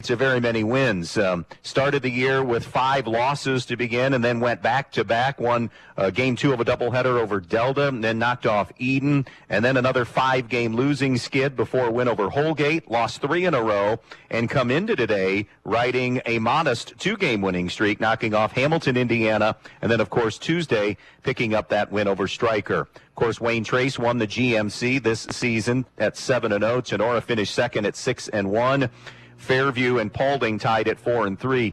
to very many wins. Started the year with 5 losses to begin and then went back-to-back. Won game 2 of a doubleheader over Delta and then knocked off Eden. And then another 5-game losing skid before a win over Holgate. Lost 3 in a row and come into today riding a modest 2-game winning streak, knocking off Hamilton, Indiana. And then, of course, Tuesday picking up that win over Stryker. Of course, Wayne Trace won the GMC this season at 7-0. Tenora finished second at 6-1. Fairview and Paulding tied at 4-3.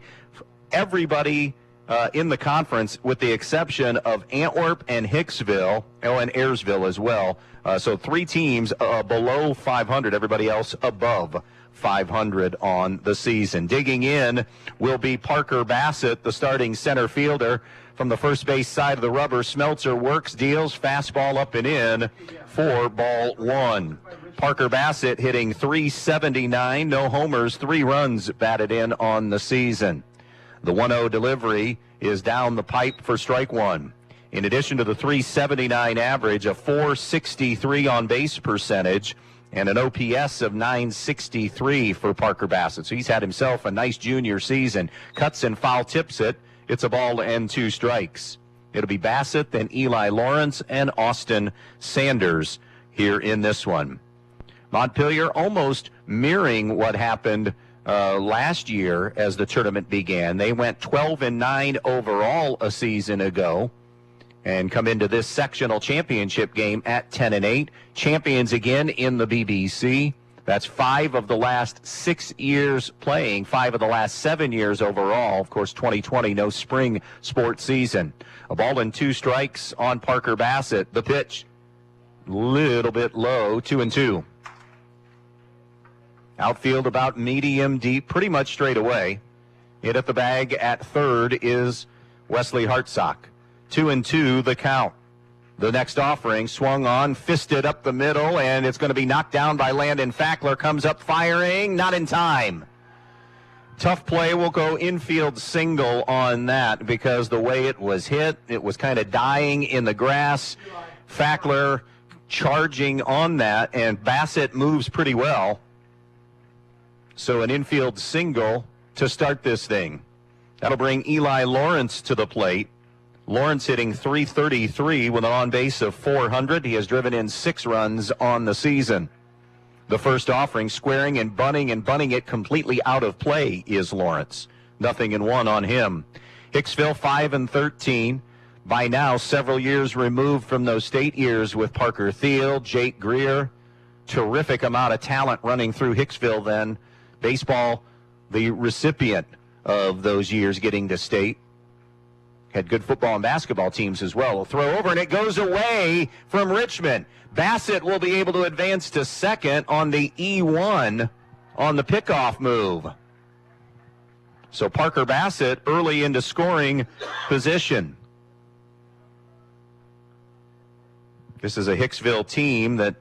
Everybody in the conference, with the exception of Antwerp and Hicksville, and Ayersville as well. So 3 teams below 500, everybody else above 500 on the season. Digging in will be Parker Bassett, the starting center fielder. From the first base side of the rubber, Smeltzer works, deals, fastball up and in for ball 1. Parker Bassett hitting .379, no homers, 3 runs batted in on the season. The 1-0 delivery is down the pipe for strike 1. In addition to the .379 average, a .463 on base percentage, and an OPS of .963 for Parker Bassett. So he's had himself a nice junior season. Cuts and foul tips it. It's a ball and 2 strikes. It'll be Bassett, then Eli Lawrence, and Austin Sanders here in this one. Montpelier almost mirroring what happened last year as the tournament began. They went 12-9 overall a season ago and come into this sectional championship game at 10-8. Champions again in the BBC. That's 5 of the last 6 years playing, 5 of the last 7 years overall. Of course, 2020, no spring sports season. A ball and 2 strikes on Parker Bassett. The pitch, little bit low, 2-2. Outfield about medium deep, pretty much straight away. Hit at the bag at third is Wesley Hartsock. 2-2 the count. The next offering swung on, fisted up the middle, and it's going to be knocked down by Landon Fackler. Comes up firing, not in time. Tough play. Will go infield single on that because the way it was hit, it was kind of dying in the grass. Fackler charging on that, and Bassett moves pretty well. So an infield single to start this thing. That'll bring Eli Lawrence to the plate. Lawrence hitting .333 with an on-base of .400. He has driven in 6 runs on the season. The first offering, squaring and bunting it completely out of play is Lawrence. 0-1 on him. Hicksville 5-13. By now, several years removed from those state years with Parker Thiel, Jake Greer. Terrific amount of talent running through Hicksville then. Baseball, the recipient of those years getting to state. Had good football and basketball teams as well. A throw over, and it goes away from Richmond. Bassett will be able to advance to second on the E1 on the pickoff move. So Parker Bassett early into scoring position. This is a Hicksville team that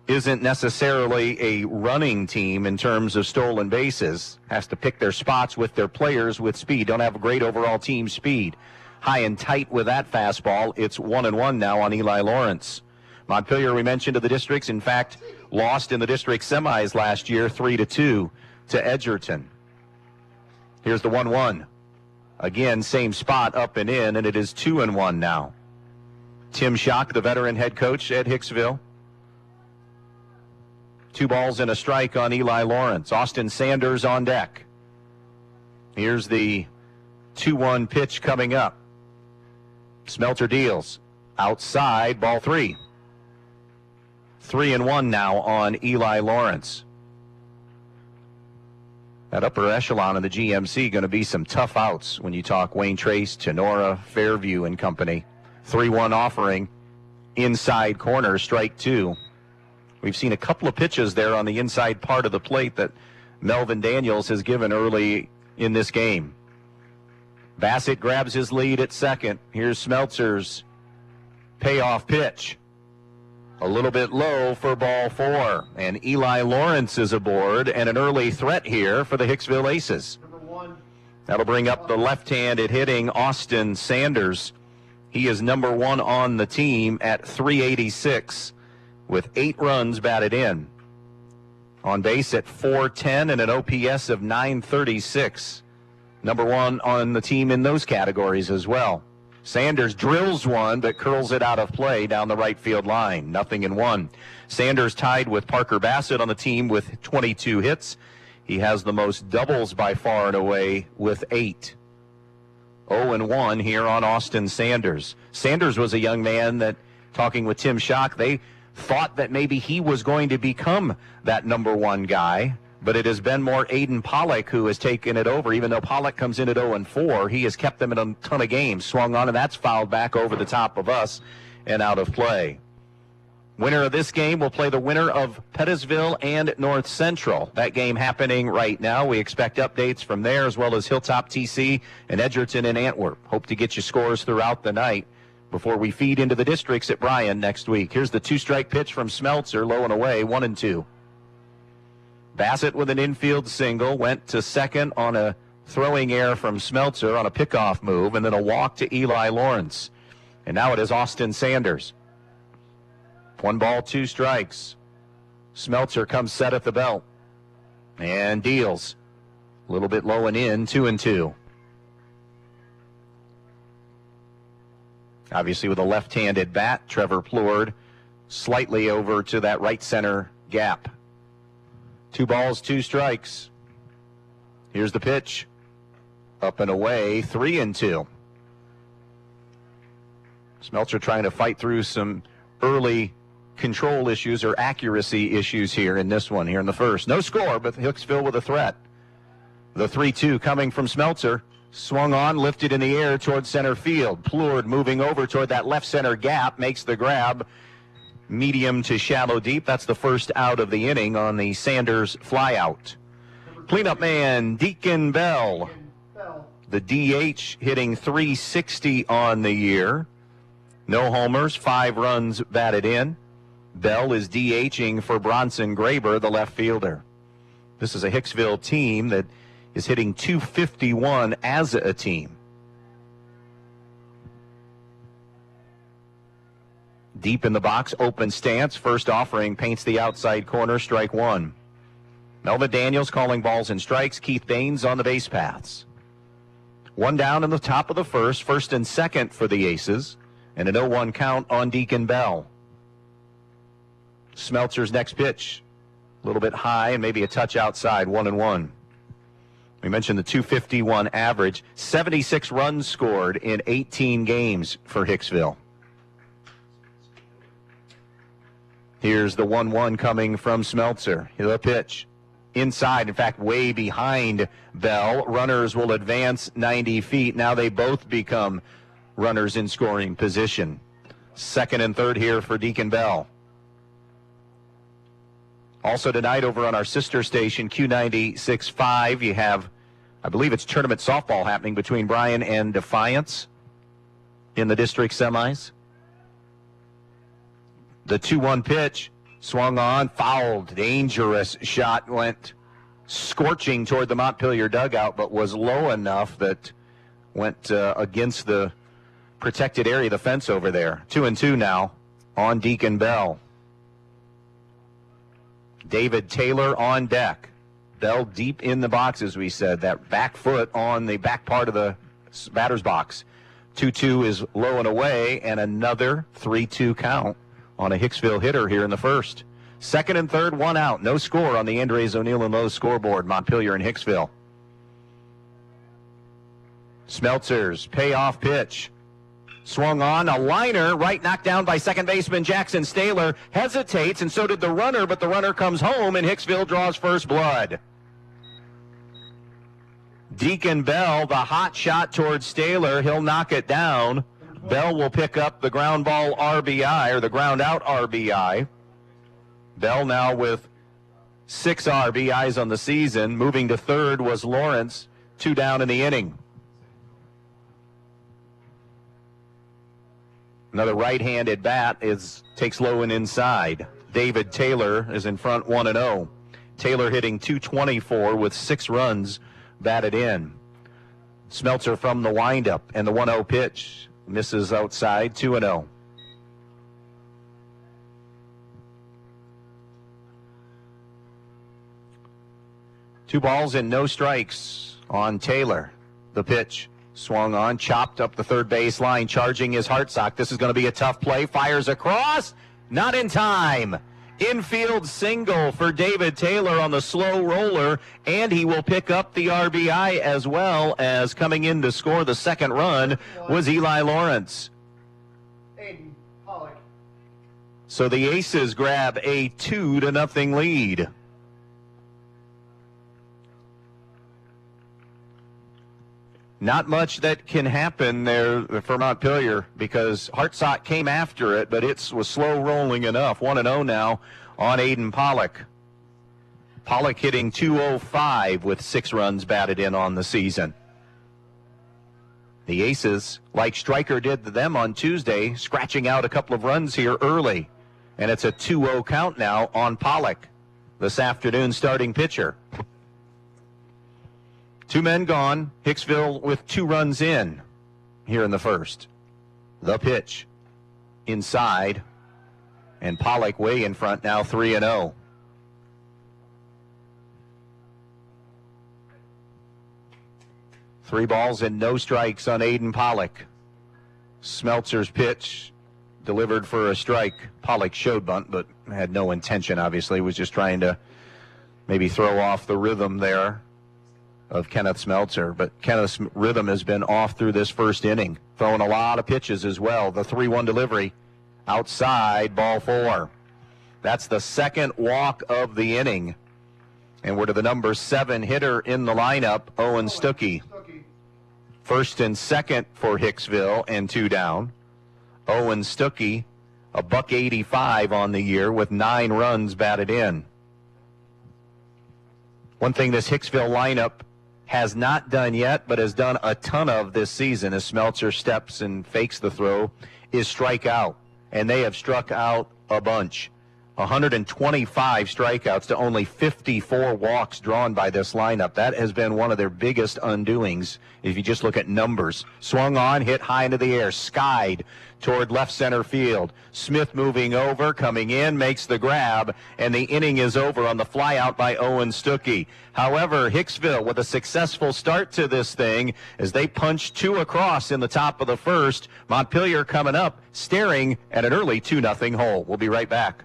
isn't necessarily a running team in terms of stolen bases. Has to pick their spots with their players with speed. Don't have a great overall team speed. High and tight with that fastball. It's 1-1 now on Eli Lawrence. Montpelier, we mentioned, to the districts. In fact, lost in the district semis last year, 3-2 to Edgerton. Here's the 1-1. Again, same spot, up and in, and it is 2-1 now. Tim Schock, the veteran head coach at Hicksville. 2 balls and a strike on Eli Lawrence. Austin Sanders on deck. Here's the 2-1 pitch coming up. Smelter deals. Outside, ball 3. 3-1 now on Eli Lawrence. That upper echelon of the GMC going to be some tough outs when you talk Wayne Trace, Tenora, Fairview and company. 3-1 offering. Inside corner, strike 2. We've seen a couple of pitches there on the inside part of the plate that Melvin Daniels has given early in this game. Bassett grabs his lead at second. Here's Smeltzer's payoff pitch. A little bit low for ball 4. And Eli Lawrence is aboard, and an early threat here for the Hicksville Aces. That'll bring up the left-handed hitting Austin Sanders. He is number 1 on the team at .386. with 8 runs batted in. On base at .410 and an OPS of .936. Number one on the team in those categories as well. Sanders drills one, but curls it out of play down the right field line. 0-1. Sanders tied with Parker Bassett on the team with 22 hits. He has the most doubles by far and away with 8. 0-1 here on Austin Sanders. Sanders was a young man that, talking with Tim Schock, they thought that maybe he was going to become that number one guy, but it has been more Aiden Pollock who has taken it over. Even though Pollock comes in at 0-4, he has kept them in a ton of games. Swung on, and that's fouled back over the top of us and out of play. Winner of this game will play the winner of Pettisville and North Central. That game happening right now. We expect updates from there, as well as Hilltop TC and Edgerton and Antwerp. Hope to get you scores throughout the night before we feed into the districts at Bryan next week. Here's the 2-strike pitch from Smeltzer, low and away, 1-2. Bassett with an infield single, went to second on a throwing error from Smeltzer on a pickoff move, and then a walk to Eli Lawrence. And now it is Austin Sanders. 1 ball, 2 strikes. Smeltzer comes set at the belt and deals. A little bit low and in, 2-2. Obviously with a left-handed bat, Trevor Plourd slightly over to that right center gap. 2 balls, 2 strikes. Here's the pitch. Up and away, 3-2. Smeltzer trying to fight through some early control issues or accuracy issues here in this one, here in the first. No score, but Hicksville with a threat. The 3-2 coming from Smeltzer. Swung on, lifted in the air towards center field. Plourd moving over toward that left center gap, makes the grab. Medium to shallow deep. That's the first out of the inning on the Sanders flyout. Cleanup man, Deacon Bell. The DH hitting .360 on the year. No homers, 5 runs batted in. Bell is DHing for Bronson Graber, the left fielder. This is a Hicksville team that is hitting .251 as a team. Deep in the box, open stance. First offering paints the outside corner, strike 1. Melvin Daniels calling balls and strikes. Keith Baines on the base paths. 1 down in the top of the first and second for the Aces, and an 0-1 count on Deacon Bell. Smeltzer's next pitch, a little bit high and maybe a touch outside, 1-1. We mentioned the .251 average, 76 runs scored in 18 games for Hicksville. Here's the 1-1 coming from Smeltzer. The pitch inside, in fact, way behind Bell. Runners will advance 90 feet. Now they both become runners in scoring position. Second and third here for Deacon Bell. Also tonight over on our sister station, Q96.5, you have, I believe it's tournament softball happening between Bryan and Defiance in the district semis. The 2-1 pitch, swung on, fouled, dangerous shot, went scorching toward the Montpelier dugout, but was low enough that went against the protected area, the fence over there. 2-2 now on Deacon Bell. David Taylor on deck. Bell deep in the box, as we said. That back foot on the back part of the batter's box. 2-2 is low and away, and another 3-2 count on a Hicksville hitter here in the first. Second and third, 1 out. No score on the Andres O'Neill and Lowe scoreboard. Montpelier and Hicksville. Smeltzer's payoff pitch. Swung on, a liner, right knocked down by second baseman Jackson Staler. Hesitates, and so did the runner, but the runner comes home, and Hicksville draws first blood. Deacon Bell, the hot shot towards Staler. He'll knock it down. Bell will pick up the ground ball RBI, or the ground out RBI. Bell now with 6 RBIs on the season. Moving to third was Lawrence, 2 down in the inning. Another right-handed bat takes low and inside. David Taylor is in front, 1-0. Taylor hitting .224 with 6 runs batted in. Smeltzer from the windup, and the 1-0 pitch misses outside, 2-0. 2 balls and no strikes on Taylor. The pitch swung on, chopped up the third base line, charging his Hartsock. This is going to be a tough play. Fires across. Not in time. Infield single for David Taylor on the slow roller, and he will pick up the RBI, as well as coming in to score the second run was Eli Lawrence. Aiden Pollock. So the Aces grab a 2-0 lead. Not much that can happen there for Montpelier because Hartsock came after it, but it was slow rolling enough. 1-0 now on Aiden Pollock. Pollock hitting .205 with 6 runs batted in on the season. The Aces, like Stryker did to them on Tuesday, scratching out a couple of runs here early. And it's a 2-0 count now on Pollock, this afternoon starting pitcher. 2 men gone. Hicksville with 2 runs in here in the first. The pitch inside, and Pollock way in front now, 3-0. Three balls and no strikes on Aiden Pollock. Smeltzer's pitch delivered for a strike. Pollock showed bunt, but had no intention, obviously. Was just trying to maybe throw off the rhythm there of Kenneth Smeltzer, but Kenneth's rhythm has been off through this first inning, throwing a lot of pitches as well. The 3-1 delivery outside, ball 4. That's the second walk of the inning, and we're to the number 7 hitter in the lineup, Owen Stuckey. First and second for Hicksville, and 2 down. Owen Stuckey, a $185 on the year with 9 runs batted in. One thing this Hicksville lineup has not done yet, but has done a ton of this season as Smeltzer steps and fakes the throw, is strike out. And they have struck out a bunch. 125 strikeouts to only 54 walks drawn by this lineup. That has been one of their biggest undoings if you just look at numbers. Swung on, hit high into the air, skied toward left center field. Smith moving over, coming in, makes the grab, and the inning is over on the fly out by Owen Stuckey. However, Hicksville with a successful start to this thing as they punch 2 across in the top of the first. Montpelier coming up, staring at an early 2-0 hole. We'll be right back.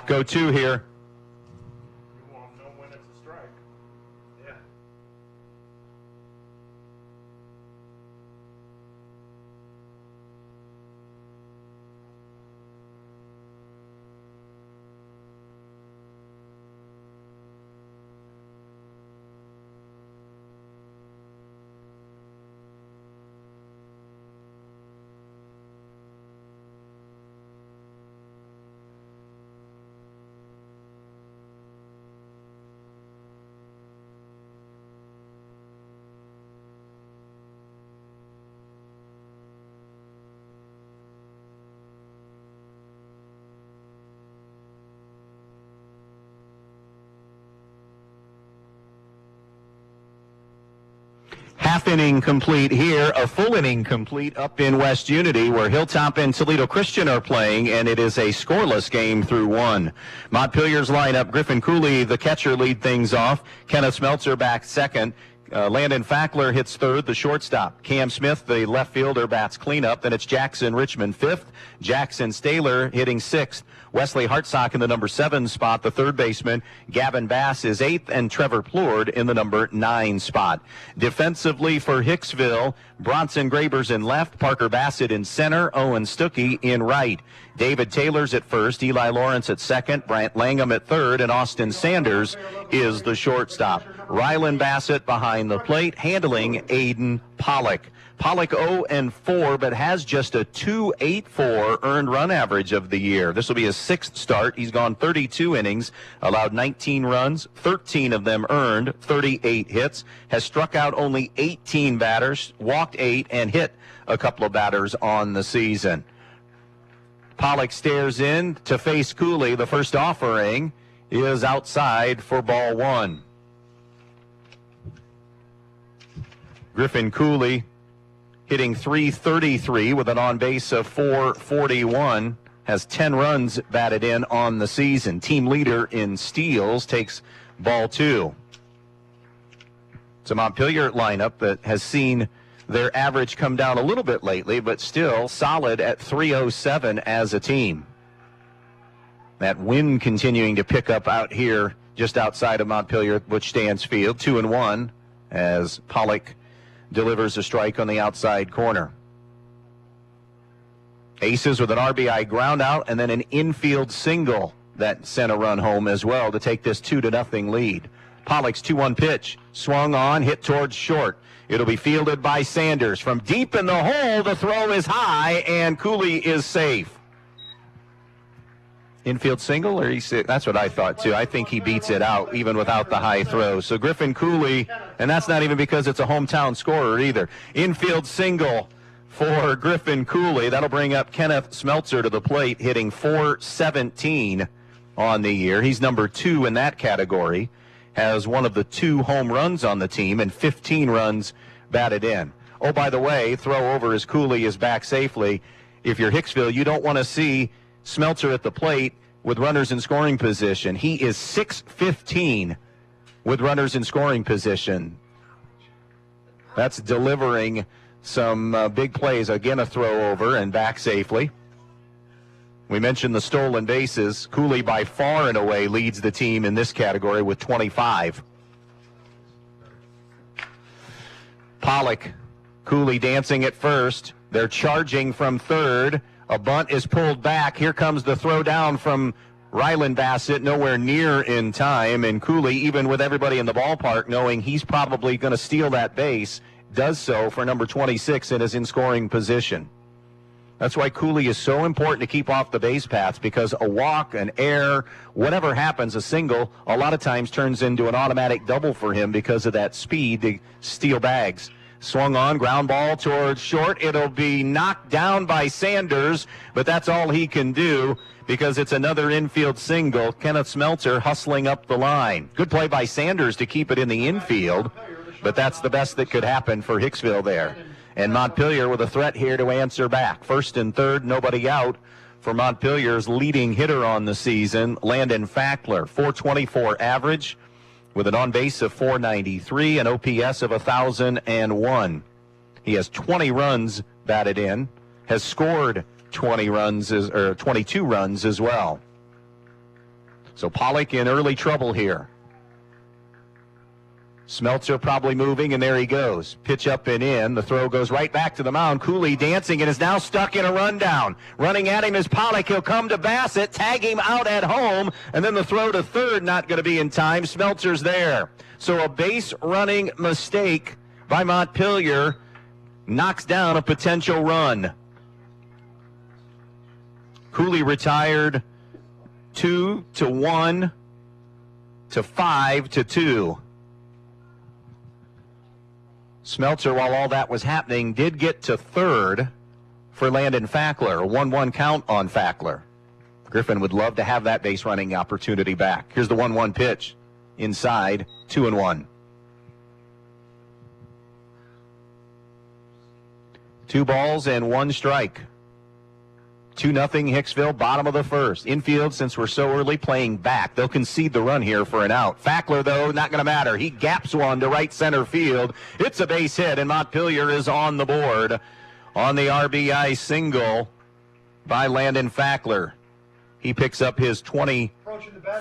Go 2 here. You won't know when it's a strike. Yeah. Half inning complete here, a full inning complete up in West Unity where Hilltop and Toledo Christian are playing, and it is a scoreless game through 1. Montpelier's lineup, Griffin Cooley, the catcher, lead things off. Kenneth Smeltzer back second. Landon Fackler hits third, the shortstop. Cam Smith, the left fielder, bats cleanup. Then it's Jackson Richmond fifth. Jackson Staylor hitting sixth. Wesley Hartsock in the number 7 spot, the third baseman. Gavin Bass is 8th, and Trevor Plourd in the number 9 spot. Defensively for Hicksville, Bronson Grabers in left, Parker Bassett in center, Owen Stuckey in right. David Taylor's at first, Eli Lawrence at second, Brant Langham at third, and Austin Sanders is the shortstop. Rylan Bassett behind the plate, handling Aiden Pollock. Pollock 0-4, but has just a .284 earned run average of the year. This will be his 6th start. He's gone 32 innings, allowed 19 runs, 13 of them earned, 38 hits, has struck out only 18 batters, walked 8, and hit a couple of batters on the season. Pollock stares in to face Cooley. The first offering is outside for ball 1. Griffin Cooley hitting .333 with an on base of .441 has 10 runs batted in on the season. Team leader in steals, takes ball 2. It's a Montpelier lineup that has seen their average come down a little bit lately, but still solid at .307 as a team. That wind continuing to pick up out here just outside of Montpelier at Butch Stansfield. 2-1 as Pollock delivers a strike on the outside corner. Aces with an RBI ground out and then an infield single that sent a run home as well to take this 2-0 lead. Pollock's 2-1 pitch swung on, hit towards short. It'll be fielded by Sanders. From deep in the hole, the throw is high, and Cooley is safe. Infield single, or that's what I thought too. I think he beats it out even without the high throw. So Griffin Cooley, and that's not even because it's a hometown scorer either. Infield single for Griffin Cooley. That'll bring up Kenneth Smeltzer to the plate, hitting .417 on the year. He's number 2 in that category. Has one of the 2 home runs on the team and 15 runs batted in. Oh, by the way, throw over as Cooley is back safely. If you're Hicksville, you don't want to see Smeltzer at the plate with runners in scoring position. He is .615 with runners in scoring position. That's delivering some big plays. Again, a throw over and back safely. We mentioned the stolen bases. Cooley by far and away leads the team in this category with 25. Pollock, Cooley dancing at first. They're charging from third. A bunt is pulled back. Here comes the throw down from Ryland Bassett, nowhere near in time. And Cooley, even with everybody in the ballpark knowing he's probably going to steal that base, does so for number 26 and is in scoring position. That's why Cooley is so important to keep off the base paths, because a walk, an error, whatever happens, a single, a lot of times turns into an automatic double for him because of that speed to steal bags. Swung on, ground ball towards short. It'll be knocked down by Sanders, but that's all he can do because it's another infield single. Kenneth Smeltzer hustling up the line. Good play by Sanders to keep it in the infield, but that's the best that could happen for Hicksville there. And Montpelier with a threat here to answer back. First and third, nobody out for Montpelier's leading hitter on the season, Landon Fackler. .424 average with an on-base of .493, an OPS of 1,001. He has 20 runs batted in, has scored 22 runs as well. So Pollock in early trouble here. Smeltzer probably moving, and there he goes. Pitch up and in. The throw goes right back to the mound. Cooley dancing and is now stuck in a rundown. Running at him is Pollock. He'll come to Bassett, tag him out at home, and then the throw to third not going to be in time. Smeltzer's there. So a base running mistake by Montpelier knocks down a potential run. Cooley retired 2-1 to 5-2. Smeltzer, while all that was happening, did get to third for Landon Fackler. A 1-1 count on Fackler. Griffin would love to have that base running opportunity back. Here's the 1-1 pitch. Inside, 2-1. 2 balls and 1 strike. 2-0 Hicksville, bottom of the first. Infield, since we're so early, playing back. They'll concede the run here for an out. Fackler, though, not going to matter. He gaps one to right center field. It's a base hit, and Montpelier is on the board on the RBI single by Landon Fackler. He picks up his 21st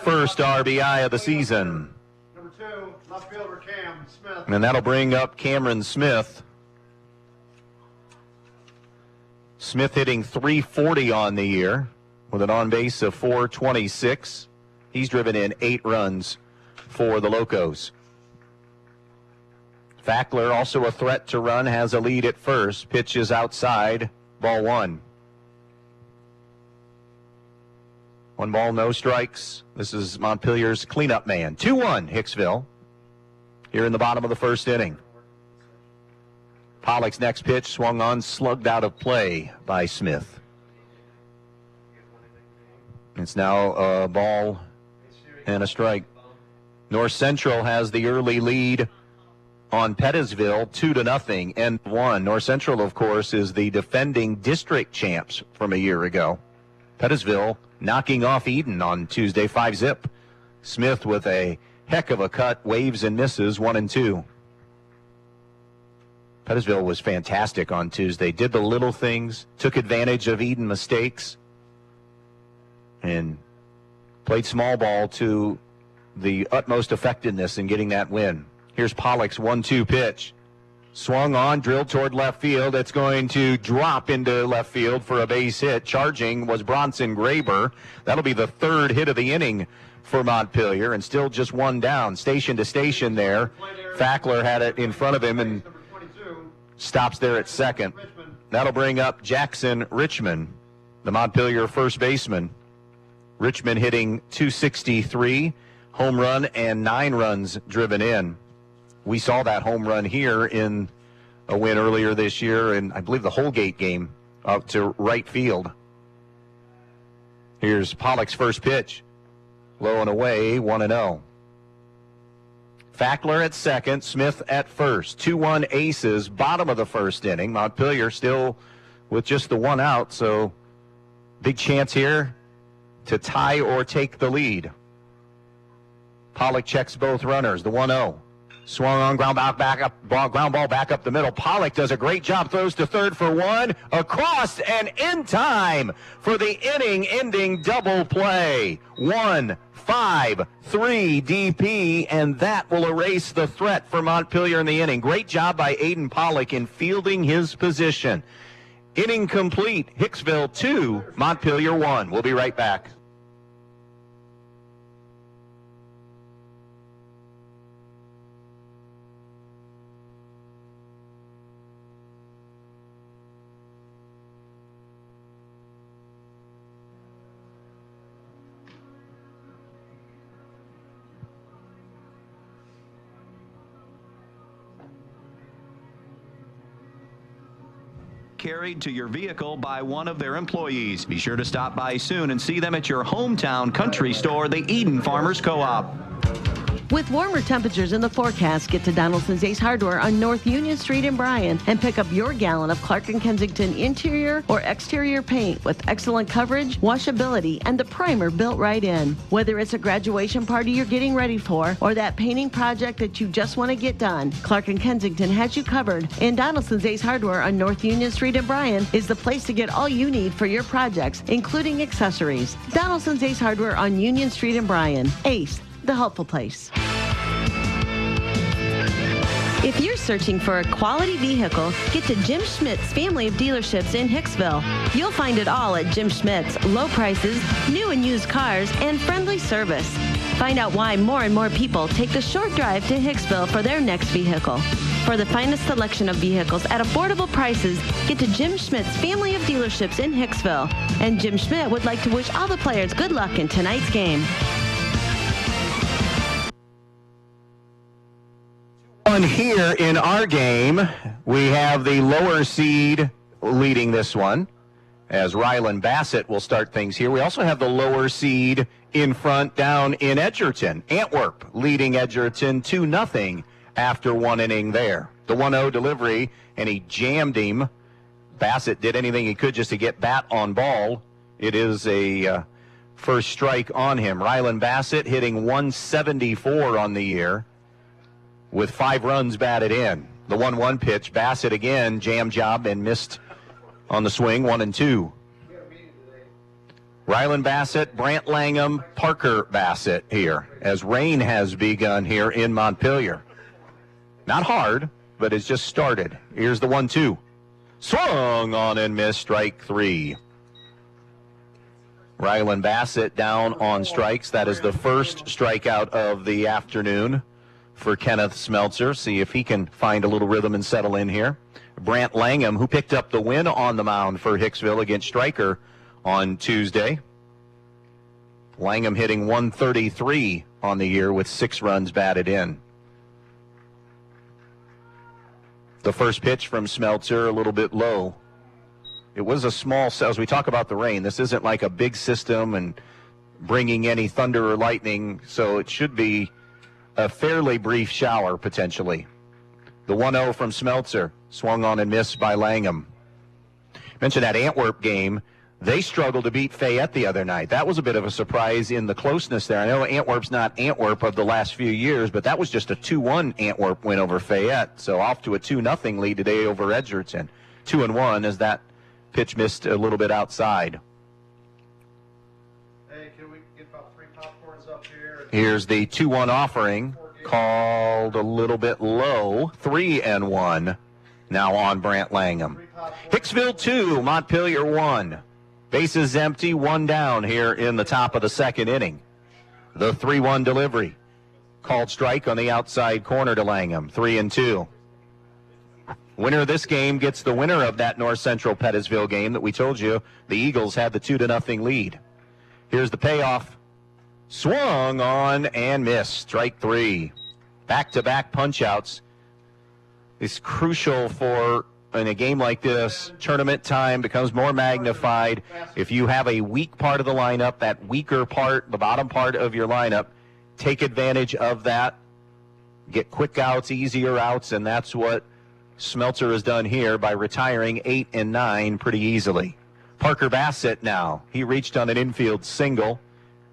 RBI of the season. Number 2, left fielder Cam Smith. And that'll bring up Cameron Smith. Smith hitting .340 on the year with an on-base of .426. He's driven in 8 runs for the Locos. Fackler, also a threat to run, has a lead at first. Pitch is outside, ball 1. 1 ball, no strikes. This is Montpelier's cleanup man. 2-1 Hicksville here in the bottom of the first inning. Pollock's next pitch swung on, slugged out of play by Smith. It's now a ball and a strike. North Central has the early lead on Pettisville, 2-0, and 1. North Central, of course, is the defending district champs from a year ago. Pettisville knocking off Eden on Tuesday, 5-zip. Smith with a heck of a cut, waves and misses, 1-2. Pettisville was fantastic on Tuesday, did the little things, took advantage of Eden mistakes, and played small ball to the utmost effectiveness in getting that win. Here's Pollock's 1-2 pitch. Swung on, drilled toward left field. It's going to drop into left field for a base hit. Charging was Bronson Graber. That'll be the third hit of the inning for Montpelier, and still just one down. Station to station there. Fackler had it in front of him and stops there at second. That'll bring up Jackson Richmond, the Montpelier first baseman. Richmond hitting .263, home run and 9 runs driven in. We saw that home run here in a win earlier this year, and I believe the Holgate game out to right field. Here's Pollock's first pitch. Low and away, 1-0. Fackler at second, Smith at first. 2-1 aces, bottom of the first inning. Montpelier still with just the one out, so big chance here to tie or take the lead. Pollock checks both runners, the 1-0. Swung on, ground ball back up the middle. Pollock does a great job, throws to third for one, across and in time for the inning-ending double play. 1-5-3 DP, and that will erase the threat for Montpelier in the inning. Great job by Aiden Pollock in fielding his position. Inning complete. Hicksville 2, Montpelier 1. We'll be right back. Carried to your vehicle by one of their employees. Be sure to stop by soon and see them at your hometown country store, the Eden Farmers Co-op. With warmer temperatures in the forecast, get to Donaldson's Ace Hardware on North Union Street in Bryan and pick up your gallon of Clark & Kensington interior or exterior paint with excellent coverage, washability, and the primer built right in. Whether it's a graduation party you're getting ready for or that painting project that you just want to get done, Clark & Kensington has you covered, and Donaldson's Ace Hardware on North Union Street in Bryan is the place to get all you need for your projects, including accessories. Donaldson's Ace Hardware on Union Street in Bryan. Ace, the helpful place. If you're searching for a quality vehicle, get to Jim Schmidt's family of dealerships in Hicksville. You'll find it all at Jim Schmidt's. Low prices, new and used cars, and friendly service. Find out why more and more people take the short drive to Hicksville for their next vehicle. For the finest selection of vehicles at affordable prices, get to Jim Schmidt's family of dealerships in Hicksville. And Jim Schmidt would like to wish all the players good luck in tonight's game. Here in our game, we have the lower seed leading this one, as Ryland Bassett will start things here. We also have the lower seed in front down in Edgerton. Antwerp leading Edgerton 2-0 after one inning there. The 1-0 delivery, and he jammed him. Bassett did anything he could just to get bat on ball. It is a first strike on him. Ryland Bassett hitting 174 on the year, with 5 runs batted in. The 1-1 pitch, Bassett again, jam job and missed on the swing, 1-2. Ryland Bassett, Brant Langham, Parker Bassett here, as rain has begun here in Montpelier. Not hard, but it's just started. Here's the 1-2. Swung on and missed, strike 3. Ryland Bassett down on strikes. That is the first strikeout of the afternoon for Kenneth Smeltzer. See if he can find a little rhythm and settle in here. Brant Langham, who picked up the win on the mound for Hicksville against Stryker on Tuesday. Langham hitting 133 on the year with 6 runs batted in. The first pitch from Smeltzer, a little bit low. It was a small, as we talk about the rain, this isn't like a big system and bringing any thunder or lightning, so it should be a fairly brief shower, potentially. The 1-0 from Smeltzer, swung on and missed by Langham. Mentioned that Antwerp game. They struggled to beat Fayette the other night. That was a bit of a surprise in the closeness there. I know Antwerp's not Antwerp of the last few years, but that was just a 2-1 Antwerp win over Fayette. So off to a 2-0 lead today over Edgerton. 2-1 as that pitch missed a little bit outside. Hey, can we get about 3 popcorns up here? Here's the 2-1 offering, called a little bit low. 3-1 now on Brant Langham. Hicksville 2, Montpelier 1. Bases empty, 1 down here in the top of the second inning. The 3-1 delivery. Called strike on the outside corner to Langham. 3-2. Winner of this game gets the winner of that North Central Pettisville game that we told you the Eagles had the 2-0 lead. Here's the payoff. Swung on and missed. Strike 3. Back-to-back punch-outs is crucial for, in a game like this, tournament time becomes more magnified. If you have a weak part of the lineup, that weaker part, the bottom part of your lineup, take advantage of that. Get quick outs, easier outs, and that's what Smeltzer has done here by retiring 8 and 9 pretty easily. Parker Bassett now. He reached on an infield single,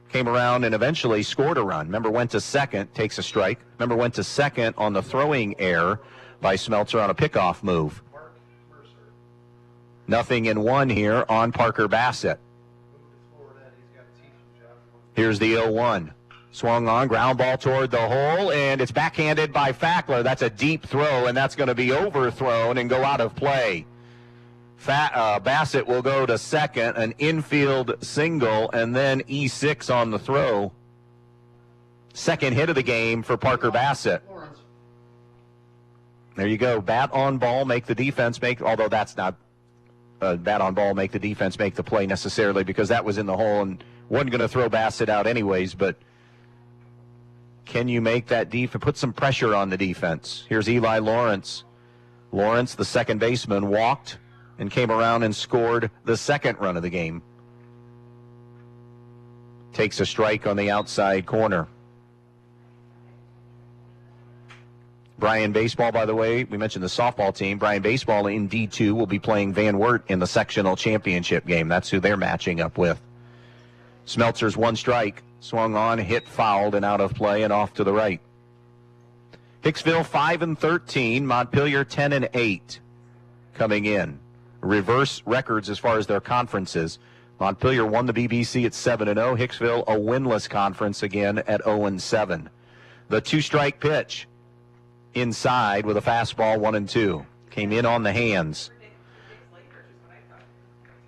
came around and eventually scored a run. Remember, went to second, takes a strike. Remember, went to second on the throwing error by Smeltzer on a pickoff move. 0-1 here on Parker Bassett. Here's the 0-1. Swung on, ground ball toward the hole, and it's backhanded by Fackler. That's a deep throw, and that's going to be overthrown and go out of play. Bassett will go to second, an infield single, and then E6 on the throw. Second hit of the game for Parker Bassett. There you go. Bat on ball, make the defense make, although that's not bat on ball, make the defense make the play necessarily because that was in the hole and wasn't going to throw Bassett out anyways, but can you make that defense, put some pressure on the defense? Here's Eli Lawrence. Lawrence, the second baseman, walked and came around and scored the second run of the game. Takes a strike on the outside corner. Bryan Baseball, by the way, we mentioned the softball team. Bryan Baseball in D2 will be playing Van Wert in the sectional championship game. That's who they're matching up with. Smeltzer's 1 strike. Swung on, hit, fouled, and out of play and off to the right. Hicksville 5-13, Montpelier 10-8 coming in. Reverse records as far as their conferences. Montpelier won the BBC at 7-0. Hicksville a winless conference again at 0-7. The 2-strike pitch. Inside with a fastball, 1-2. Came in on the hands.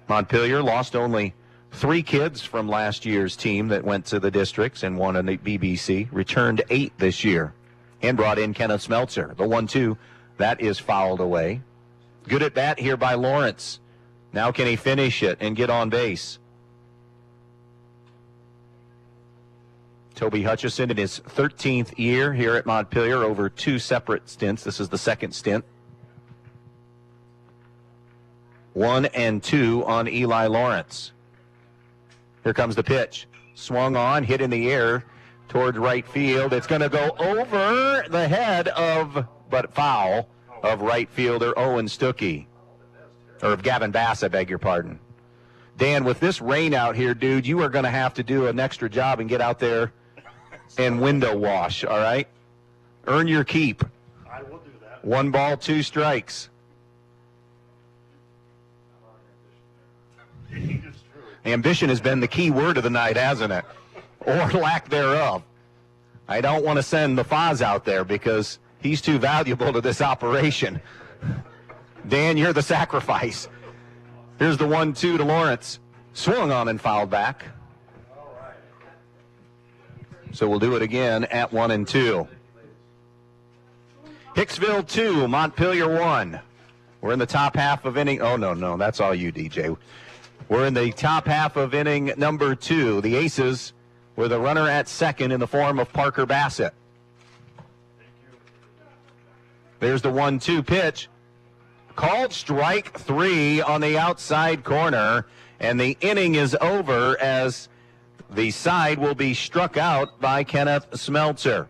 Montpelier lost only 3 kids from last year's team that went to the districts and won on the BBC. Returned 8 this year and brought in Kenneth Smeltzer. The 1-2, that is fouled away. Good at bat here by Lawrence. Now can he finish it and get on base? Toby Hutchison in his 13th year here at Montpelier over 2 separate stints. This is the second stint. 1-2 on Eli Lawrence. Here comes the pitch. Swung on, hit in the air toward right field. It's going to go over the head of, but foul, of right fielder Owen Stuckey. Or of Gavin Bass, I beg your pardon. Dan, with this rain out here, dude, you are going to have to do an extra job and get out there and window wash, all right? Earn your keep. I will do that. 1 ball, 2 strikes. Ambition has been the key word of the night, hasn't it? Or lack thereof. I don't want to send the Foz out there because he's too valuable to this operation. Dan, you're the sacrifice. Here's the 1-2 to Lawrence. Swung on and fouled back. So we'll do it again at 1-2. Hicksville 2, Montpelier 1. We're in the top half of inning. Oh, no, that's all you, DJ. We're in the top half of inning number 2. The Aces with a runner at second in the form of Parker Bassett. There's the 1-2 pitch. Called strike 3 on the outside corner, and the inning is over as the side will be struck out by Kenneth Smeltzer.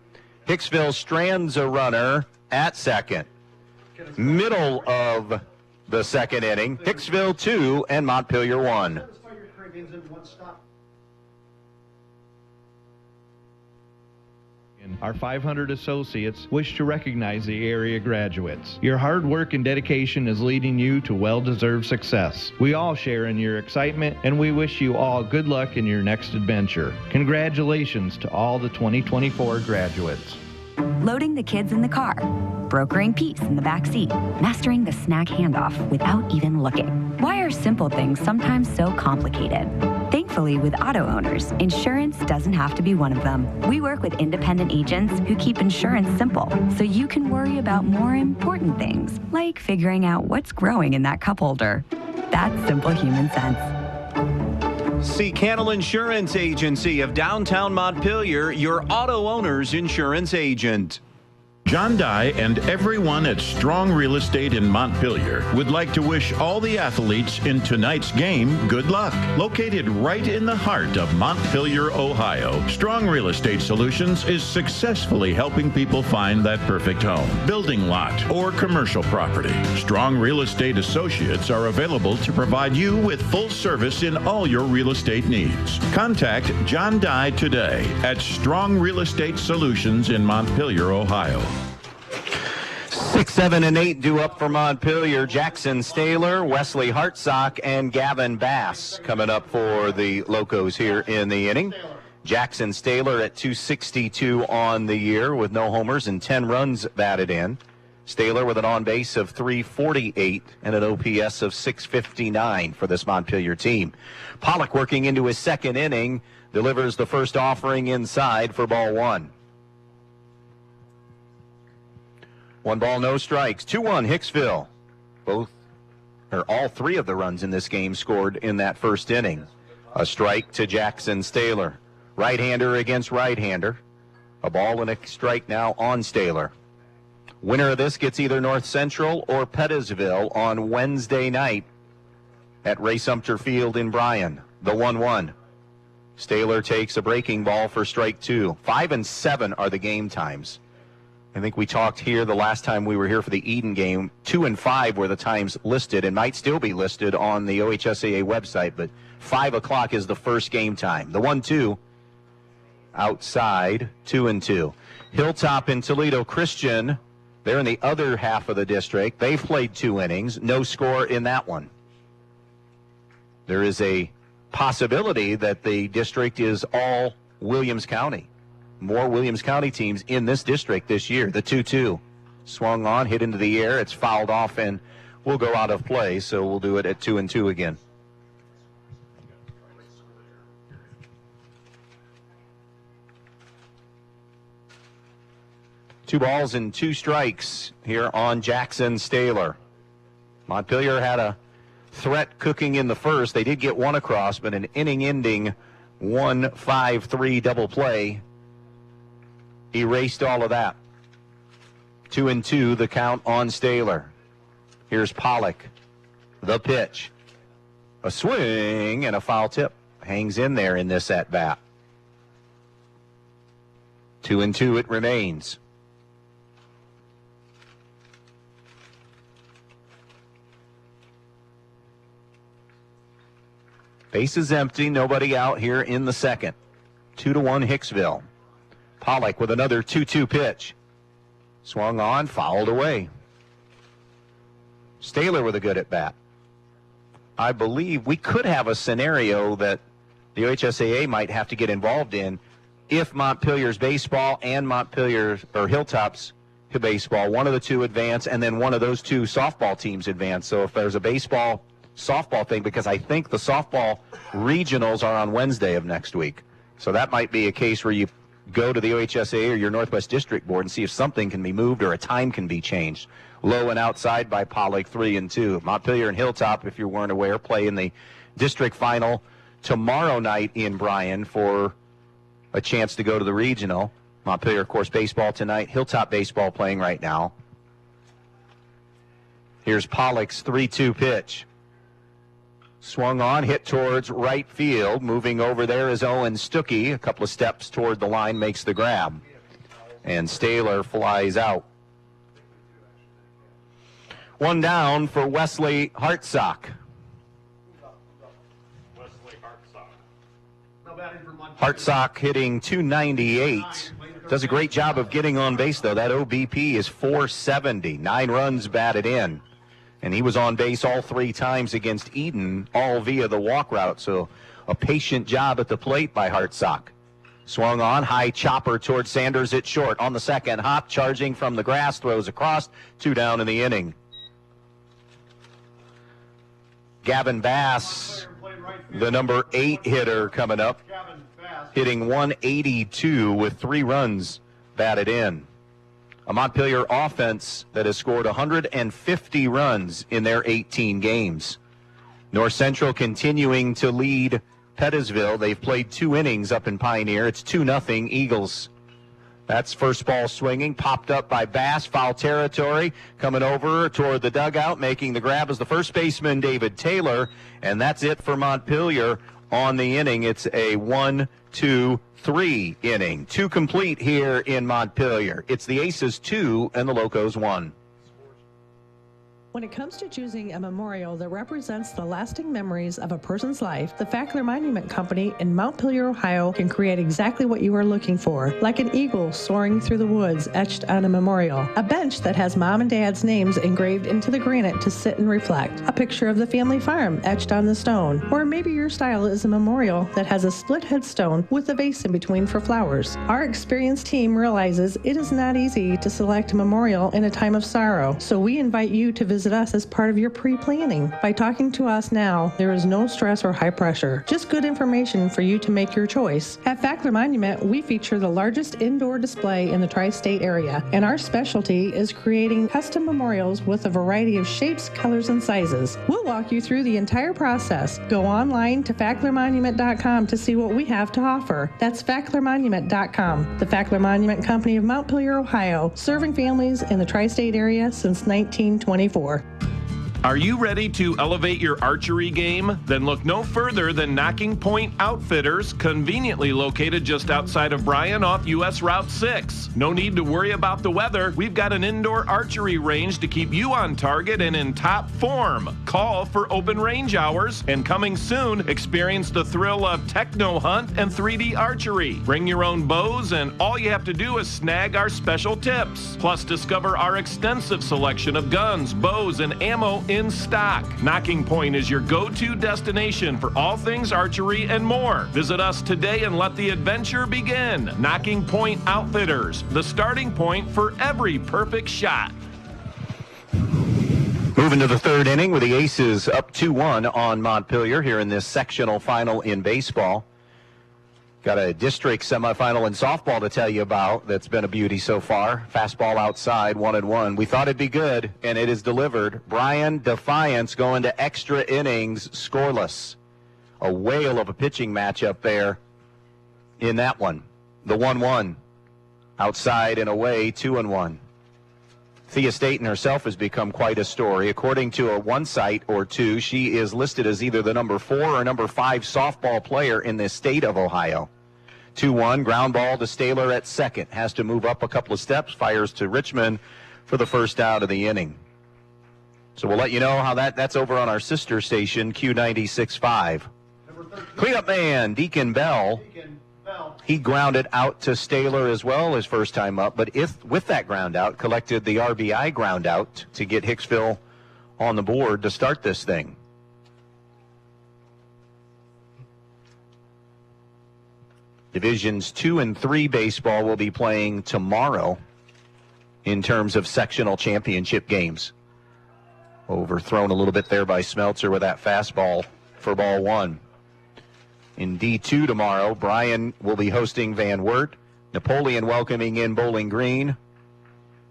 Hicksville strands a runner at second. Middle of the second inning. Hicksville 2 and Montpelier 1. Our 500 associates wish to recognize the area graduates. Your hard work and dedication is leading you to well-deserved success. We all share in your excitement, and we wish you all good luck in your next adventure. Congratulations to all the 2024 graduates. Loading the kids in the car, brokering peace in the back seat, mastering the snack handoff without even looking. Why are simple things sometimes so complicated? Thankfully, with auto owners, insurance doesn't have to be one of them. We work with independent agents who keep insurance simple, so you can worry about more important things, like figuring out what's growing in that cup holder. That's simple human sense. See Cannell Insurance Agency of downtown Montpelier, your auto owner's insurance agent. John Dye and everyone at Strong Real Estate in Montpelier would like to wish all the athletes in tonight's game good luck. Located right in the heart of Montpelier, Ohio, Strong Real Estate Solutions is successfully helping people find that perfect home, building lot, or commercial property. Strong Real Estate Associates are available to provide you with full service in all your real estate needs. Contact John Dye today at Strong Real Estate Solutions in Montpelier, Ohio. 6, 7, and 8 due up for Montpelier. Jackson Staylor, Wesley Hartsock, and Gavin Bass coming up for the Locos here in the inning. Jackson Staylor at .262 on the year with no homers and 10 runs batted in. Staylor with an on-base of .348 and an OPS of .659 for this Montpelier team. Pollock working into his second inning, delivers the first offering inside for ball one. 1 ball, no strikes. 2-1 Hicksville. All three of the runs in this game scored in that first inning. A strike to Jackson Staylor. Right-hander against right-hander. A ball and a strike now on Staylor. Winner of this gets either North Central or Pettisville on Wednesday night at Ray Sumter Field in Bryan. The 1-1. Staylor takes a breaking ball for strike 2. 5 and 7 are the game times. I think we talked here the last time we were here for the Eden game. 2 and 5 were the times listed and might still be listed on the OHSAA website, but 5 o'clock is the first game time. The 1-2 outside, 2 and 2. Hilltop and Toledo Christian, they're in the other half of the district. They've played 2 innings, no score in that one. There is a possibility that the district is all Williams County. More Williams County teams in this district this year. The 2-2 swung on, hit into the air. It's fouled off and will go out of play, so we'll do it at 2 and 2 again. Two balls and 2 strikes here on Jackson Staylor. Montpelier had a threat cooking in the first. They did get one across, but an inning-ending 1-5-3 double play erased all of that. 2 and 2, the count on Staylor. Here's Pollock. The pitch. A swing and a foul tip. Hangs in there in this at-bat. 2 and 2 it remains. Base is empty, nobody out here in the second. 2-1 Hicksville. Pollock with another 2-2 pitch. Swung on, fouled away. Staylor with a good at-bat. I believe we could have a scenario that the OHSAA might have to get involved in if Montpelier's baseball and Montpelier or Hilltop's baseball, one of the two advance, and then one of those two softball teams advance. So if there's a baseball softball thing, because I think the softball regionals are on Wednesday of next week. So that might be a case where you go to the OHSAA or your Northwest District Board and see if something can be moved or a time can be changed. Low and outside by Pollock, 3 and 2. Montpelier and Hilltop, if you weren't aware, play in the district final tomorrow night in Bryan for a chance to go to the regional. Montpelier, of course, baseball tonight. Hilltop baseball playing right now. Here's Pollock's 3-2 pitch. Swung on, hit towards right field. Moving over there is Owen Stuckey. A couple of steps toward the line, makes the grab. And Staylor flies out. One down for Wesley Hartsock. Wesley Hartsock. Hartsock hitting 298. Does a great job of getting on base, though. That OBP is 470. 9 runs batted in. And he was on base all 3 times against Eden, all via the walk route. So a patient job at the plate by Hartsock. Swung on, high chopper towards Sanders at short. On the second hop, charging from the grass, throws across. 2 down in the inning. Gavin Bass, the number 8 hitter coming up, hitting 182 with 3 runs batted in. A Montpelier offense that has scored 150 runs in their 18 games. North Central continuing to lead Pettisville. They've played 2 innings up in Pioneer. It's 2-0 Eagles. That's first ball swinging, popped up by Bass, foul territory, coming over toward the dugout, making the grab as the first baseman, David Taylor, and that's it for Montpelier on the inning. It's a 1-2-3 inning. 2 complete here in Montpelier. It's the Aces 2 and the Locos 1. When it comes to choosing a memorial that represents the lasting memories of a person's life, the Fackler Monument Company in Montpelier, Ohio can create exactly what you are looking for, like an eagle soaring through the woods etched on a memorial, a bench that has mom and dad's names engraved into the granite to sit and reflect, a picture of the family farm etched on the stone, or maybe your style is a memorial that has a split headstone with a vase in between for flowers. Our experienced team realizes it is not easy to select a memorial in a time of sorrow, so we invite you to visit us as part of your pre-planning. By talking to us now, there is no stress or high pressure, just good information for you to make your choice. At Fackler Monument, we feature the largest indoor display in the tri-state area, and our specialty is creating custom memorials with a variety of shapes, colors, and sizes. We'll walk you through the entire process. Go online to facklermonument.com to see what we have to offer. That's facklermonument.com. The Fackler Monument Company of Montpelier, Ohio, serving families in the tri-state area since 1924. Are you ready to elevate your archery game? Then look no further than Knocking Point Outfitters, conveniently located just outside of Bryan off US Route 6. No need to worry about the weather. We've got an indoor archery range to keep you on target and in top form. Call for open range hours, and coming soon, experience the thrill of techno hunt and 3D archery. Bring your own bows, and all you have to do is snag our special tips. Plus, discover our extensive selection of guns, bows, and ammo in stock. Knocking Point is your go-to destination for all things archery and more. Visit us today and let the adventure begin. Knocking Point Outfitters, the starting point for every perfect shot. Moving to the 3rd inning with the Aces up 2-1 on Montpelier here in this sectional final in baseball. Got a district semifinal in softball to tell you about that's been a beauty so far. Fastball outside, 1-1. We thought it'd be good, and it is delivered. Bryan Defiance going to extra innings scoreless. A whale of a pitching matchup there in that one. The 1-1. Outside and away, 2-1. Thea Staten herself has become quite a story. According to one site or two, she is listed as either the number 4 or number 5 softball player in the state of Ohio. 2-1, ground ball to Staylor at second. Has to move up a couple of steps, fires to Richmond for the first out of the inning. So we'll let you know how that's over on our sister station, Q96.5. Cleanup man, Deacon Bell. He grounded out to Staylor as well his first time up, but with that ground out, collected the RBI ground out to get Hicksville on the board to start this thing. Divisions 2 and 3 baseball will be playing tomorrow in terms of sectional championship games. Overthrown a little bit there by Smeltzer with that fastball for ball 1. In D2 tomorrow, Bryan will be hosting Van Wert. Napoleon welcoming in Bowling Green.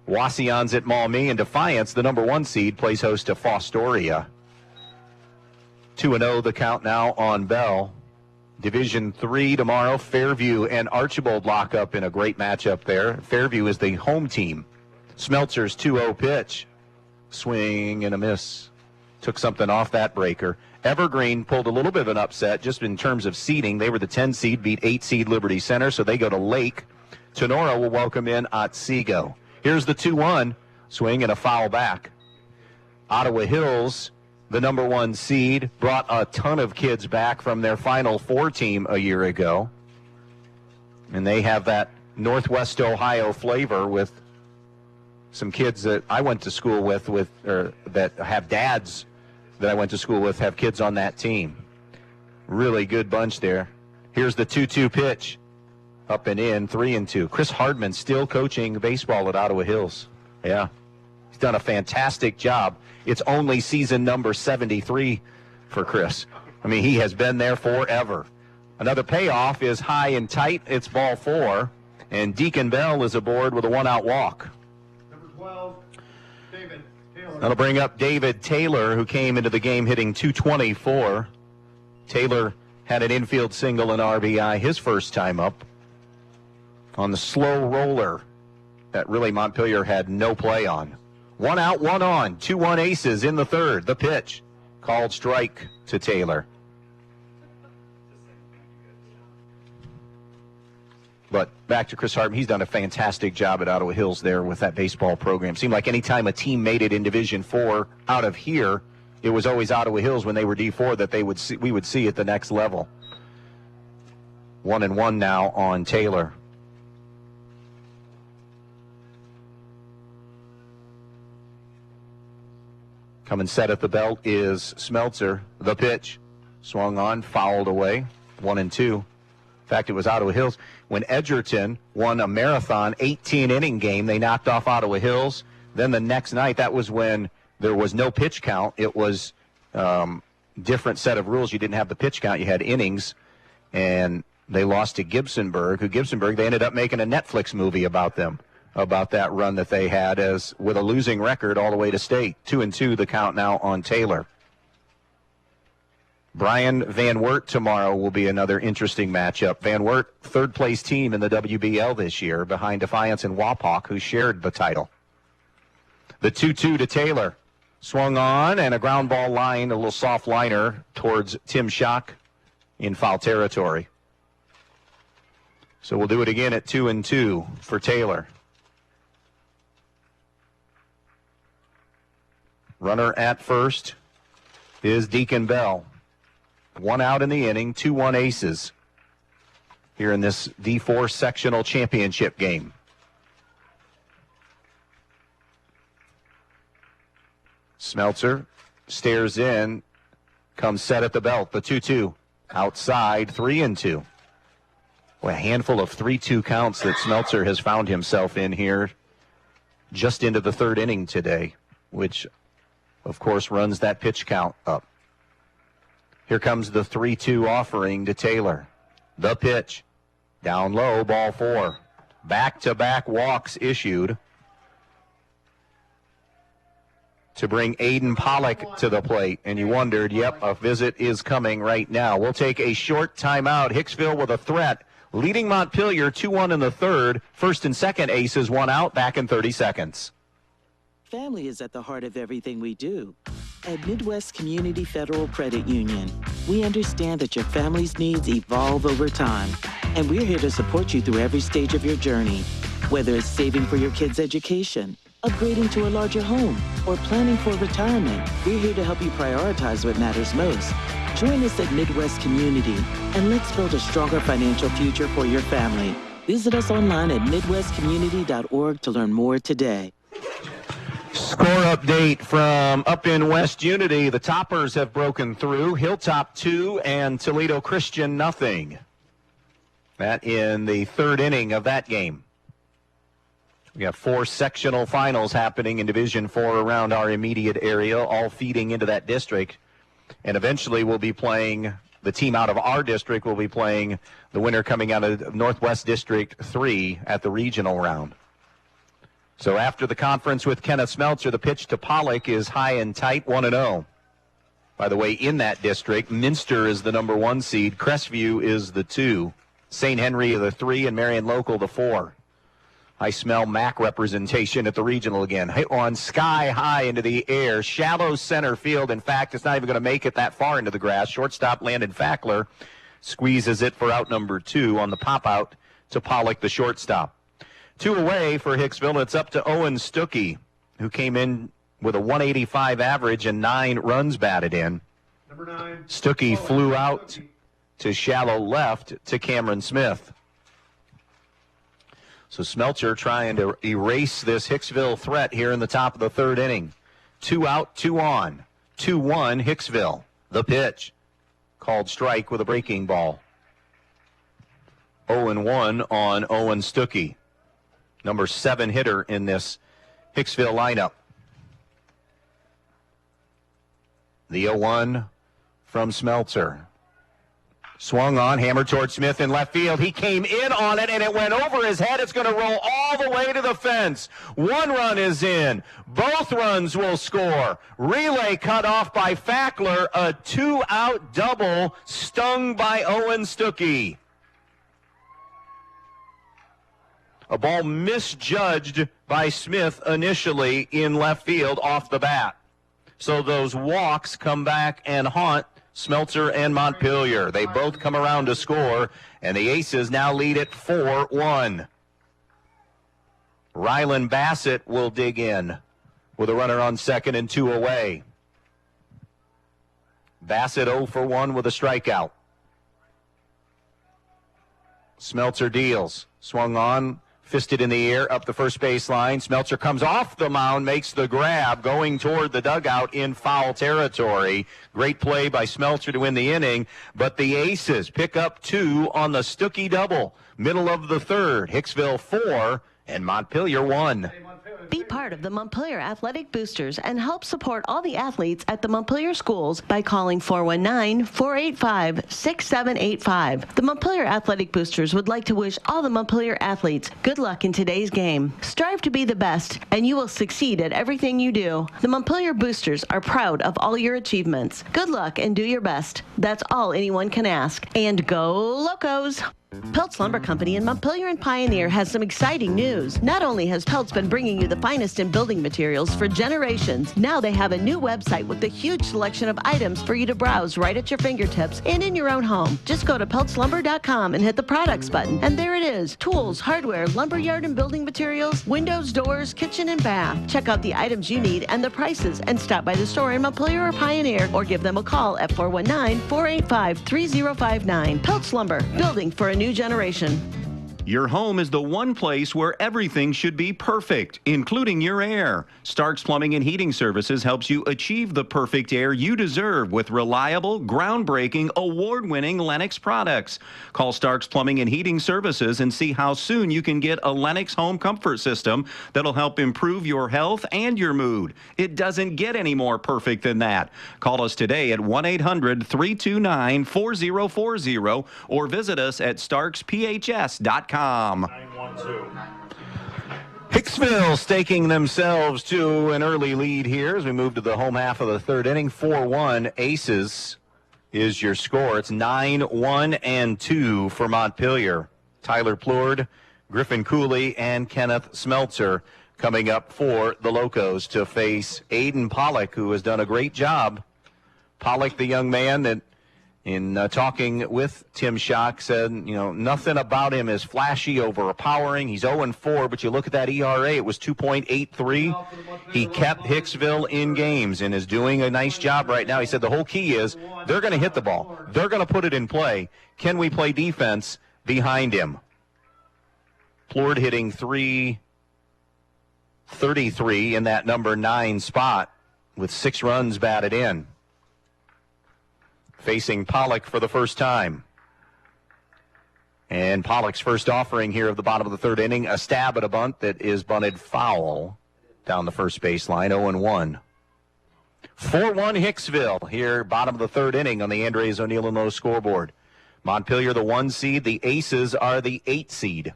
Wasion's at Maumee, and Defiance, the number 1 seed, plays host to Fostoria. 2-0 the count now on Bell. Division 3 tomorrow, Fairview and Archibald lock up in a great matchup there. Fairview is the home team. Smeltzer's 2-0 pitch. Swing and a miss. Took something off that breaker. Evergreen pulled a little bit of an upset just in terms of seeding. They were the 10 seed, beat 8 seed Liberty Center, so they go to Lake. Tenora will welcome in Otsego. Here's the 2-1. Swing and a foul back. Ottawa Hills, the number 1 seed, brought a ton of kids back from their Final Four team a year ago. And they have that Northwest Ohio flavor with some kids that I went to school with or that have dads that I went to school with have kids on that team. Really good bunch there. Here's the 2-2 pitch. Up and in, 3-2. Chris Hardman still coaching baseball at Ottawa Hills. Yeah. He's done a fantastic job. It's only season number 73 for Chris. I mean, he has been there forever. Another payoff is high and tight. It's ball 4. And Deacon Bell is aboard with a 1-out walk. Number 12, David Taylor. That'll bring up David Taylor, who came into the game hitting .224. Taylor had an infield single and RBI his first time up on the slow roller that really Montpelier had no play on. 1 out, 1 on, 2-1 aces in the third. The pitch, called strike to Taylor. But back to Chris Hardman, he's done a fantastic job at Ottawa Hills there with that baseball program. Seemed like any time a team made it in Division 4 out of here, it was always Ottawa Hills when they were D4 that we would see at the next level. 1-1 now on Taylor. Coming set at the belt is Smeltzer. The pitch, swung on, fouled away. 1-2. In fact, it was Ottawa Hills. When Edgerton won a marathon 18-inning game, they knocked off Ottawa Hills. Then the next night, that was when there was no pitch count. It was different set of rules. You didn't have the pitch count. You had innings. And they lost to Gibsonburg, they ended up making a Netflix movie about them, about that run that they had as with a losing record all the way to state. 2-2 the count now on Taylor. Brian Van Wert tomorrow will be another interesting matchup. Van Wert, third-place team in the WBL this year, behind Defiance and Wapak, who shared the title. The 2-2 to Taylor. Swung on, and a ground ball line, a little soft liner towards Tim Schock in foul territory. So we'll do it again at 2-2 for Taylor. Runner at first is Deacon Bell. 1 out in the inning, 2-1 aces here in this D4 sectional championship game. Smeltzer stares in, comes set at the belt, the 2-2. Outside, 3-2. Boy, a handful of 3-2 counts that Smeltzer has found himself in here just into the third inning today, which, of course, runs that pitch count up. Here comes the 3-2 offering to Taylor. The pitch. Down low, ball 4. Back-to-back walks issued to bring Aiden Pollock to the plate. And you wondered, yep, a visit is coming right now. We'll take a short timeout. Hicksville with a threat, leading Montpelier 2-1 in the third. First and second aces, 1 out, back in 30 seconds. Family is at the heart of everything we do. At Midwest Community Federal Credit Union, we understand that your family's needs evolve over time, and we're here to support you through every stage of your journey. Whether it's saving for your kids' education, upgrading to a larger home, or planning for retirement, we're here to help you prioritize what matters most. Join us at Midwest Community, and let's build a stronger financial future for your family. Visit us online at midwestcommunity.org to learn more today. Score update from up in West Unity. The Toppers have broken through. Hilltop 2 and Toledo Christian nothing. That in the third inning of that game. We have 4 sectional finals happening in Division 4 around our immediate area, all feeding into that district. And eventually we'll be playing, the team out of our district will be playing the winner coming out of Northwest District 3 at the regional round. So after the conference with Kenneth Smeltzer, the pitch to Pollock is high and tight, 1-0. By the way, in that district, Minster is the number 1 seed, Crestview is the 2, St. Henry the 3, and Marion Local the 4. I smell MAC representation at the regional again. Hit on sky high into the air, shallow center field. In fact, it's not even going to make it that far into the grass. Shortstop Landon Fackler squeezes it for out number 2 on the pop out to Pollock, the shortstop. 2 away for Hicksville. It's up to Owen Stuckey, who came in with a 185 average and 9 runs batted in. Number 9. Stuckey flew out to shallow left to Cameron Smith. So Smeltzer trying to erase this Hicksville threat here in the top of the third inning. 2 out, 2 on. 2-1 Hicksville. The pitch. Called strike with a breaking ball. 0-1 on Owen Stuckey. Number 7 hitter in this Hicksville lineup. The 0-1 from Smeltzer. Swung on, hammered toward Smith in left field. He came in on it, and it went over his head. It's going to roll all the way to the fence. 1 run is in. Both runs will score. Relay cut off by Fackler. A 2-out double stung by Owen Stuckey. A ball misjudged by Smith initially in left field off the bat. So those walks come back and haunt Smeltzer and Montpelier. They both come around to score, and the Aces now lead it 4-1. Rylan Bassett will dig in with a runner on second and 2 away. Bassett 0 for 1 with a strikeout. Smeltzer deals. Swung on, fisted in the air, up the first base line. Smeltzer comes off the mound, makes the grab, going toward the dugout in foul territory. Great play by Smeltzer to win the inning, but the Aces pick up 2 on the Stuckey double. Middle of the third, Hicksville 4 and Montpelier 1. Be part of the Montpelier Athletic Boosters and help support all the athletes at the Montpelier schools by calling 419-485-6785. The Montpelier Athletic Boosters would like to wish all the Montpelier athletes good luck in today's game. Strive to be the best, and you will succeed at everything you do. The Montpelier Boosters are proud of all your achievements. Good luck and do your best. That's all anyone can ask. And go Locos! Peltz Lumber Company in Montpelier and Pioneer has some exciting news. Not only has Peltz been bringing you the finest in building materials for generations, now they have a new website with a huge selection of items for you to browse right at your fingertips and in your own home. Just go to peltzlumber.com and hit the products button, and there it is. Tools, hardware, lumberyard and building materials, windows, doors, kitchen and bath. Check out the items you need and the prices, and stop by the store in Montpelier or Pioneer, or give them a call at 419-485-3059. Peltz Lumber, building for a new generation. Your home is the one place where everything should be perfect, including your air. Stark's Plumbing and Heating Services helps you achieve the perfect air you deserve with reliable, groundbreaking, award-winning Lennox products. Call Stark's Plumbing and Heating Services and see how soon you can get a Lennox home comfort system that'll help improve your health and your mood. It doesn't get any more perfect than that. Call us today at 1-800-329-4040 or visit us at starksphs.com. Hicksville staking themselves to an early lead here as we move to the home half of the third inning. 4-1 Aces is your score. It's 9-1 and 2 for Montpelier. Tyler Plourd, Griffin Cooley, and Kenneth Smeltzer coming up for the Locos to face Aiden Pollock, who has done a great job. Pollock, the young man that in talking with Tim Schock, said, nothing about him is flashy, overpowering. He's 0-4, but you look at that ERA, it was 2.83. He kept Hicksville in games and is doing a nice job right now. He said the whole key is they're going to hit the ball. They're going to put it in play. Can we play defense behind him? Plourd hitting .333 in that number 9 spot with 6 runs batted in. Facing Pollock for the first time. And Pollock's first offering here of the bottom of the third inning, a stab at a bunt that is bunted foul down the first baseline, 0-1. 4-1 Hicksville here, bottom of the third inning on the Andres O'Neill and Lowe scoreboard. Montpelier the 1 seed, the Aces are the 8 seed.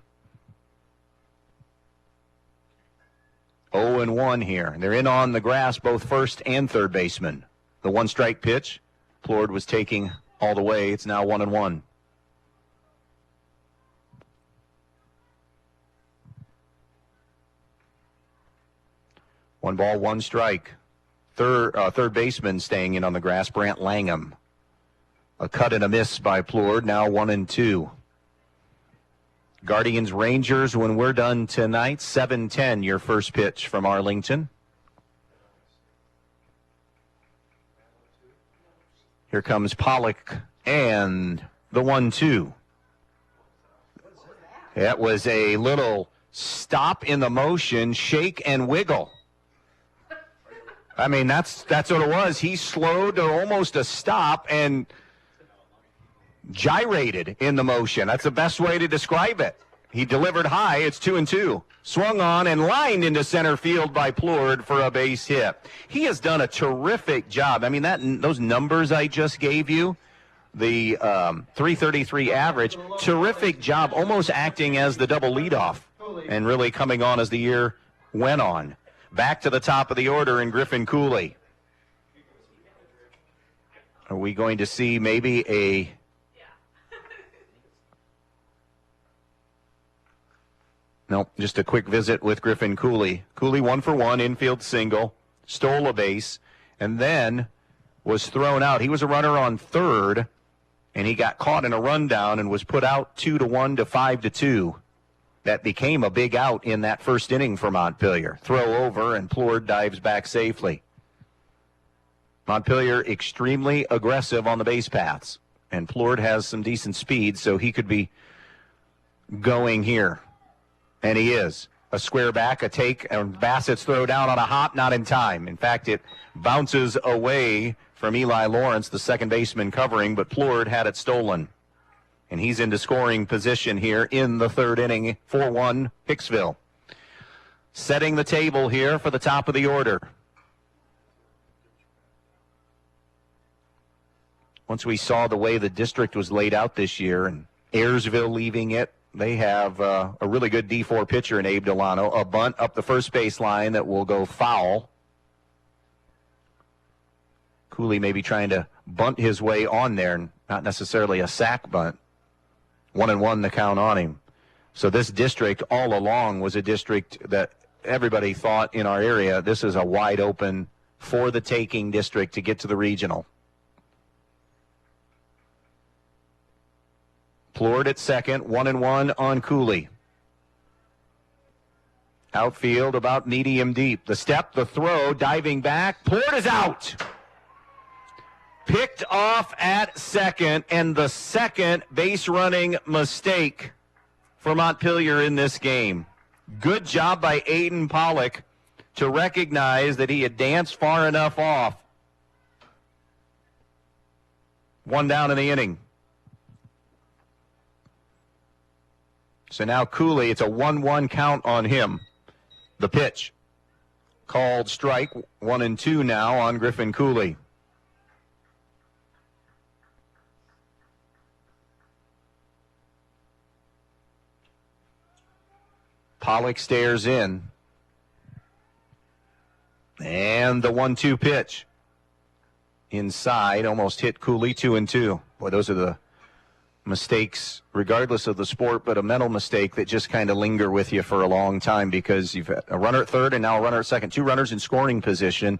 0-1 here. They're in on the grass, both first and third baseman. The 1-strike pitch. Plourd was taking all the way. It's now 1-1. One ball, 1 strike. Third baseman staying in on the grass, Brant Langham. A cut and a miss by Plourd, now 1-2. Guardians Rangers, when we're done tonight, 7:10, your first pitch from Arlington. Here comes Pollock and the 1-2. That was a little stop in the motion, shake and wiggle. I mean, that's what it was. He slowed to almost a stop and gyrated in the motion. That's the best way to describe it. He delivered high. It's 2-2. Swung on and lined into center field by Plourd for a base hit. He has done a terrific job. I mean, those numbers I just gave you, the 333 average, terrific job, almost acting as the double leadoff and really coming on as the year went on. Back to the top of the order in Griffin Cooley. Are we going to see maybe a... Nope, just a quick visit with Griffin Cooley. Cooley 1-for-1, infield single, stole a base, and then was thrown out. He was a runner on third, and he got caught in a rundown and was put out 2-1 to 5-2. That became a big out in that first inning for Montpelier. Throw over, and Plourd dives back safely. Montpelier extremely aggressive on the base paths, and Plourd has some decent speed, so he could be going here. And he is. A square back, a take, and Bassett's throw down on a hop, not in time. In fact, it bounces away from Eli Lawrence, the second baseman covering, but Plourd had it stolen. And he's into scoring position here in the third inning, 4-1 Hicksville. Setting the table here for the top of the order. Once we saw the way the district was laid out this year and Ayersville leaving it, they have a really good D4 pitcher in Abe Delano. A bunt up the first base line that will go foul. Cooley may be trying to bunt his way on there, not necessarily a sack bunt. 1-1 the count on him. So this district all along was a district that everybody thought in our area, this is a wide open for the taking district to get to the regional. Plourd at second, 1-1 on Cooley. Outfield about medium deep. The step, the throw, diving back. Plourd is out. Picked off at second, and the second base running mistake for Montpelier in this game. Good job by Aiden Pollock to recognize that he had danced far enough off. One down in the inning. So now Cooley, it's a 1-1 count on him. The pitch. Called strike, 1-2 now on Griffin Cooley. Pollock stares in. And the 1-2 pitch. Inside, almost hit Cooley, 2-2. Boy, those are the mistakes, regardless of the sport, but a mental mistake that just kind of linger with you for a long time because you've had a runner at third and now a runner at second. Two runners in scoring position.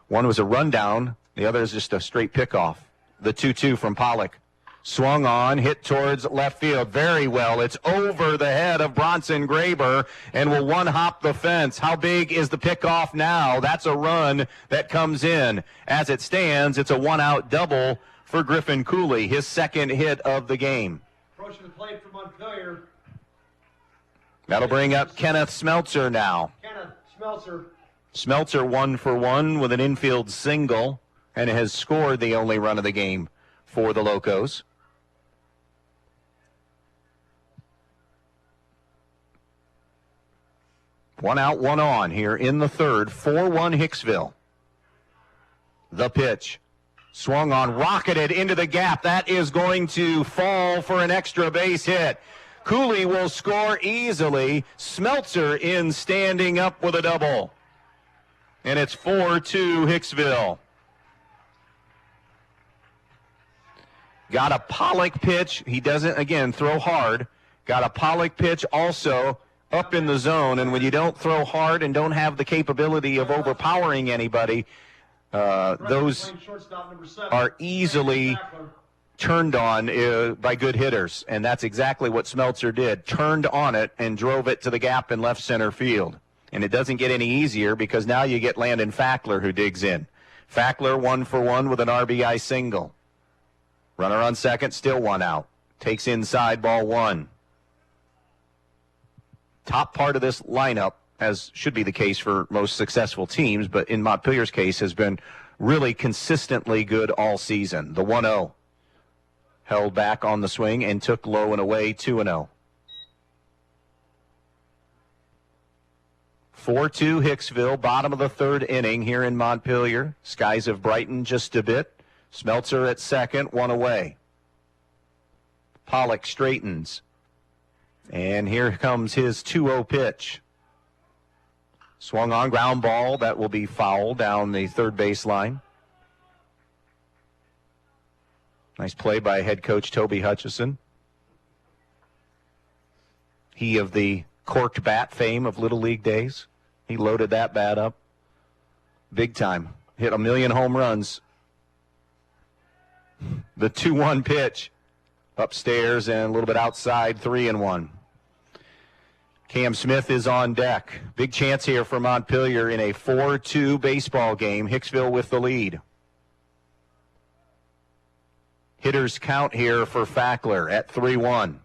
One was a rundown. The other is just a straight pickoff. The 2-2 from Pollock. Swung on, hit towards left field. Very well. It's over the head of Bronson Graber and will one-hop the fence. How big is the pickoff now? That's a run that comes in. As it stands, it's a one-out double for Griffin Cooley, his second hit of the game. Approaching the plate for Montpelier. That'll bring up Kenneth Smeltzer now. Kenneth Smeltzer. Smeltzer 1-for-1 with an infield single and has scored the only run of the game for the Locos. One out, one on here in the third. 4-1 Hicksville. The pitch. Swung on, rocketed into the gap. That is going to fall for an extra base hit. Cooley will score easily. Smeltzer in standing up with a double. And it's 4-2 Hicksville. Got a Pollock pitch. He doesn't, again, throw hard. Got a Pollock pitch also up in the zone. And when you don't throw hard and don't have the capability of overpowering anybody, those are easily turned on by good hitters, and that's exactly what Smeltzer did. Turned on it and drove it to the gap in left center field. And it doesn't get any easier because now you get Landon Fackler who digs in. Fackler 1-for-1 with an RBI single. Runner on second, still one out. Takes inside, ball one. Top part of this lineup, as should be the case for most successful teams, but in Montpelier's case has been really consistently good all season. The 1-0 held back on the swing and took low and away, 2-0. 4-2 Hicksville, bottom of the third inning here in Montpelier. Skies have brightened just a bit. Smeltzer at second, one away. Pollock straightens. And here comes his 2-0 pitch. Swung on, ground ball. That will be foul down the third base line. Nice play by head coach Toby Hutchison. He of the corked bat fame of Little League days. He loaded that bat up big time. Hit 1 million home runs. The 2-1 pitch upstairs and a little bit outside, 3-1. Cam Smith is on deck. Big chance here for Montpelier in a 4-2 baseball game. Hicksville with the lead. Hitters count here for Fackler at 3-1.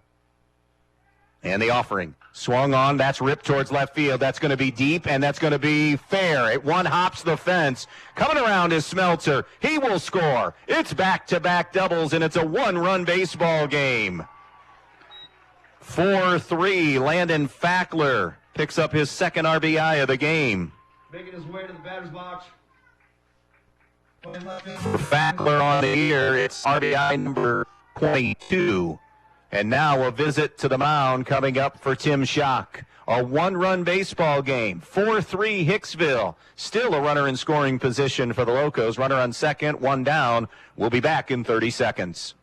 And the offering. Swung on. That's ripped towards left field. That's going to be deep, and that's going to be fair. It one hops the fence. Coming around is Smeltzer. He will score. It's back-to-back doubles, and it's a one-run baseball game. 4-3. Landon Fackler picks up his second RBI of the game. Making his way to the batter's box. For Fackler on the year, it's RBI number 22. And now a visit to the mound coming up for Tim Schock. A one-run baseball game. 4-3 Hicksville. Still a runner in scoring position for the Locos. Runner on second, one down. We'll be back in 30 seconds.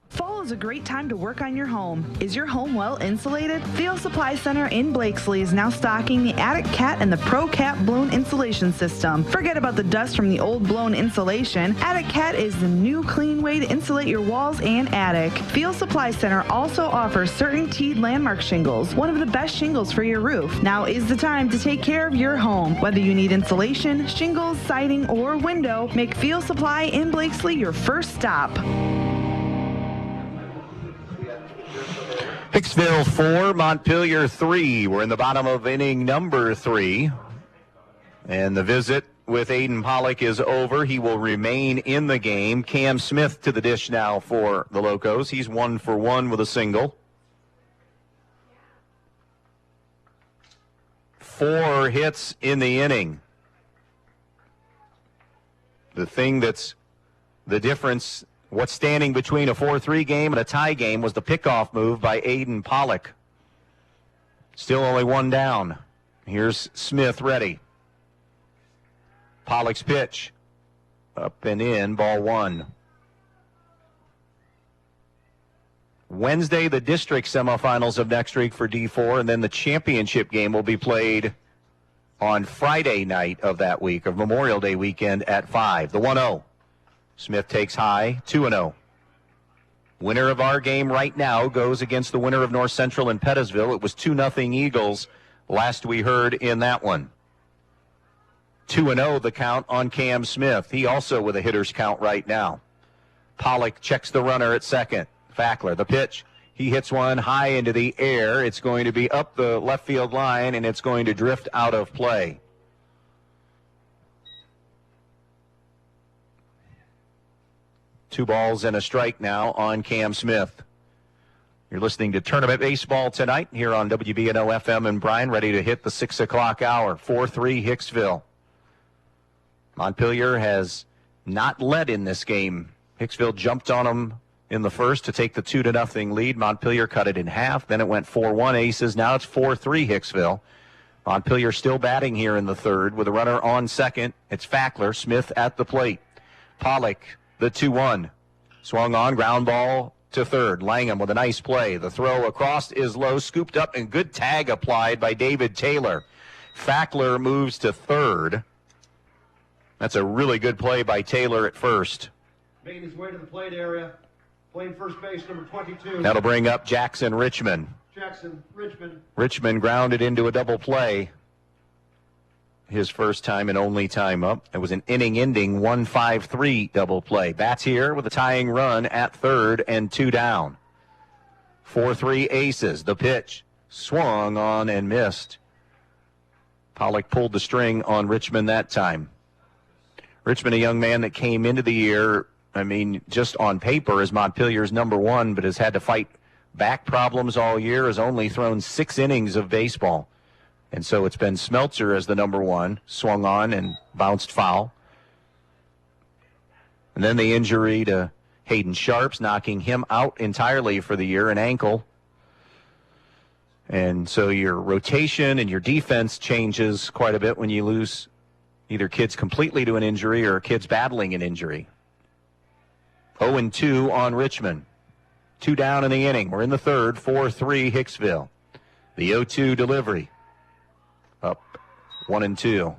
Fall is a great time to work on your home. Is your home well insulated? Field Supply Center in Blakesley is now stocking the Attic Cat and the Pro Cat blown insulation system. Forget about the dust from the old blown insulation. Attic Cat is the new clean way to insulate your walls and attic. Field Supply Center also offers CertainTeed Landmark shingles, one of the best shingles for your roof. Now is the time to take care of your home. Whether you need insulation, shingles, siding, or window, make Field Supply in Blakesley your first stop. Hicksville 4, Montpelier 3. We're in the bottom of inning number 3. And the visit with Aiden Pollock is over. He will remain in the game. Cam Smith to the dish now for the Locos. He's 1 for 1 with a single. 4 hits in the inning. The thing that's the difference, what's standing between a 4-3 game and a tie game, was the pickoff move by Aiden Pollock. Still only one down. Here's Smith ready. Pollock's pitch. Up and in, ball one. Wednesday, the district semifinals of next week for D4, and then the championship game will be played on Friday night of that week, of Memorial Day weekend at 5. The 1-0. Smith takes high, 2-0. Winner of our game right now goes against the winner of North Central and Pettisville. It was 2-0 Eagles last we heard in that one. 2-0 the count on Cam Smith. He also with a hitter's count right now. Pollock checks the runner at second. Fackler, the pitch. He hits one high into the air. It's going to be up the left field line, and it's going to drift out of play. Two balls and a strike now on Cam Smith. You're listening to Tournament Baseball tonight here on WBNO FM and Bryan, ready to hit the 6 o'clock hour. 4-3 Hicksville. Montpelier has not led in this game. Hicksville jumped on them in the first to take the 2-0 lead. Montpelier cut it in half. Then it went 4-1 Aces. Now it's 4-3 Hicksville. Montpelier still batting here in the third with a runner on second. It's Fackler. Smith at the plate. Pollock, the 2-1. Swung on, ground ball to third. Langham with a nice play. The throw across is low, scooped up, and good tag applied by David Taylor. Fackler moves to third. That's a really good play by Taylor at first. Making his way to the plate area. Playing first base, number 22. That'll bring up Jackson Richmond. Jackson, Richmond. Richmond grounded into a double play. his first time and only time up. It was an inning-ending 1-5-3 double play. Bats here with a tying run at third and 2 down. 4-3 aces. The pitch swung on and missed. Pollock pulled the string on Richmond that time. Richmond, a young man that came into the year, just on paper, is Montpelier's number one, but has had to fight back problems all year, has only thrown 6 innings of baseball. And so it's been Smeltzer as the number one, swung on and bounced foul. And then the injury to Hayden Sharps, knocking him out entirely for the year, an ankle. And so your rotation and your defense changes quite a bit when you lose either kids completely to an injury or kids battling an injury. 0-2 on Richmond. 2 down in the inning. We're in the third, 4-3 Hicksville. The 0-2 delivery. Up 1-2. You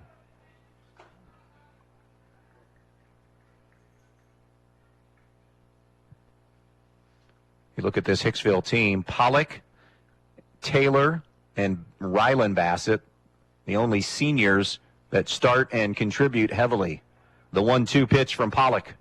look at this Hicksville team, Pollock, Taylor, and Rylan Bassett, the only seniors that start and contribute heavily. The 1-2 pitch from Pollock.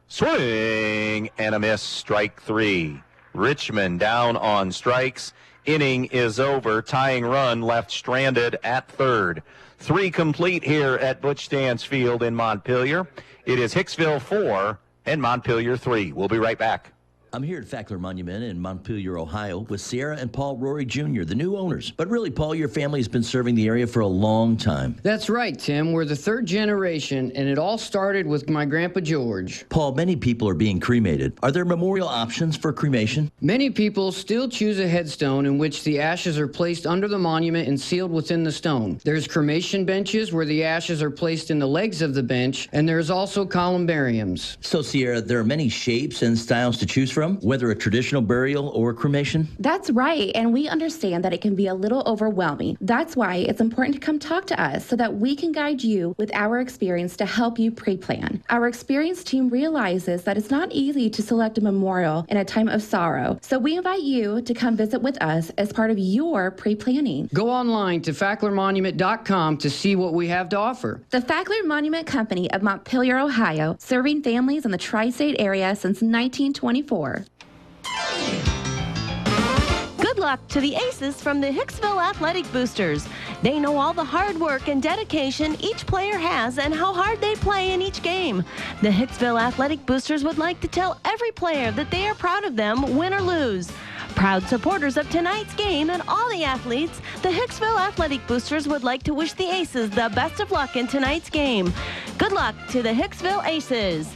Swing and a miss, strike 3. Richmond down on strikes. Inning is over. Tying run left stranded at third. 3 complete here at Butch Stance Field in Montpelier. It is Hicksville 4 and Montpelier 3. We'll be right back. I'm here at Fackler Monument in Montpelier, Ohio, with Sierra and Paul Rory Jr., the new owners. But really, Paul, your family has been serving the area for a long time. That's right, Tim. We're the 3rd generation, and it all started with my Grandpa George. Paul, many people are being cremated. Are there memorial options for cremation? Many people still choose a headstone in which the ashes are placed under the monument and sealed within the stone. There's cremation benches where the ashes are placed in the legs of the bench, and there's also columbariums. So, Sierra, there are many shapes and styles to choose from, whether a traditional burial or cremation? That's right, and we understand that it can be a little overwhelming. That's why it's important to come talk to us so that we can guide you with our experience to help you pre-plan. Our experienced team realizes that it's not easy to select a memorial in a time of sorrow, so we invite you to come visit with us as part of your pre-planning. Go online to facklermonument.com to see what we have to offer. The Fackler Monument Company of Montpelier, Ohio, serving families in the tri-state area since 1924. Good luck to the Aces from the Hicksville Athletic Boosters. They know all the hard work and dedication each player has and how hard they play in each game. The Hicksville Athletic Boosters would like to tell every player that they are proud of them, win or lose. Proud supporters of tonight's game and all the athletes, the Hicksville Athletic Boosters would like to wish the Aces the best of luck in tonight's game. Good luck to the Hicksville Aces.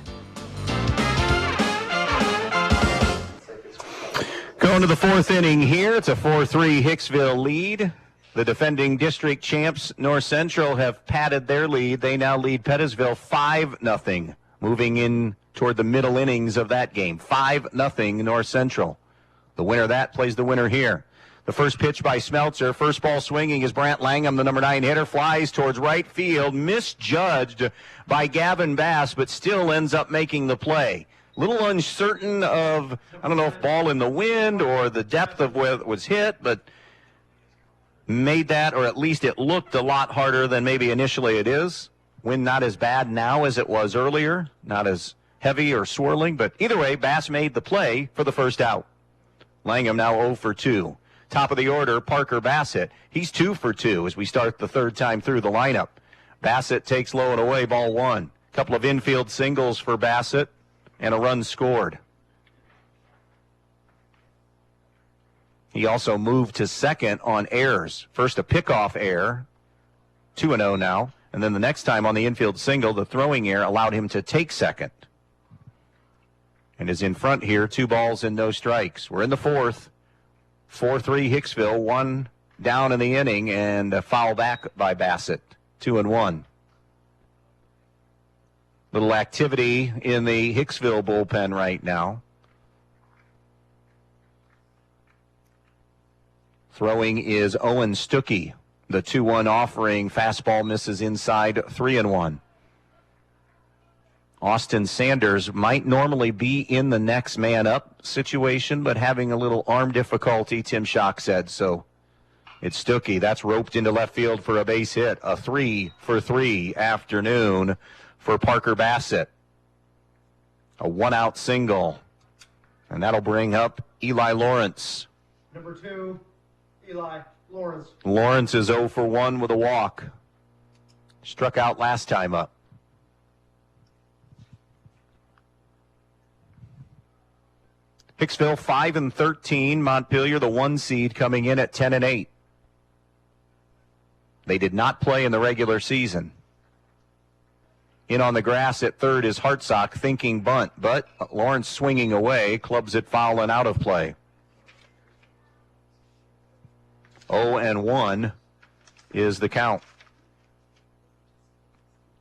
Going to the 4th inning here. It's a 4-3 Hicksville lead. The defending district champs, North Central, have padded their lead. They now lead Pettisville 5-0, moving in toward the middle innings of that game. 5-0 North Central. The winner of that plays the winner here. The first pitch by Smeltzer. First ball swinging is Brant Langham, the number 9 hitter, flies towards right field, misjudged by Gavin Bass, but still ends up making the play. Little uncertain of, I don't know if ball in the wind or the depth of where it was hit, but made that, or at least it looked a lot harder than maybe initially it is. Wind not as bad now as it was earlier, not as heavy or swirling, but either way, Bass made the play for the first out. Langham now 0 for 2. Top of the order, Parker Bassett. He's 2 for 2 as we start the 3rd time through the lineup. Bassett takes low and away, ball 1. Couple of infield singles for Bassett and a run scored. He also moved to second on errors. First a pickoff error, 2-0 now, and then the next time on the infield single, the throwing error allowed him to take second. And is in front here, 2 balls and no strikes. We're in the 4th. 4-3 Hicksville, 1 down in the inning, and a foul back by Bassett, 2-1. Little activity in the Hicksville bullpen right now. Throwing is Owen Stuckey. The 2-1 offering, fastball misses inside, 3-1. Austin Sanders might normally be in the next man up situation, but having a little arm difficulty, Tim Schock said, so It's Stuckey. That's roped into left field for a base hit. A 3-for-3 afternoon for Parker Bassett. A one-out single. And that'll bring up Eli Lawrence. Number 2, Eli Lawrence. Lawrence is 0 for 1 with a walk. Struck out last time up. Hicksville 5-13. Montpelier, the 1 seed, coming in at 10-8. They did not play in the regular season. In on the grass at third is Hartsock thinking bunt, but Lawrence swinging away, clubs it foul and out of play. 0-1 is the count.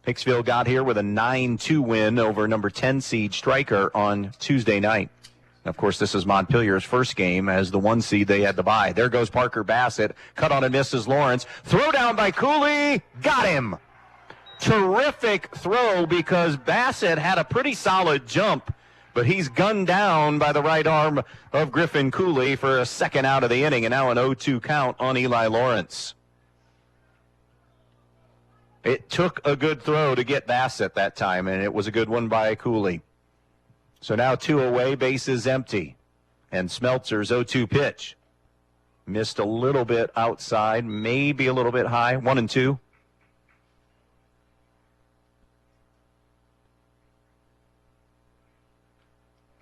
Hicksville got here with a 9-2 win over number 10 seed Stryker on Tuesday night. Of course, this is Montpelier's first game as the 1 seed they had to bye. There goes Parker Bassett. Cut on and misses Lawrence. Throw down by Cooley. Got him. Terrific throw because Bassett had a pretty solid jump, but he's gunned down by the right arm of Griffin Cooley for a second out of the inning, and now an 0-2 count on Eli Lawrence. It took a good throw to get Bassett that time, and it was a good one by Cooley. So now 2 away, bases empty. And Smeltzer's 0-2 pitch. Missed a little bit outside, maybe a little bit high. 1-2.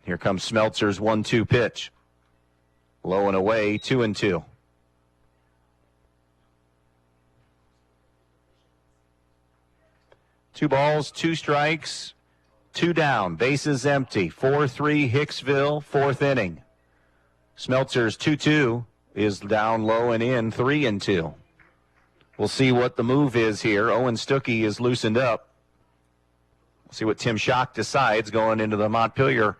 Here comes Smeltzer's 1-2 pitch. Low and away, 2-2. Two balls, 2 strikes. 2 down, bases empty, 4-3 Hicksville, 4th inning. Smeltzer's 2-2 is down low and in, 3-2. We'll see what the move is here. Owen Stuckey is loosened up. We'll see what Tim Schock decides going into the Montpelier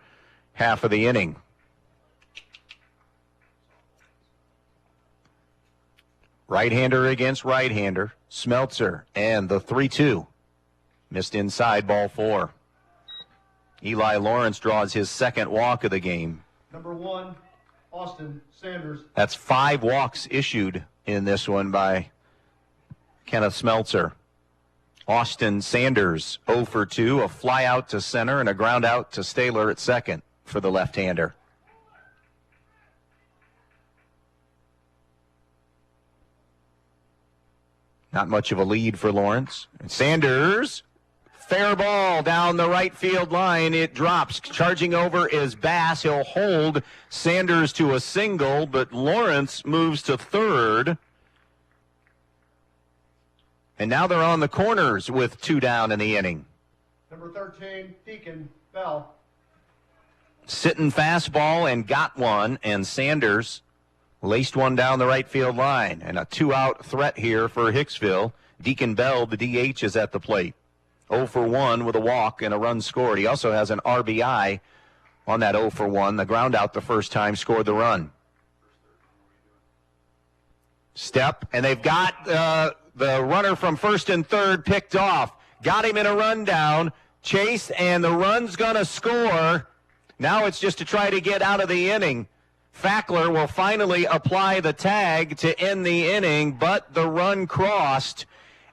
half of the inning. Right-hander against right-hander, Smeltzer, and the 3-2. Missed inside, ball 4. Eli Lawrence draws his second walk of the game. Number 1, Austin Sanders. That's 5 walks issued in this one by Kenneth Smeltzer. Austin Sanders 0 for 2, a fly out to center and a ground out to Staylor at second for the left-hander. Not much of a lead for Lawrence. And Sanders, fair ball down the right field line. It drops. Charging over is Bass. He'll hold Sanders to a single, but Lawrence moves to third. And now they're on the corners with 2 down in the inning. Number 13, Deacon Bell. Sitting fastball and got one, and Sanders laced one down the right field line. And a 2-out threat here for Hicksville. Deacon Bell, the DH, is at the plate. 0 for 1 with a walk and a run scored. He also has an RBI on that 0 for 1. The ground out the first time scored the run. Step, and they've got the runner from first and third picked off. Got him in a rundown. Chase, and the run's going to score. Now it's just to try to get out of the inning. Fackler will finally apply the tag to end the inning, but the run crossed,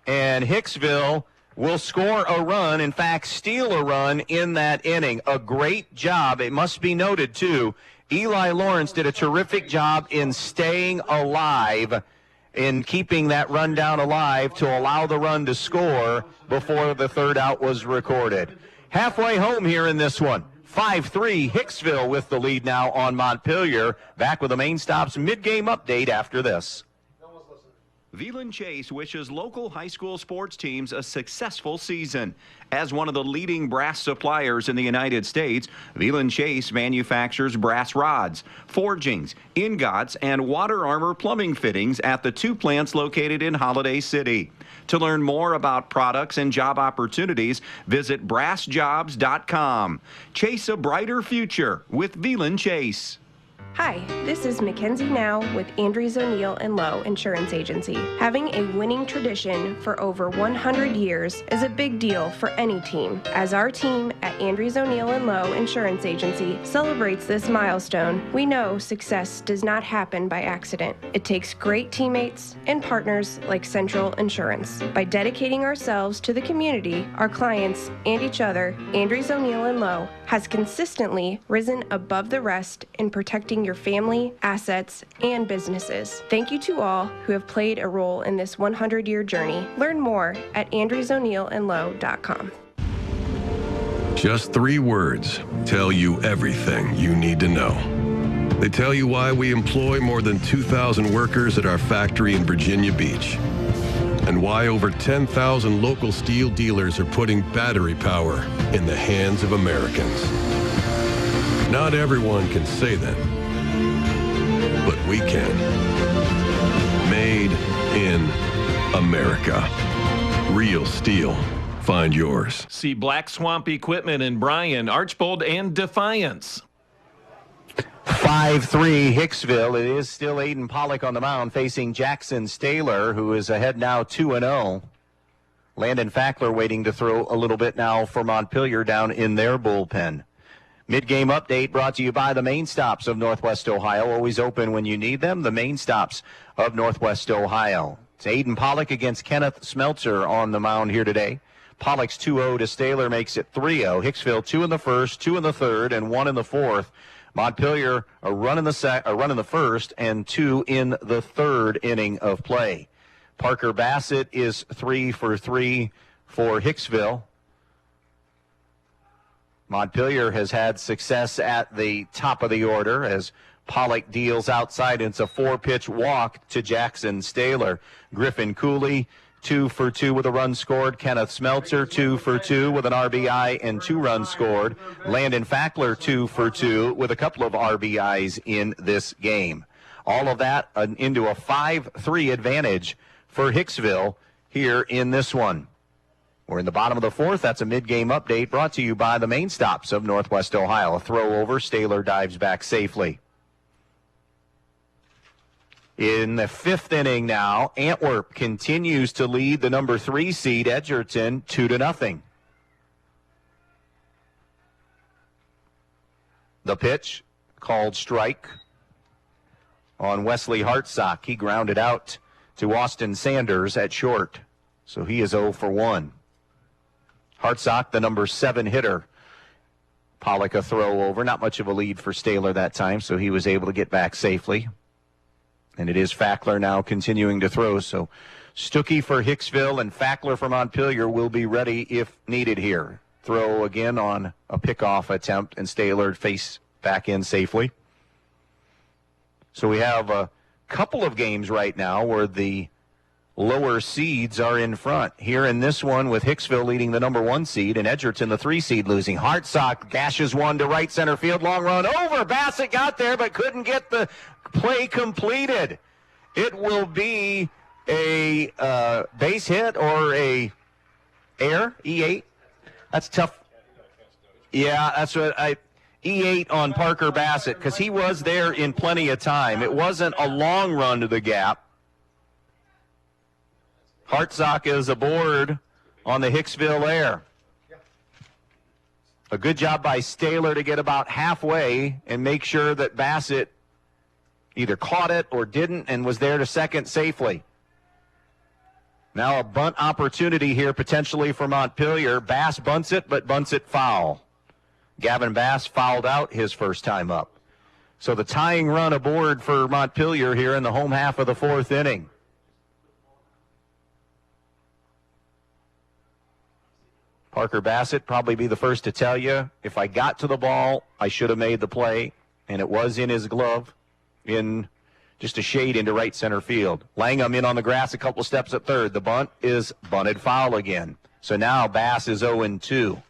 and Hicksville will score a run, in fact, steal a run in that inning. A great job. It must be noted, too. Eli Lawrence did a terrific job in staying alive, in keeping that run down alive to allow the run to score before the third out was recorded. Halfway home here in this one. 5-3 Hicksville with the lead now on Montpelier. Back with the Main Stop's mid-game update after this. Veland Chase wishes local high school sports teams a successful season. As one of the leading brass suppliers in the United States, Veland Chase manufactures brass rods, forgings, ingots, and water armor plumbing fittings at the 2 plants located in Holiday City. To learn more about products and job opportunities, visit brassjobs.com. Chase a brighter future with Veland Chase. Hi, this is Mackenzie Now with Andrews O'Neill & Lowe Insurance Agency. Having a winning tradition for over 100 years is a big deal for any team. As our team at Andrews O'Neill & Lowe Insurance Agency celebrates this milestone, we know success does not happen by accident. It takes great teammates and partners like Central Insurance. By dedicating ourselves to the community, our clients, and each other, Andrews O'Neill & Lowe has consistently risen above the rest in protecting your family, assets, and businesses. Thank you to all who have played a role in this 100-year journey. Learn more at andrewsoneillandlowe.com. Just 3 words tell you everything you need to know. They tell you why we employ more than 2,000 workers at our factory in Virginia Beach, and why over 10,000 local steel dealers are putting battery power in the hands of Americans. Not everyone can say that, but we can. Made in America. Real steel. Find yours. See Black Swamp Equipment in Bryan, Archbold, and Defiance. 5-3 Hicksville. It is still Aiden Pollock on the mound facing Jackson Staylor, who is ahead now 2-0. Landon Fackler waiting to throw a little bit now for Montpelier down in their bullpen. Mid-game update brought to you by the Main Stops of Northwest Ohio. Always open when you need them. The Main Stops of Northwest Ohio. It's Aiden Pollock against Kenneth Smeltzer on the mound here today. Pollock's 2-0 to Staylor makes it 3-0. Hicksville 2 in the first, 2 in the third, and 1 in the fourth. Montpelier a run in the first and 2 in the third inning of play. Parker Bassett is 3 for 3 for Hicksville. Montpelier has had success at the top of the order as Pollock deals outside. It's a 4-pitch walk to Jackson Staylor. Griffin Cooley 2 for 2 with a run scored. Kenneth Smeltzer 2 for 2 with an RBI and 2 runs scored. Landon Fackler 2 for 2 with a couple of RBIs in this game. All of that into a 5-3 advantage for Hicksville here in this one. We're in the bottom of the fourth. That's a mid-game update brought to you by the Main Stops of Northwest Ohio. A throw over. Staylor dives back safely. In the fifth inning now, Antwerp continues to lead the number 3 seed Edgerton 2-0. The pitch called strike on Wesley Hartsock. He grounded out to Austin Sanders at short. So he is 0 for 1. Hartsock, the number 7 hitter. Pollock a throw over. Not much of a lead for Staylor that time, so he was able to get back safely. And it is Fackler now continuing to throw. So Stuckey for Hicksville and Fackler for Montpelier will be ready if needed here. Throw again on a pickoff attempt, and Staylor face back in safely. So we have a couple of games right now where the lower seeds are in front. Here in this one with Hicksville leading the number 1 seed and Edgerton the 3 seed losing. Hartsock dashes one to right center field. Long run over. Bassett got there but couldn't get the play completed. It will be a base hit or a error. E8. That's tough. Yeah, that's what E8 on Parker Bassett because he was there in plenty of time. It wasn't a long run to the gap. Hartsock is aboard on the Hicksville air. A good job by Staylor to get about halfway and make sure that Bassett either caught it or didn't and was there to second safely. Now a bunt opportunity here potentially for Montpelier. Bass bunts it, but bunts it foul. Gavin Bass fouled out his first time up. So the tying run aboard for Montpelier here in the home half of the fourth inning. Parker Bassett probably be the first to tell you, if I got to the ball, I should have made the play, and it was in his glove, in just a shade into right center field. Langham in on the grass a couple steps at third. The bunt is bunted foul again. So now Bass is 0-2.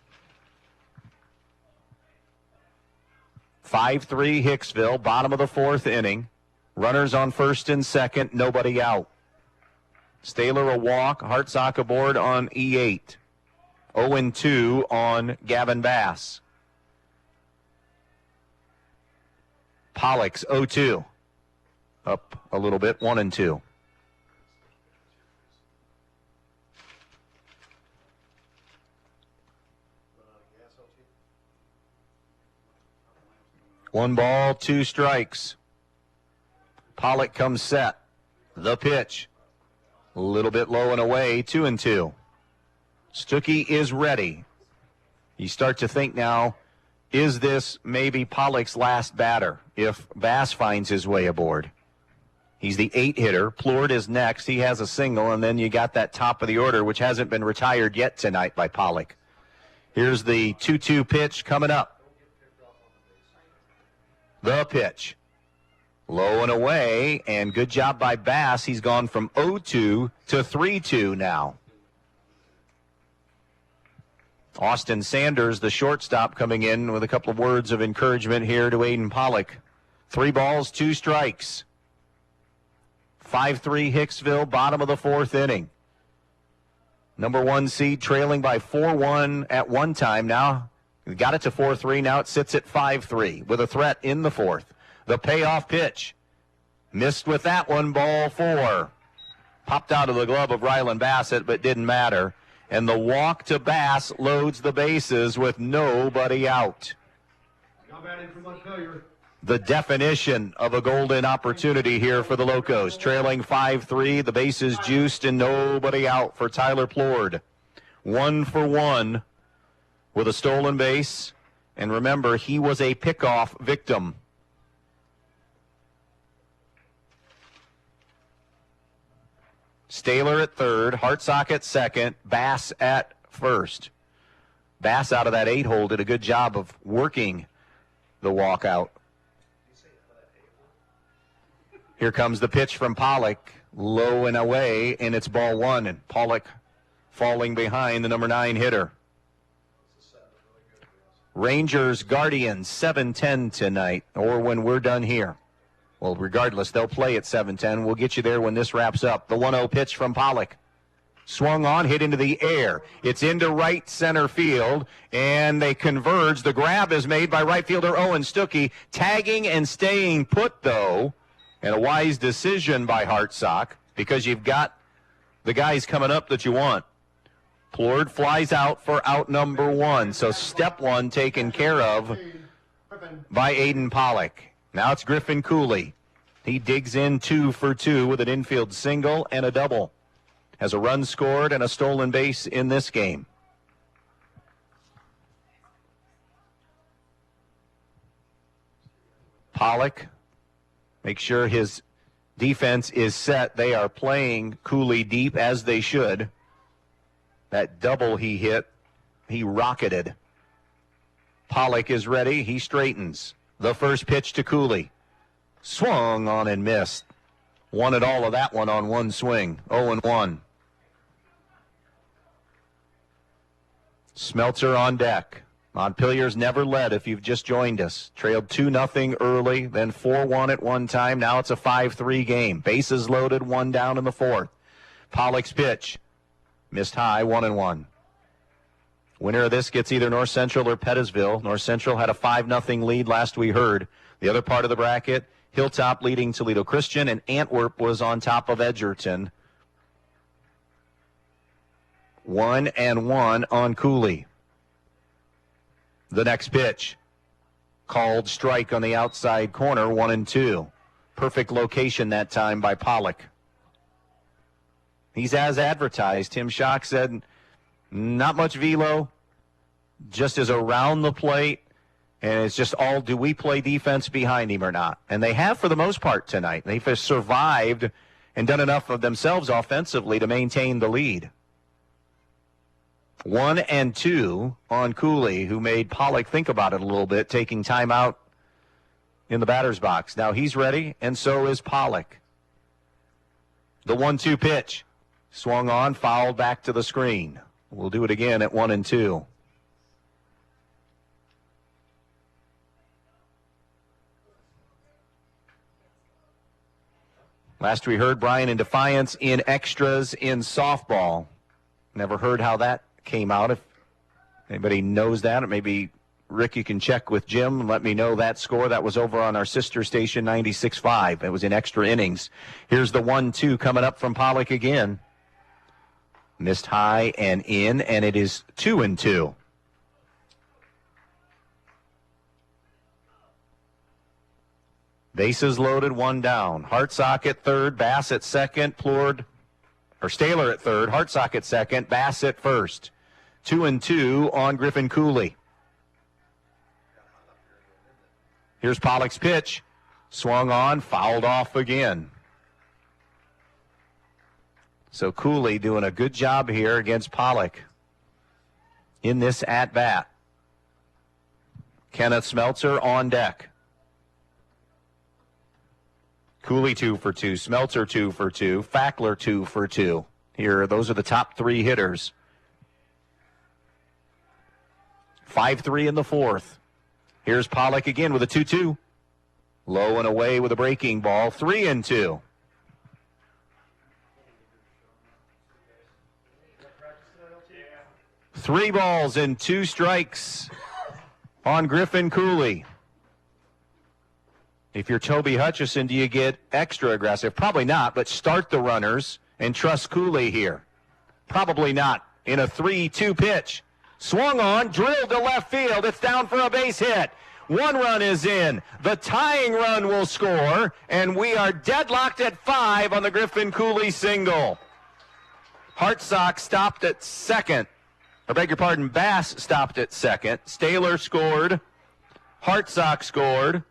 5-3 Hicksville, bottom of the fourth inning. Runners on first and second, nobody out. Staylor a walk, Hartsock aboard on E8. 0-2 on Gavin Bass. Pollock's 0-2. Up a little bit, 1-2. One ball, 2 strikes. Pollock comes set. The pitch. A little bit low and away, 2-2. Stuckey is ready. You start to think now, is this maybe Pollock's last batter if Bass finds his way aboard? He's the 8 hitter. Plourd is next. He has a single, and then you got that top of the order, which hasn't been retired yet tonight by Pollock. Here's the 2-2 pitch coming up. The pitch. Low and away, and good job by Bass. He's gone from 0-2 to 3-2 now. Austin Sanders, the shortstop, coming in with a couple of words of encouragement here to Aiden Pollock. 3 balls, 2 strikes. 5-3 Hicksville, bottom of the 4th inning. Number 1 seed trailing by 4-1 at one time. Now we got it to 4-3. Now it sits at 5-3 with a threat in the 4th. The payoff pitch. Missed with that one, ball 4. Popped out of the glove of Ryland Bassett, but didn't matter. And the walk to Bass loads the bases with nobody out. The definition of a golden opportunity here for the Locos. Trailing 5-3, the bases juiced and nobody out for Tyler Plourd. 1 for 1 with a stolen base. And remember, he was a pickoff victim. Staylor at third, Hartsock at second, Bass at first. Bass out of that 8-hole did a good job of working the walkout. Here comes the pitch from Pollock, low and away, and it's ball 1, and Pollock falling behind the number 9 hitter. Rangers Guardians 7-10 tonight, or when we're done here. Well, regardless, they'll play at 7-10. We'll get you there when this wraps up. The 1-0 pitch from Pollock. Swung on, hit into the air. It's into right center field, and they converge. The grab is made by right fielder Owen Stuckey, tagging and staying put, though, and a wise decision by Hartsock because you've got the guys coming up that you want. Plourd flies out for out number 1, so step 1 taken care of by Aiden Pollock. Now it's Griffin Cooley. He digs in 2 for 2 with an infield single and a double. Has a run scored and a stolen base in this game. Pollock, make sure his defense is set. They are playing Cooley deep as they should. That double he hit, he rocketed. Pollock is ready. He straightens. The first pitch to Cooley. Swung on and missed. Wanted all of that one on one swing. 0-1. Smeltzer on deck. Montpelier's never led if you've just joined us. Trailed 2-0 early, then 4-1 at one time. Now it's a 5-3 game. Bases loaded, 1 down in the 4th. Pollock's pitch. Missed high, 1-1. Winner of this gets either North Central or Pettisville. North Central had a 5-0 lead last we heard. The other part of the bracket, Hilltop leading Toledo Christian, and Antwerp was on top of Edgerton. 1-1 on Cooley. The next pitch, called strike on the outside corner, 1-2. Perfect location that time by Pollock. He's as advertised. Tim Schock said, not much velo, just as around the plate, and it's just all, do we play defense behind him or not? And they have for the most part tonight. They've survived and done enough of themselves offensively to maintain the lead. 1-2 on Cooley, who made Pollock think about it a little bit, taking time out in the batter's box. Now he's ready, and so is Pollock. The 1-2 pitch. Swung on, fouled back to the screen. We'll do it again at 1-2. Last we heard, Brian in Defiance in extras in softball. Never heard how that came out. If anybody knows that, or maybe Rick, you can check with Jim and let me know that score. That was over on our sister station, 96.5. It was in extra innings. Here's the 1-2 coming up from Pollock again. Missed high and in, and it is 2-2. Bases loaded, one down. Hartsock at third, Bass at second, Staler at third, Hartsock at second, Bass at first. 2-2 on Griffin Cooley. Here's Pollock's pitch. Swung on, fouled off again. So Cooley doing a good job here against Pollock in this at-bat. Kenneth Smeltzer on deck. Cooley 2 for 2, Smeltzer 2 for 2, Fackler 2 for 2. Here, those are the top three hitters. 5-3 in the fourth. Here's Pollock again with a 2-2. Low and away with a breaking ball, 3-2. Three balls and two strikes on Griffin Cooley. If you're Toby Hutchison, do you get extra aggressive? Probably not, but start the runners and trust Cooley here. Probably not. In a 3-2 pitch. Swung on, drilled to left field. It's down for a base hit. One run is in. The tying run will score, and we are deadlocked at 5 on the Griffin Cooley single. Hartsock stopped at second. I beg your pardon, Bass stopped at second. Staler scored. Hartsock scored.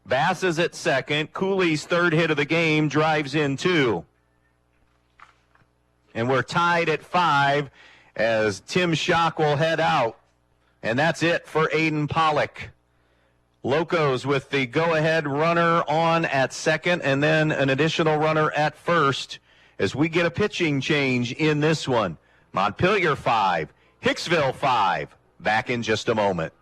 Bass is at second. Cooley's third hit of the game drives in 2. And we're tied at 5 as Tim Schock will head out. And that's it for Aiden Pollock. Locos with the go-ahead runner on at second and then an additional runner at first as we get a pitching change in this one. Montpelier 5, Hicksville 5. Back in just a moment.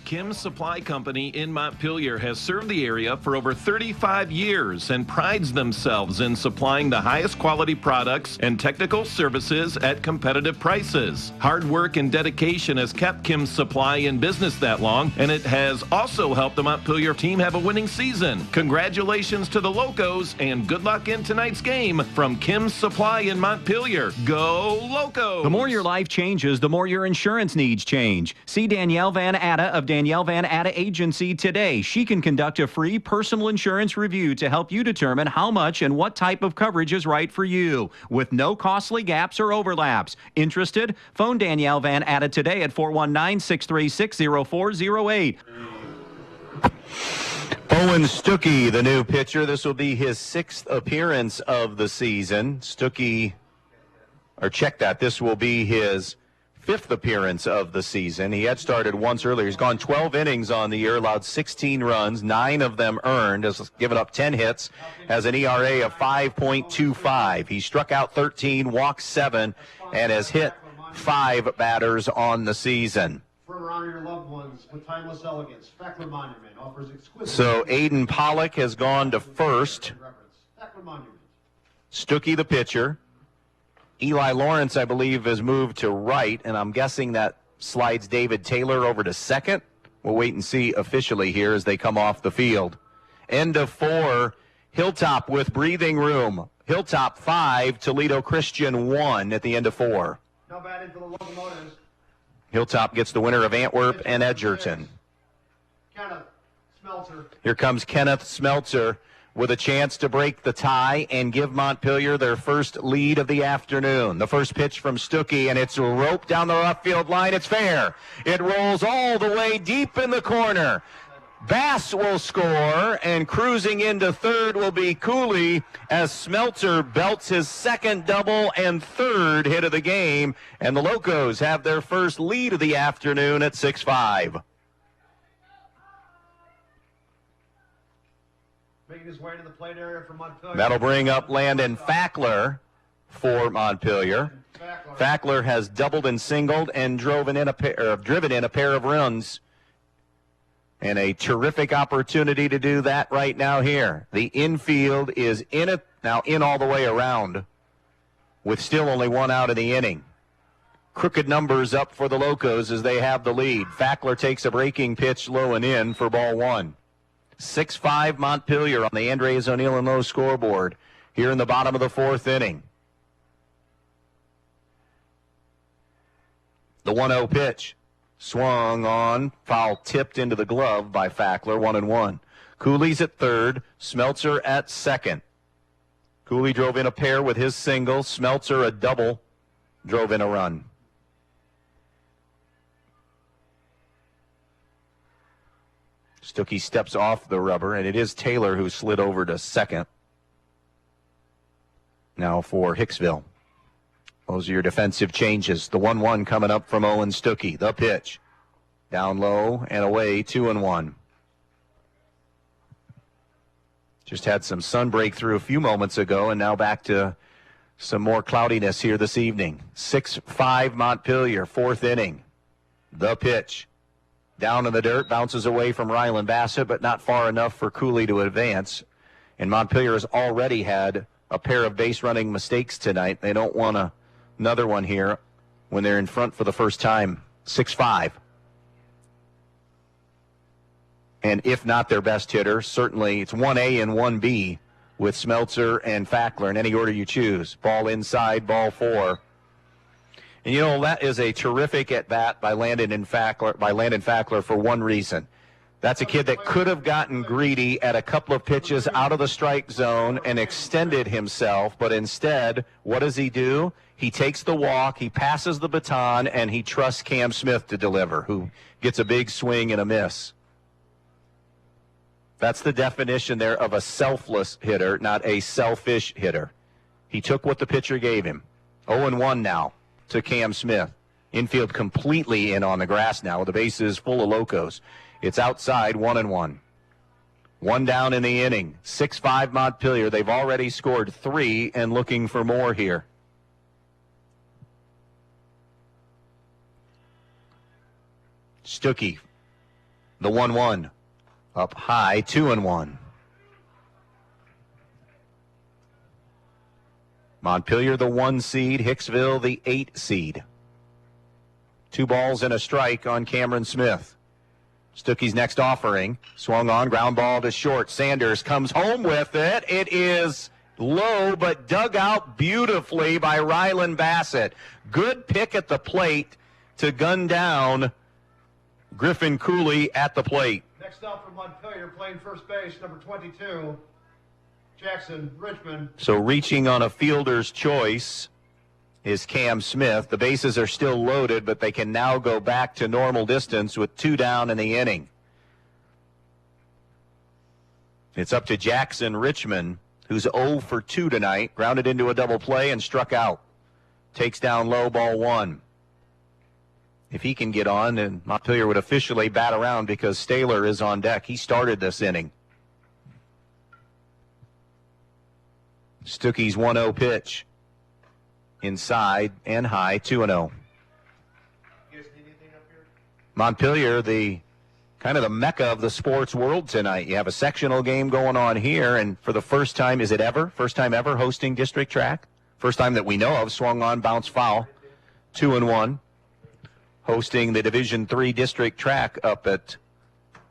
Kim's Supply Company in Montpelier has served the area for over 35 years and prides themselves in supplying the highest quality products and technical services at competitive prices. Hard work and dedication has kept Kim's Supply in business that long, and it has also helped the Montpelier team have a winning season. Congratulations to the Locos, and good luck in tonight's game from Kim's Supply in Montpelier. Go Locos! The more your life changes, the more your insurance needs change. See Danielle Van Atta of Danielle Van Atta Agency today. She can conduct a free personal insurance review to help you determine how much and what type of coverage is right for you, with no costly gaps or overlaps. Interested? Phone Danielle Van Atta today at 419-636-0408. Owen Stuckey, the new pitcher. This will be his 6th appearance of the season. This will be his 5th appearance of the season. He had started once earlier. He's gone 12 innings on the year, allowed 16 runs, 9 of them earned, has given up 10 hits, has an ERA of 5.25. He struck out 13, walked 7, and has hit 5 batters on the season. Honor your loved ones with timeless elegance. Fackler Monument offers exquisite. So Aiden Pollock has gone to first. Stuckey, the pitcher. Eli Lawrence, I believe, has moved to right, and I'm guessing that slides David Taylor over to second. We'll wait and see officially here as they come off the field. End of 4, Hilltop with breathing room. Hilltop 5, Toledo Christian 1 at the end of 4. Now batting for the Locomotives. Hilltop gets the winner of Antwerp and Edgerton. Kenneth Smeltzer. Here comes Kenneth Smeltzer with a chance to break the tie and give Montpelier their first lead of the afternoon. The first pitch from Stuckey, and it's roped down the left field line. It's fair. It rolls all the way deep in the corner. Bass will score, and cruising into third will be Cooley as Smeltzer belts his second double and third hit of the game, and the Locos have their first lead of the afternoon at 6-5. Making his way to the plate area for Montpelier. That'll bring up Landon Fackler for Montpelier. Fackler has doubled and singled and driven in a pair of runs. And a terrific opportunity to do that right now here. The infield is in it now, in all the way around, with still only 1 out of the inning. crooked numbers up for the Locos as they have the lead. Fackler takes a breaking pitch low and in for ball one. 6-5 Montpelier on the Andres O'Neill and Lowe scoreboard here in the bottom of the fourth inning. The 1-0 pitch. Swung on, foul tipped into the glove by Fackler, 1-1. Cooley's at third, Smeltzer at second. Cooley drove in a pair with his single, Smeltzer a double, drove in a run. Stuckey steps off the rubber, and it is Taylor who slid over to second. Now for Hicksville. Those are your defensive changes. The 1-1 coming up from Owen Stuckey. The pitch. Down low and away, 2-1. Just had some sun breakthrough a few moments ago, and now back to some more cloudiness here this evening. 6-5 Montpelier, fourth inning. The pitch. Down in the dirt, bounces away from Ryland Bassett, but not far enough for Cooley to advance. And Montpelier has already had a pair of base running mistakes tonight. They don't want another one here when they're in front for the first time. 6-5. And if not their best hitter, certainly it's 1A and 1B with Smeltzer and Fackler in any order you choose. Ball inside, ball four. And you know, that is a terrific at-bat by Landon Fackler for one reason. That's a kid that could have gotten greedy at a couple of pitches out of the strike zone and extended himself, but instead, what does he do? He takes the walk, he passes the baton, and he trusts Cam Smith to deliver, who gets a big swing and a miss. That's the definition there of a selfless hitter, not a selfish hitter. He took what the pitcher gave him. 0-1 now to Cam Smith. Infield completely in on the grass now with the bases full of Locos. It's outside, 1-1. One down in the inning. 6-5 Montpelier. They've already scored 3 and looking for more here. Stuckey, the 1-1. Up high, 2-1. Montpelier the 1 seed, Hicksville the 8 seed. 2 balls and a strike on Cameron Smith. Stuckey's next offering, swung on, ground ball to short. Sanders comes home with it. It is low, but dug out beautifully by Ryland Bassett. Good pick at the plate to gun down Griffin Cooley at the plate. Next up from Montpelier, playing first base, number 22, Jackson Richmond. So reaching on a fielder's choice is Cam Smith. The bases are still loaded, but they can now go back to normal distance with 2 down in the inning. It's up to Jackson Richmond, who's 0 for 2 tonight, grounded into a double play and struck out. Takes down low, ball 1. If he can get on, then Montpelier would officially bat around because Staylor is on deck. He started this inning. Stuckey's 1-0 pitch. Inside and high, 2-0. Montpelier, the kind of the mecca of the sports world tonight. You have a sectional game going on here, and for the first time, first time ever hosting district track? First time that we know of, swung on, bounce foul, 2-1. Hosting the Division III district track up at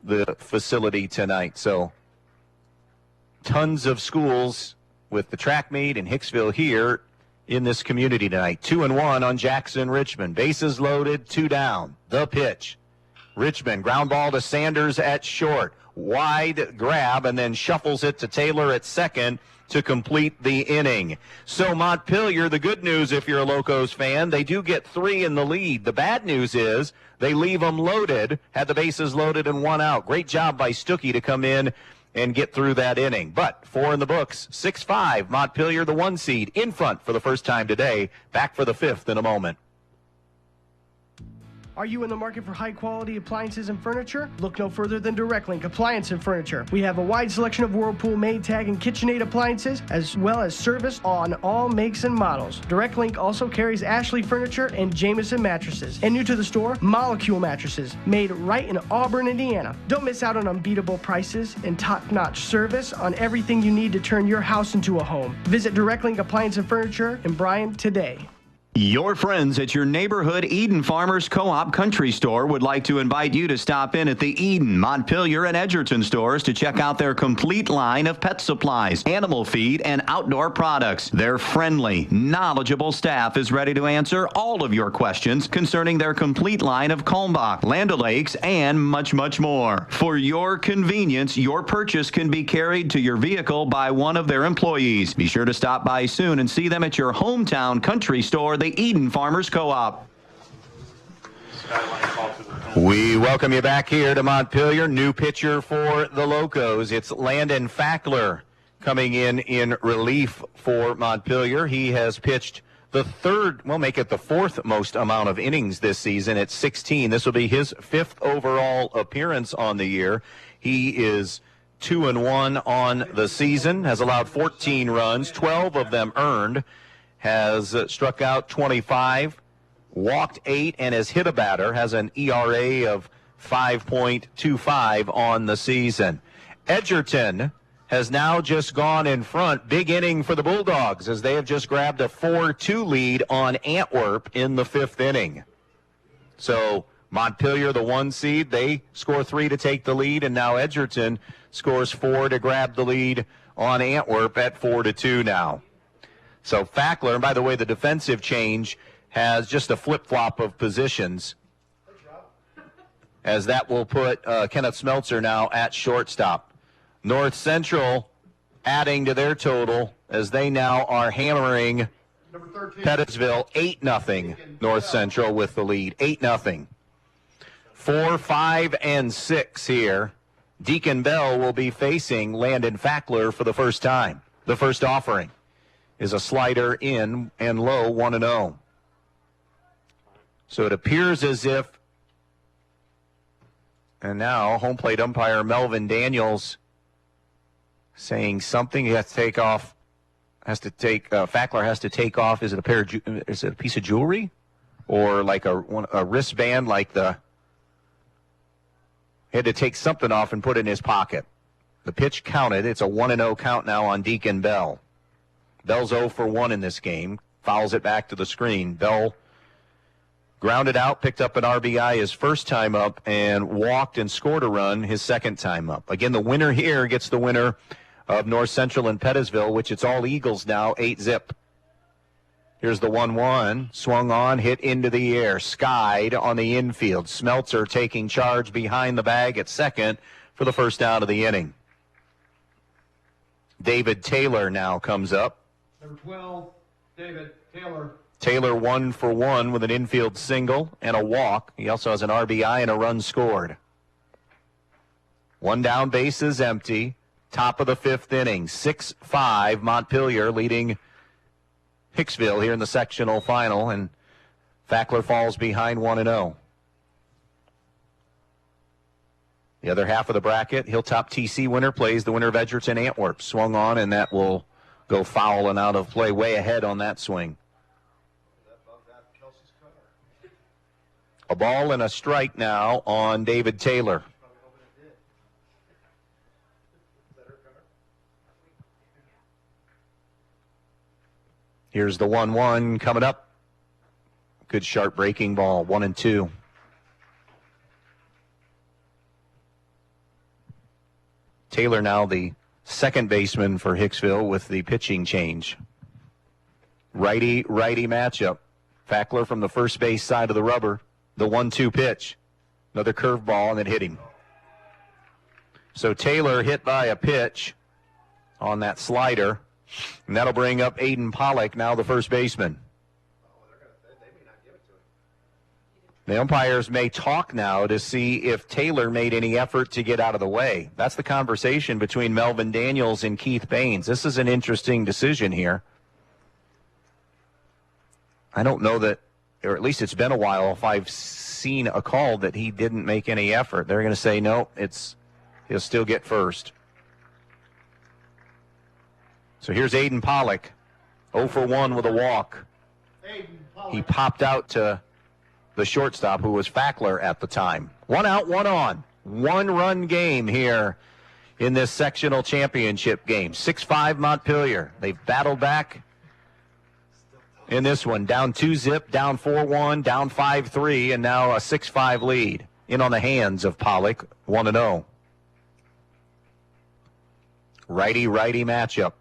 the facility tonight. So tons of schools with the track meet in Hicksville here in this community tonight. 2-1 on Jackson Richmond. Bases loaded, 2 down. The pitch. Richmond, ground ball to Sanders at short. Wide grab and then shuffles it to Taylor at second to complete the inning. So Montpelier, the good news if you're a Locos fan, they do get 3 in the lead. The bad news is they leave them loaded, had the bases loaded and 1 out. Great job by Stuckey to come in and get through that inning. But 4 in the books, 6-5, Montpelier the 1 seed in front for the first time today. Back for the 5th in a moment. Are you in the market for high-quality appliances and furniture? Look no further than DirectLink Appliance and Furniture. We have a wide selection of Whirlpool, Maytag, and KitchenAid appliances, as well as service on all makes and models. DirectLink also carries Ashley Furniture and Jameson mattresses. And new to the store, Molecule mattresses, made right in Auburn, Indiana. Don't miss out on unbeatable prices and top-notch service on everything you need to turn your house into a home. Visit DirectLink Appliance and Furniture in Bryan today. Your friends at your neighborhood Eden Farmers Co-op Country Store would like to invite you to stop in at the Eden, Montpelier, and Edgerton stores to check out their complete line of pet supplies, animal feed, and outdoor products. Their friendly, knowledgeable staff is ready to answer all of your questions concerning their complete line of Kalmbach, Land O'Lakes, and much, much more. For your convenience, your purchase can be carried to your vehicle by one of their employees. Be sure to stop by soon and see them at your hometown country store, the Eden Farmers Co-op. We welcome you back here to Montpelier. New pitcher for the Locos. It's Landon Fackler coming in relief for Montpelier. He has pitched the fourth most amount of innings this season at 16. This will be his 5th overall appearance on the year. He is 2-1 on the season, has allowed 14 runs, 12 of them earned, has struck out 25, walked 8, and has hit a batter, has an ERA of 5.25 on the season. Edgerton has now just gone in front. Big inning for the Bulldogs as they have just grabbed a 4-2 lead on Antwerp in the 5th inning. So Montpelier, the 1 seed, they score 3 to take the lead, and now Edgerton scores 4 to grab the lead on Antwerp at 4-2 now. So Fackler, and by the way, the defensive change has just a flip-flop of positions, as that will put Kenneth Smeltzer now at shortstop. North Central adding to their total as they now are hammering Pettisville 8-0. North Central with the lead, 8-0. 4, 5, and 6 here. Deacon Bell will be facing Landon Fackler for the first time. The first offering is a slider in and low, 1-0. So it appears as if, and now home plate umpire Melvin Daniels saying something. He has to take off, Fackler has to take off. Is it a piece of jewelry? Or like a wristband, he had to take something off and put it in his pocket. The pitch counted. It's a 1-0 count now on Deacon Bell. Bell's 0 for 1 in this game. Fouls it back to the screen. Bell grounded out, picked up an RBI his first time up, and walked and scored a run his second time up. Again, the winner here gets the winner of North Central and Pettisville, which it's all Eagles now, 8-0. Here's the 1-1. Swung on, hit into the air. Skied on the infield. Smeltzer taking charge behind the bag at second for the first out of the inning. David Taylor now comes up. Number 12, David Taylor. Taylor 1 for 1 with an infield single and a walk. He also has an RBI and a run scored. 1 down, bases empty. Top of the 5th inning. 6-5, Montpelier leading Hicksville here in the sectional final, and Fackler falls behind 1-0. The other half of the bracket, Hilltop TC winner plays the winner of Edgerton Antwerp. Swung on, and that will go foul and out of play, way ahead on that swing. A ball and a strike now on David Taylor. Here's the 1-1 coming up. Good sharp breaking ball, 1-2. Taylor now the second baseman for Hicksville with the pitching change. Righty-righty matchup. Fackler from the first base side of the rubber. The 1-2 pitch. Another curveball, and it hit him. So Taylor hit by a pitch on that slider, and that'll bring up Aiden Pollock, now the first baseman. The umpires may talk now to see if Taylor made any effort to get out of the way. That's the conversation between Melvin Daniels and Keith Baines. This is an interesting decision here. I don't know that, or at least it's been a while, if I've seen a call that he didn't make any effort. They're going to say, no, he'll still get first. So here's Aiden Pollock, 0 for 1 with a walk. He popped out to the shortstop, who was Fackler at the time. 1 out, 1 on. 1-run game here in this sectional championship game. 6-5 Montpelier. They've battled back in this one. Down 2-zip, down 4-1, down 5-3, and now a 6-5 lead in on the hands of Pollock, 1-0. Righty-righty matchup.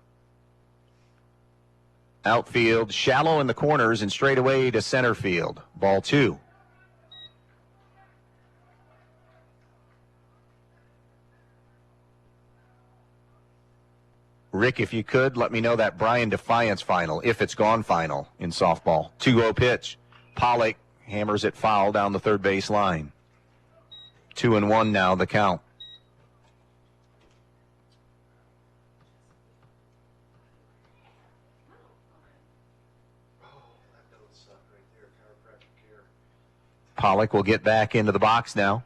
Outfield, shallow in the corners and straight away to center field. Ball 2. Rick, if you could, let me know that Brian Defiance final, if it's gone final in softball. 2-0 pitch. Pollock hammers it foul down the third base line. 2-1 now, the count. Pollock will get back into the box now.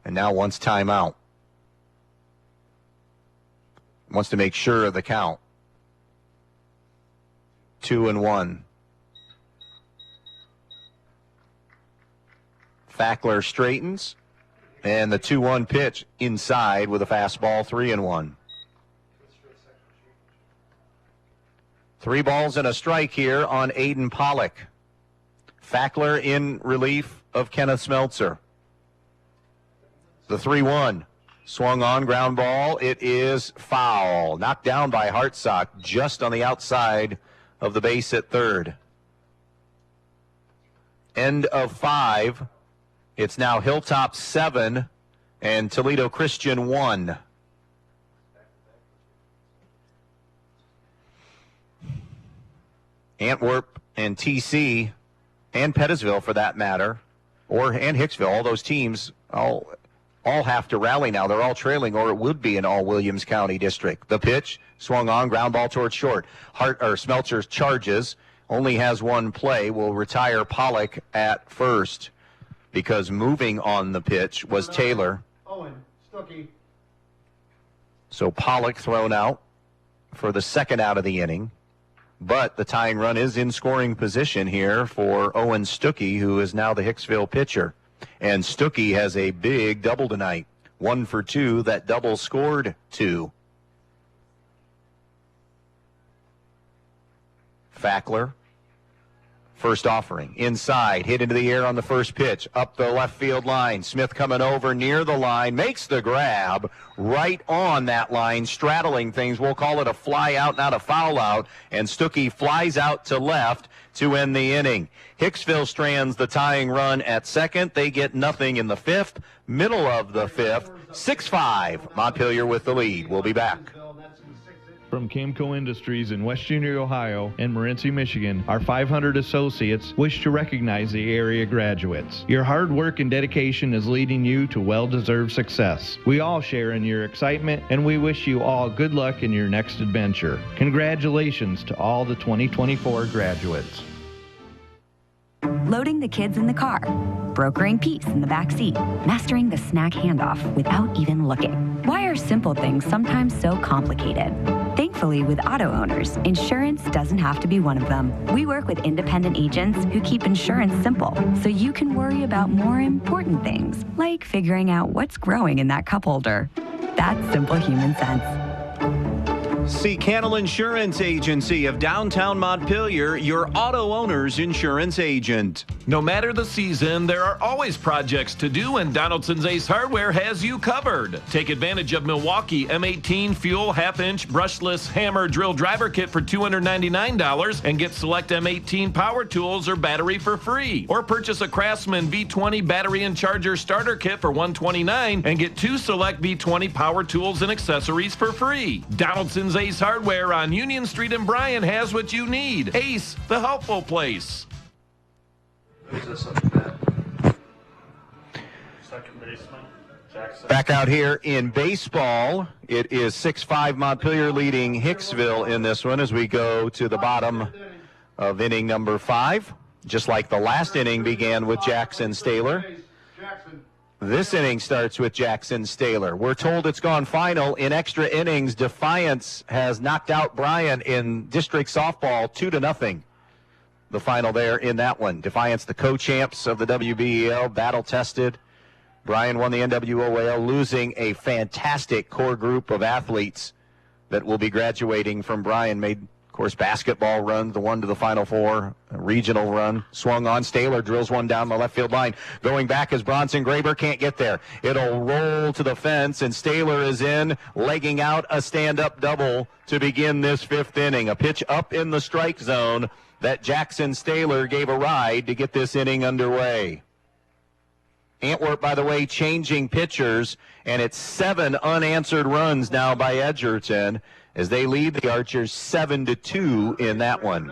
And now wants timeout. Wants to make sure of the count. 2-1. Fackler straightens. And the 2-1 pitch inside with a fastball, 3-1. 3 balls and a strike here on Aiden Pollock. Fackler in relief of Kenneth Smeltzer. The 3-1. Swung on, ground ball. It is foul. Knocked down by Hartsock just on the outside of the base at third. End of 5. It's now Hilltop 7 and Toledo Christian 1. Antwerp and TC and Pettisville, for that matter, and Hicksville, all those teams all have to rally now. They're all trailing, or it would be an all-Williams County district. The pitch, swung on, ground ball towards short. Smeltzer charges, only has one play, will retire Pollock at first because moving on the pitch was Taylor. Owen Stuckey. So Pollock thrown out for the second out of the inning. But the tying run is in scoring position here for Owen Stuckey, who is now the Hicksville pitcher. And Stuckey has a big double tonight. 1 for 2. That double scored 2. Fackler. First offering. Inside. Hit into the air on the first pitch. Up the left field line. Smith coming over near the line. Makes the grab right on that line. Straddling things. We'll call it a fly out, not a foul out. And Stuckey flies out to left to end the inning. Hicksville strands the tying run at second. They get nothing in the 5th. Middle of the 5th. 6-5. Montpelier with the lead. We'll be back. From Camco Industries in West Junior, Ohio and Morenci, Michigan, our 500 associates wish to recognize the area graduates. Your hard work and dedication is leading you to well-deserved success. We all share in your excitement, and we wish you all good luck in your next adventure. Congratulations to all the 2024 graduates. Loading the kids in the car, brokering peace in the back seat, mastering the snack handoff without even looking. Why are simple things sometimes so complicated? Thankfully, with auto owners, insurance doesn't have to be one of them. We work with independent agents who keep insurance simple, so you can worry about more important things, like figuring out what's growing in that cup holder. That's simple human sense. See Cannell Insurance Agency of downtown Montpelier, your auto owner's insurance agent. No matter the season, there are always projects to do, and Donaldson's Ace Hardware has you covered. Take advantage of Milwaukee M18 Fuel half-inch brushless hammer drill driver kit for $299 and get select M18 power tools or battery for free. Or purchase a Craftsman V20 battery and charger starter kit for $129 and get 2 select V20 power tools and accessories for free. Donaldson's Ace Hardware on Union Street in Bryan has what you need. Ace, the helpful place. Second baseman, Jackson. Back out here in baseball, it is 6-5 Montpelier leading Hicksville in this one as we go to the bottom of inning number 5. Just like the last inning began with Jackson Staler. This inning starts with Jackson Staler. We're told it's gone final in extra innings. Defiance has knocked out Bryan in district softball 2-0. The final there in that one. Defiance, the co-champs of the WBEL, battle-tested. Bryan won the NWOL, losing a fantastic core group of athletes that will be graduating from Bryan. Made course, basketball runs, the one to the Final Four, a regional run. Swung on. Staler drills one down the left field line. Going back as Bronson Graber can't get there. It'll roll to the fence, and Staler is in, legging out a stand-up double to begin this fifth inning. A pitch up in the strike zone that Jackson Staler gave a ride to get this inning underway. Antwerp, by the way, changing pitchers, and it's 7 unanswered runs now by Edgerton as they lead the Archers 7-2 in that one.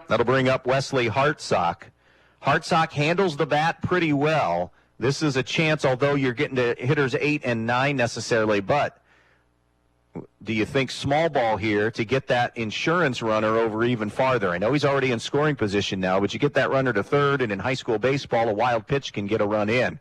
That'll bring up Wesley Hartsock. Hartsock handles the bat pretty well. This is a chance, although you're getting to hitters 8 and 9 necessarily, but do you think small ball here to get that insurance runner over even farther? I know he's already in scoring position now, but you get that runner to third, and in high school baseball, a wild pitch can get a run in.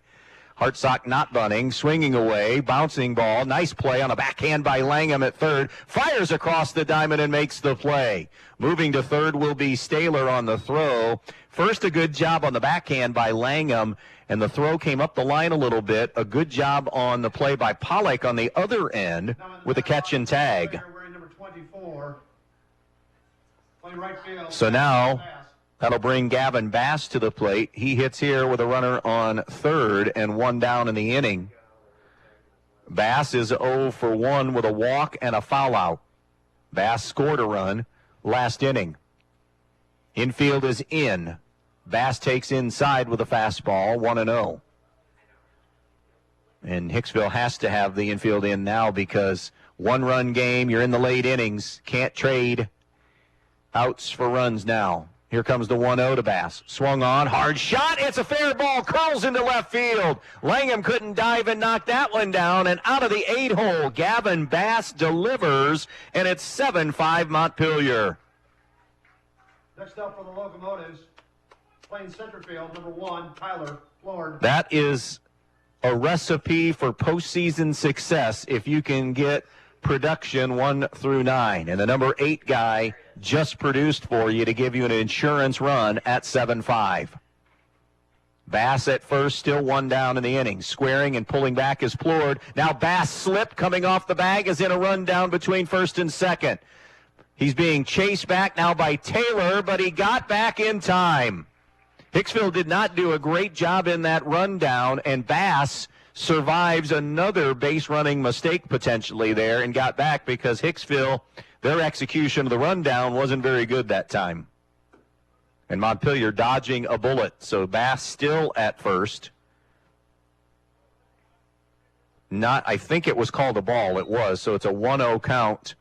Hartsock not bunting, swinging away, bouncing ball. Nice play on a backhand by Langham at third. Fires across the diamond and makes the play. Moving to third will be Staler on the throw. First, a good job on the backhand by Langham, and the throw came up the line a little bit. A good job on the play by Pollock on the other end with a catch and tag. So now that'll bring Gavin Bass to the plate. He hits here with a runner on third and 1 down in the inning. Bass is 0 for 1 with a walk and a foul out. Bass scored a run last inning. Infield is in. Bass takes inside with a fastball, 1-0. And Hicksville has to have the infield in now because 1-run game, you're in the late innings, can't trade outs for runs now. Here comes the 1-0 to Bass. Swung on, hard shot. It's a fair ball, curls into left field. Langham couldn't dive and knock that one down. And out of the 8-hole, Gavin Bass delivers, and it's 7-5 Montpelier. Next up for the Locomotives, playing center field, number 1, Tyler Flord. That is a recipe for postseason success if you can get production 1 through 9. And the number 8 guy just produced for you to give you an insurance run at 7-5. Bass at first, still 1 down in the inning. Squaring and pulling back is Plord. Now Bass slip coming off the bag is in a run down between first and second. He's being chased back now by Taylor, but he got back in time. Hicksville did not do a great job in that rundown, and Bass survives another base-running mistake potentially there and got back because Hicksville, their execution of the rundown wasn't very good that time. And Montpelier dodging a bullet, so Bass still at first. I think it was called a ball. It was, so it's a 1-0 count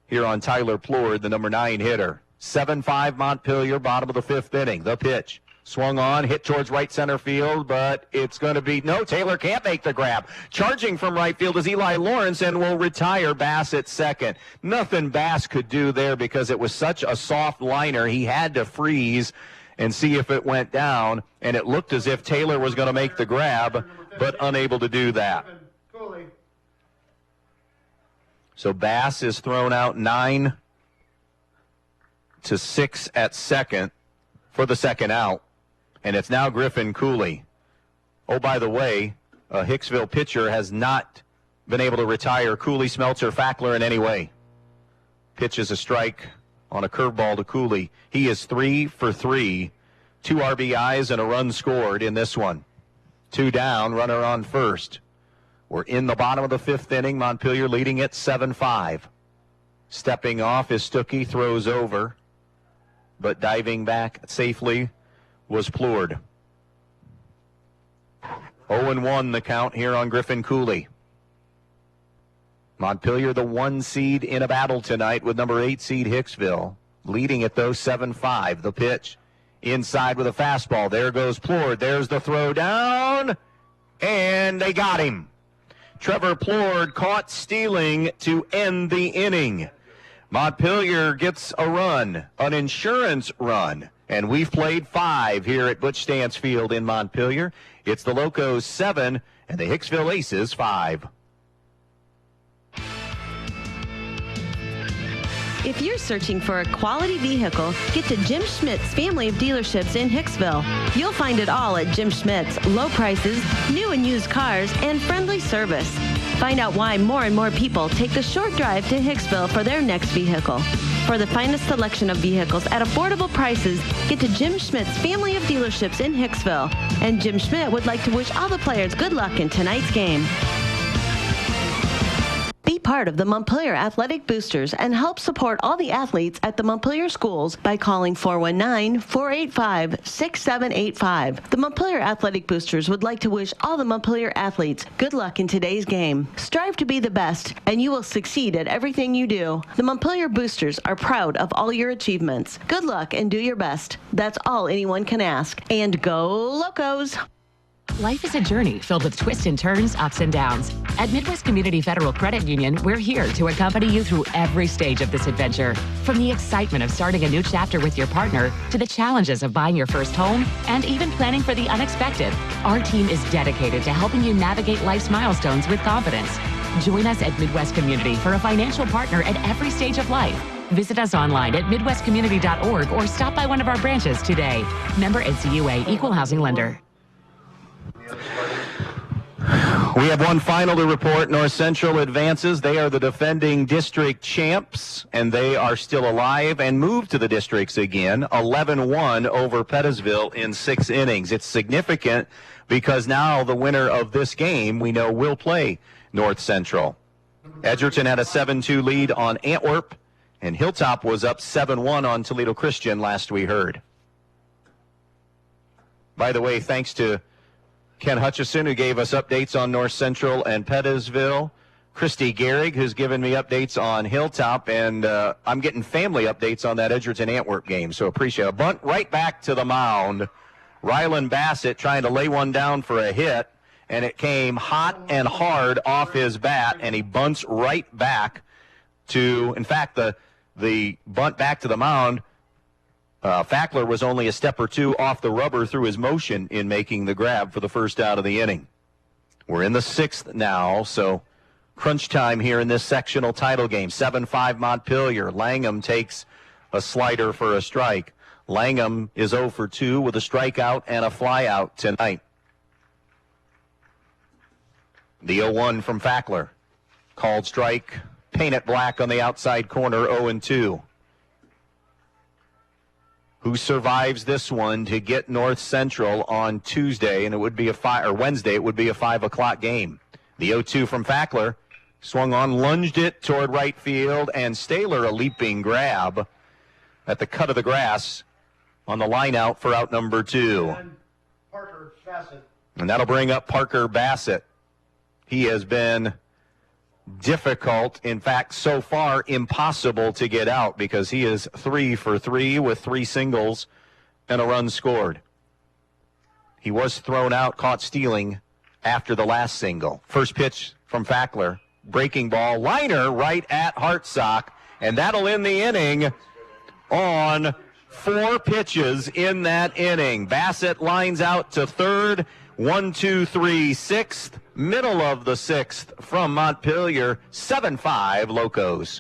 here on Tyler Plord, the number 9 hitter. 7-5 Montpelier, bottom of the 5th inning. The pitch. Swung on, hit towards right center field, but it's going to be, no, Taylor can't make the grab. Charging from right field is Eli Lawrence and will retire Bass at second. Nothing Bass could do there because it was such a soft liner. He had to freeze and see if it went down, and it looked as if Taylor was going to make the grab, but unable to do that. So Bass is thrown out 9-6 at second for the second out. And it's now Griffin Cooley. Oh, by the way, a Hicksville pitcher has not been able to retire Cooley, Smeltzer, Fackler in any way. Pitches a strike on a curveball to Cooley. He is 3 for 3, 2 RBIs and a run scored in this one. 2 down, runner on first. We're in the bottom of the 5th inning. Montpelier leading it 7-5. Stepping off is Stuckey, throws over, but diving back safely was Plord. 0-1 the count here on Griffin Cooley. Montpelier the 1 seed in a battle tonight with number 8 seed Hicksville. Leading it though 7-5. The pitch inside with a fastball. There goes Plord. There's the throw down. And they got him. Trevor Plord caught stealing to end the inning. Montpelier gets a run, an insurance run. And we've played 5 here at Butch Stansfield in Montpelier. It's the Locos 7 and the Hicksville Aces 5. If you're searching for a quality vehicle, get to Jim Schmidt's family of dealerships in Hicksville. You'll find it all at Jim Schmidt's. Low prices, new and used cars, and friendly service. Find out why more and more people take the short drive to Hicksville for their next vehicle. For the finest selection of vehicles at affordable prices, get to Jim Schmidt's family of dealerships in Hicksville. And Jim Schmidt would like to wish all the players good luck in tonight's game. Be part of the Montpelier Athletic Boosters and help support all the athletes at the Montpelier schools by calling 419-485-6785. The Montpelier Athletic Boosters would like to wish all the Montpelier athletes good luck in today's game. Strive to be the best, and you will succeed at everything you do. The Montpelier Boosters are proud of all your achievements. Good luck and do your best. That's all anyone can ask. And go Locos! Life is a journey filled with twists and turns, ups and downs. At Midwest Community Federal Credit Union, we're here to accompany you through every stage of this adventure. From the excitement of starting a new chapter with your partner, to the challenges of buying your first home, and even planning for the unexpected, our team is dedicated to helping you navigate life's milestones with confidence. Join us at Midwest Community for a financial partner at every stage of life. Visit us online at midwestcommunity.org or stop by one of our branches today. Member NCUA, Equal Housing Lender. We have one final to report. North Central advances. They are the defending district champs, and they are still alive and moved to the districts again. 11-1 over Pettisville in 6 innings. It's significant because now the winner of this game we know will play North Central. Edgerton had a 7-2 lead on Antwerp, and Hilltop was up 7-1 on Toledo Christian last we heard. By the way, thanks to Ken Hutchison, who gave us updates on North Central and Pettisville. Christy Gehrig, who's given me updates on Hilltop, and I'm getting family updates on that Edgerton-Antwerp game, so appreciate it. A bunt right back to the mound. Rylan Bassett trying to lay one down for a hit, and it came hot and hard off his bat, and he bunts right back to, in fact, the bunt back to the mound, Fackler was only a step or two off the rubber through his motion in making the grab for the first out of the inning. We're in the 6th now, so crunch time here in this sectional title game. 7-5 Montpelier. Langham takes a slider for a strike. Langham is 0 for 2 with a strikeout and a flyout tonight. The 0-1 from Fackler. Called strike, paint it black on the outside corner, 0-2. Who survives this one to get North Central on Tuesday, and it would be Wednesday, it would be a 5 o'clock game. The 0-2 from Fackler, swung on, lunged it toward right field, and Staylor a leaping grab at the cut of the grass on the line out for out number 2. Parker Bassett. And that'll bring up Parker Bassett. He has been difficult, in fact, so far impossible to get out because he is 3 for 3 with 3 singles and a run scored. He was thrown out, caught stealing after the last single. First pitch from Fackler, breaking ball, liner right at Hartsock, and that'll end the inning on 4 pitches in that inning. Bassett lines out to third. 1, 2, 3, 6th, middle of the 6th from Montpelier, 7-5 Locos.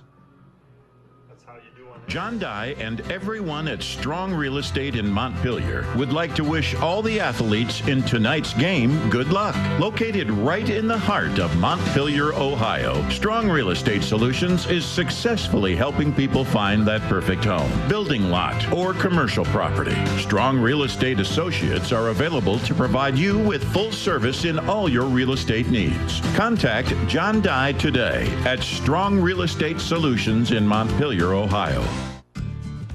John Dye and everyone at Strong Real Estate in Montpelier would like to wish all the athletes in tonight's game good luck. Located right in the heart of Montpelier, Ohio, Strong Real Estate Solutions is successfully helping people find that perfect home, building lot, or commercial property. Strong Real Estate Associates are available to provide you with full service in all your real estate needs. Contact John Dye today at Strong Real Estate Solutions in Montpelier, Ohio.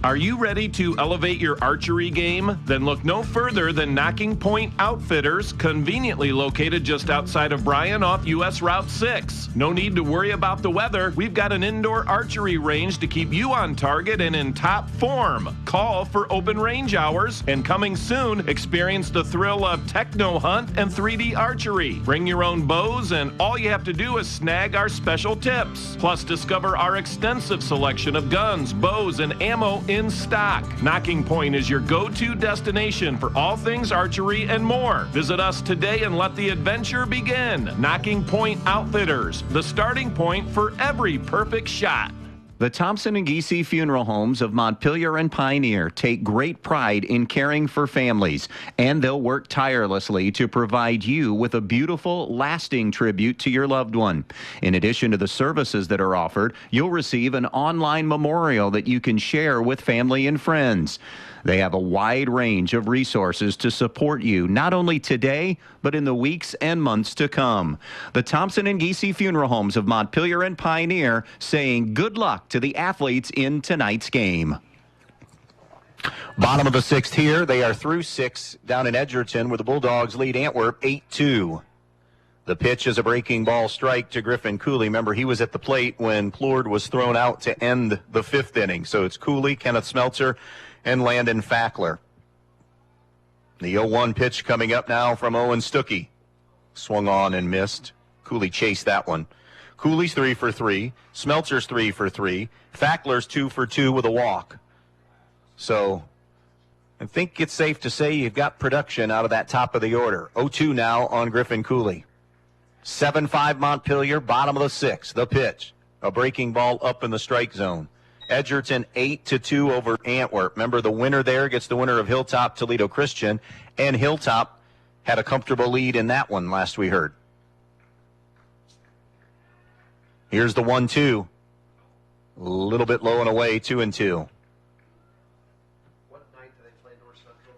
Are you ready to elevate your archery game? Then look no further than Knocking Point Outfitters, conveniently located just outside of Bryan off US Route 6. No need to worry about the weather. We've got an indoor archery range to keep you on target and in top form. Call for open range hours, and coming soon, experience the thrill of techno hunt and 3D archery. Bring your own bows, and all you have to do is snag our special tips. Plus, discover our extensive selection of guns, bows, and ammo in stock. Knocking Point is your go-to destination for all things archery and more. Visit us today and let the adventure begin. Knocking Point Outfitters, the starting point for every perfect shot. The Thompson and Giese Funeral Homes of Montpelier and Pioneer take great pride in caring for families, and they'll work tirelessly to provide you with a beautiful, lasting tribute to your loved one. In addition to the services that are offered, you'll receive an online memorial that you can share with family and friends. They have a wide range of resources to support you, not only today, but in the weeks and months to come. The Thompson and Giese Funeral Homes of Montpelier and Pioneer saying good luck to the athletes in tonight's game. Bottom of the sixth here. They are through 6 down in Edgerton, where the Bulldogs lead Antwerp 8-2. The pitch is a breaking ball strike to Griffin Cooley. Remember, he was at the plate when Plourd was thrown out to end the 5th inning. So it's Cooley, Kenneth Smeltzer, and Landon Fackler. The 0-1 pitch coming up now from Owen Stuckey. Swung on and missed. Cooley chased that one. Cooley's 3 for 3. Smeltzer's 3 for 3. Fackler's 2 for 2 with a walk. So I think it's safe to say you've got production out of that top of the order. 0-2 now on Griffin Cooley. 7-5 Montpelier, bottom of the 6th. The pitch. A breaking ball up in the strike zone. Edgerton 8-2 over Antwerp. Remember, the winner there gets the winner of Hilltop Toledo Christian, and Hilltop had a comfortable lead in that one last we heard. Here's the 1-2. A little bit low and away, 2-2. What night do they play North Central?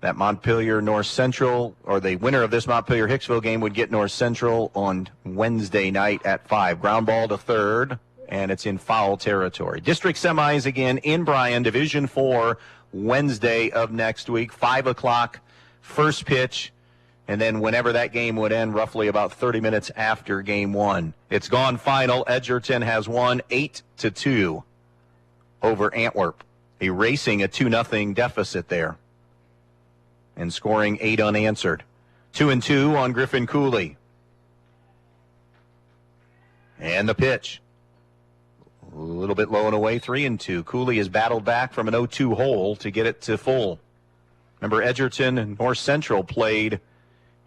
That Montpelier North Central, or the winner of this Montpelier Hicksville game, would get North Central on Wednesday night at 5. Ground ball to third. And it's in foul territory. District semis again in Bryan, Division 4, Wednesday of next week, 5 o'clock, first pitch, and then whenever that game would end, roughly about 30 minutes after game 1. It's gone final. Edgerton has won 8-2 over Antwerp, erasing a 2-0 deficit there and scoring 8 unanswered. 2-2 on Griffin Cooley. And the pitch. A little bit low and away, 3-2. Cooley has battled back from an 0-2 hole to get it to full. Remember, Edgerton and North Central played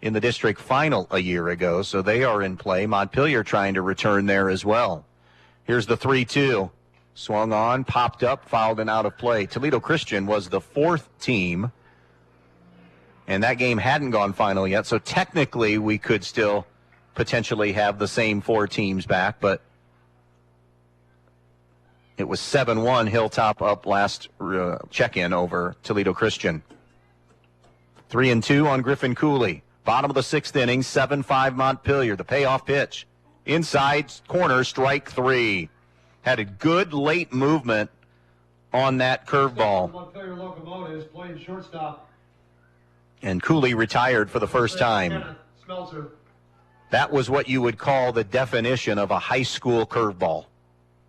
in the district final a year ago, so they are in play. Montpelier trying to return there as well. Here's the 3-2. Swung on, popped up, fouled and out of play. Toledo Christian was the 4th team, and that game hadn't gone final yet, so technically we could still potentially have the same 4 teams back, but it was 7-1 Hilltop up last check-in over Toledo Christian. 3-2 on Griffin Cooley. Bottom of the 6th inning, 7-5 Montpelier. The payoff pitch. Inside corner, strike 3. Had a good late movement on that curveball. Montpelier Locomotives playing shortstop. And Cooley retired for the first time. Smeltzer. That was what you would call the definition of a high school curveball.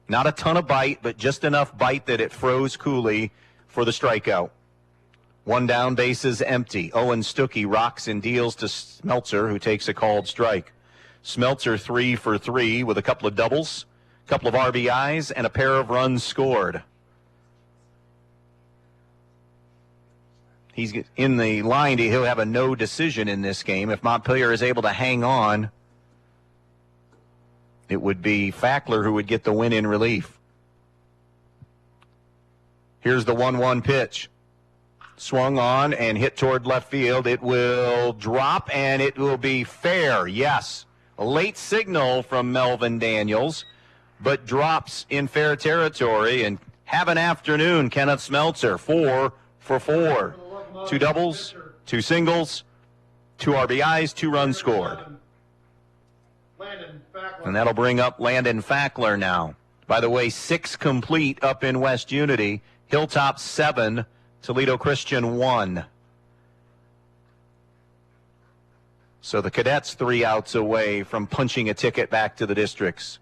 Not a ton of bite, but just enough bite that it froze Cooley for the strikeout. 1 down, bases empty. Owen Stuckey rocks and deals to Smeltzer, who takes a called strike. Smeltzer 3 for 3 with a couple of doubles, a couple of RBIs, and a pair of runs scored. He's in the line. He'll have a no decision in this game. If Montpelier is able to hang on, it would be Fackler who would get the win in relief. Here's the 1-1 pitch. Swung on and hit toward left field. It will drop, and it will be fair. Yes. A late signal from Melvin Daniels, but drops in fair territory. And have an afternoon, Kenneth Smeltzer. 4 for 4. 2 doubles, 2 singles, 2 RBIs, 2 runs scored. And that'll bring up Landon Fackler now. By the way, 6 complete up in West Unity. Hilltop 7, Toledo Christian 1. So the Cadets 3 outs away from punching a ticket back to the districts.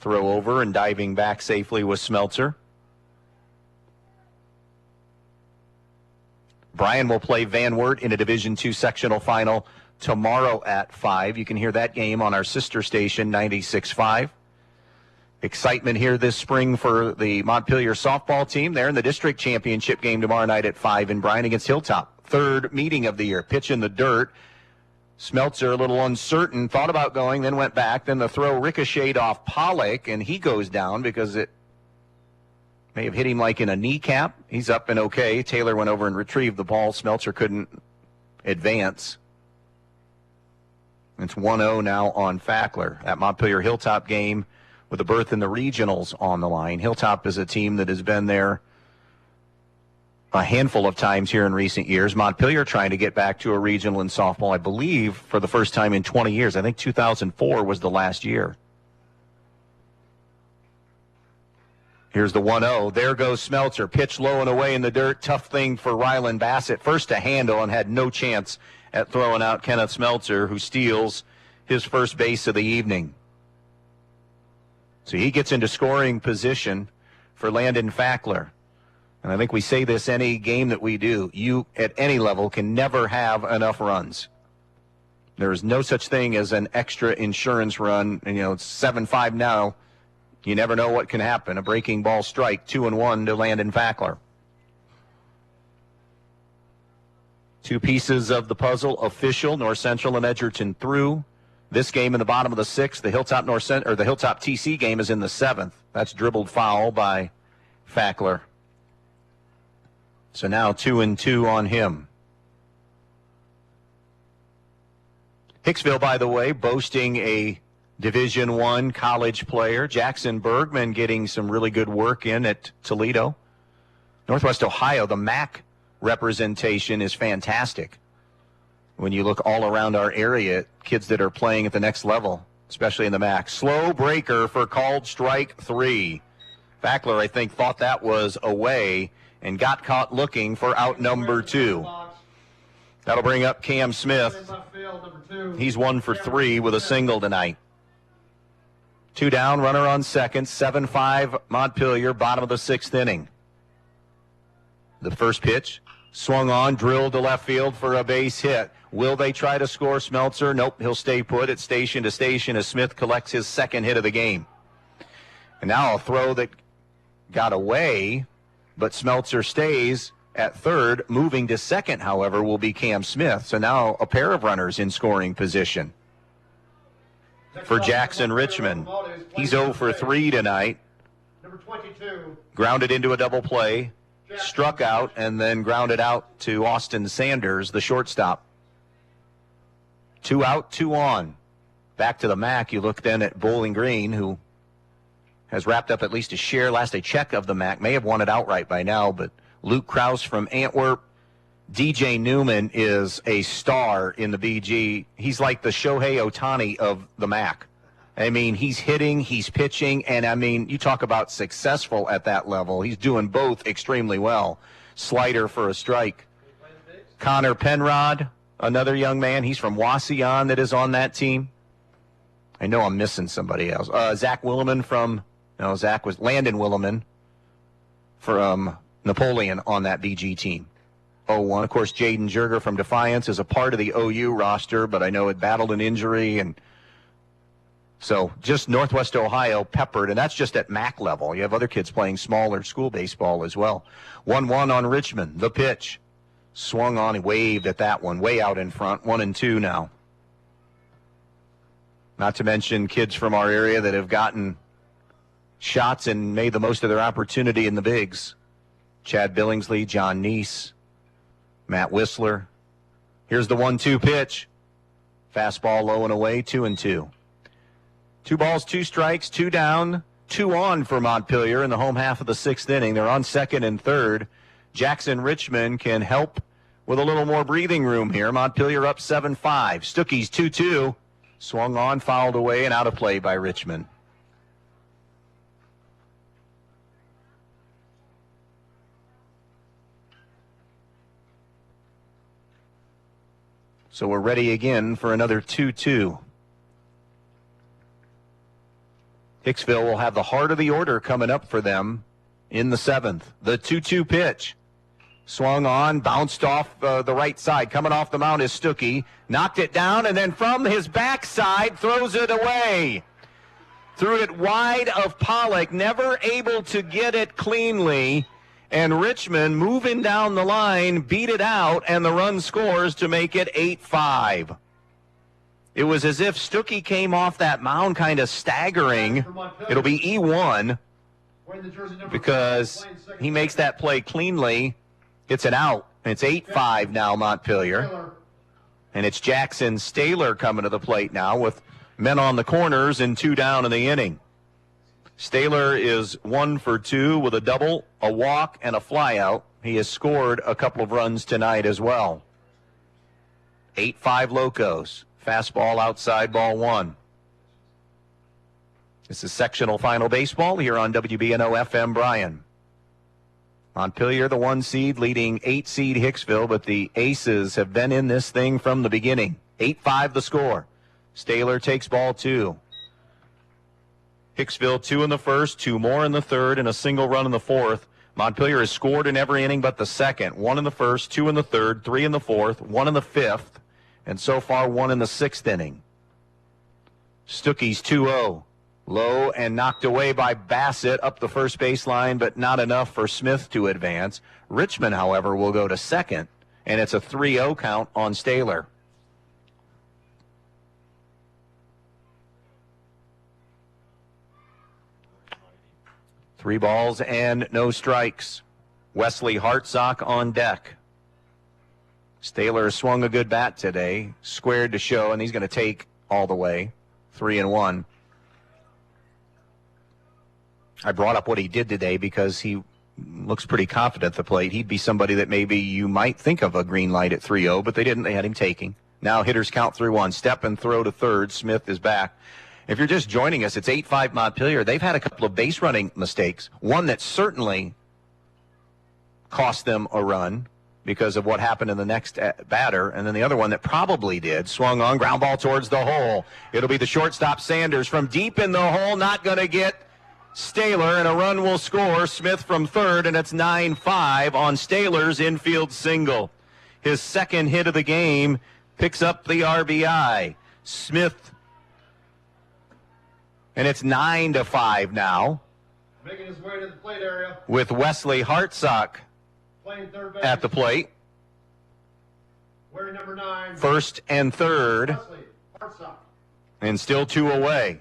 Throw over and diving back safely was Smeltzer. Bryan will play Van Wert in a Division II sectional final tomorrow at 5. You can hear that game on our sister station, 96.5. Excitement here this spring for the Montpelier softball team. They're in the district championship game tomorrow night at 5 in Bryan against Hilltop. 3rd meeting of the year. Pitch in the dirt. Smeltzer a little uncertain, thought about going, then went back. Then the throw ricocheted off Pollock, and he goes down because it may have hit him like in a kneecap. He's up and okay. Taylor went over and retrieved the ball. Smeltzer couldn't advance. It's 1-0 now on Fackler. That Montpelier Hilltop game with a berth in the regionals on the line. Hilltop is a team that has been there a handful of times here in recent years. Montpelier trying to get back to a regional in softball, I believe, for the first time in 20 years. I think 2004 was the last year. Here's the 1-0. There goes Smeltzer. Pitch low and away in the dirt. Tough thing for Rylan Bassett. First to handle and had no chance at throwing out Kenneth Smeltzer, who steals his first base of the evening. So he gets into scoring position for Landon Fackler. And I think we say this any game that we do. You, at any level, can never have enough runs. There is no such thing as an extra insurance run. And, it's 7-5 now. You never know what can happen. A breaking ball strike, 2-1 to Landon Fackler. Two pieces of the puzzle official. North Central and Edgerton through. This game in the bottom of the sixth. The Hilltop the Hilltop TC game is in the seventh. That's dribbled foul by Fackler. So now 2-2 on him. Hicksville, by the way, boasting a Division I college player. Jackson Bergman getting some really good work in at Toledo. Northwest Ohio, the MAC representation is fantastic. When you look all around our area, kids that are playing at the next level, especially in the MAC. Slow breaker for called strike 3. Fackler, I think, thought that was away and got caught looking for out number 2. That'll bring up Cam Smith. He's 1 for 3 with a single tonight. 2 down, runner on second, 7-5 Montpelier, bottom of the sixth inning. The first pitch, swung on, drilled to left field for a base hit. Will they try to score Smeltzer? Nope, he'll stay put at station to station as Smith collects his second hit of the game. And now a throw that got away, but Smeltzer stays at third. Moving to second, however, will be Cam Smith. So now a pair of runners in scoring position for Jackson Richmond. He's 0 for 3 tonight. Number 22. Grounded into a double play, struck out, and then grounded out to Austin Sanders, the shortstop. 2 out, 2 on. Back to the MAC. You look then at Bowling Green, who has wrapped up at least a share. Last I check of the MAC, may have won it outright by now, but Luke Krause from Antwerp. DJ Newman is a star in the BG. He's like the Shohei Ohtani of the MAC. I mean, he's hitting, he's pitching, and I mean, you talk about successful at that level. He's doing both extremely well. Slider for a strike. Connor Penrod, another young man. He's from Wasion that is on that team. I know I'm missing somebody else. Zach Williman from, no, Zach was Landon Williman from Napoleon on that BG team. 0-1. Of course, Jaden Jurger from Defiance is a part of the OU roster, but I know it battled an injury. And so just Northwest Ohio peppered, and that's just at MAC level. You have other kids playing smaller school baseball as well. 1-1 on Richmond. The pitch. Swung on and waved at that one. Way out in front. 1-2 now. Not to mention kids from our area that have gotten shots and made the most of their opportunity in the bigs. Chad Billingsley, John Neese, Matt Whistler. Here's the 1-2 pitch. Fastball low and away, 2-2. 2 balls, 2 strikes, 2 down, 2 on for Montpelier in the home half of the sixth inning. They're on second and third. Jackson Richmond can help with a little more breathing room here. Montpelier up 7-5. Stookies 2-2. Swung on, fouled away, and out of play by Richmond. So we're ready again for another 2-2. Hicksville will have the heart of the order coming up for them in the seventh. The 2-2 pitch. Swung on, bounced off the right side. Coming off the mound is Stuckey. Knocked it down, and then from his backside, throws it away. Threw it wide of Pollock, never able to get it cleanly. And Richmond, moving down the line, beat it out, and the run scores to make it 8-5. It was as if Stuckey came off that mound kind of staggering. It'll be E1 because he makes that play cleanly. It's an out. It's 8-5 now, Montpelier. And it's Jackson Staylor coming to the plate now with men on the corners and 2 down in the inning. Staylor is 1 for 2 with a double, a walk, and a flyout. He has scored a couple of runs tonight as well. 8-5 Locos. Fastball outside, ball 1. This is sectional final baseball here on WBNO FM Bryan. Montpelier, the 1 seed, leading 8 seed Hicksville, but the Aces have been in this thing from the beginning. 8-5 the score. Staylor takes ball 2. Hicksville 2 in the first, 2 more in the third, and a single run in the fourth. Montpelier has scored in every inning but the second. 1 in the first, 2 in the third, 3 in the fourth, 1 in the fifth, and so far 1 in the sixth inning. Stuckey's 2-0. Low and knocked away by Bassett up the first baseline, but not enough for Smith to advance. Richmond, however, will go to second, and it's a 3-0 count on Staylor. Three balls and no strikes. Wesley Hartsock on deck. Staylor swung a good bat today, squared to show, and he's going to take all the way. 3-1. I brought up what he did today because he looks pretty confident at the plate. He'd be somebody that maybe you might think of a green light at 3-0, but they didn't. They had him taking. Now hitters count 3-1. Step and throw to third. Smith is back. If you're just joining us, it's 8-5 Montpelier. They've had a couple of base running mistakes. One that certainly cost them a run because of what happened in the next batter, and then the other one that probably did. Swung on, ground ball towards the hole. It'll be the shortstop Sanders from deep in the hole, not going to get Staylor, and a run will score. Smith from third, and it's 9-5 on Staylor's infield single. His second hit of the game picks up the RBI. Smith, and it's 9-5 now. Making his way to the plate area. With Wesley Hartsock Playing third base. at the plate. Wearing number 9. First and third. Wesley Hartsock. And still 2 away.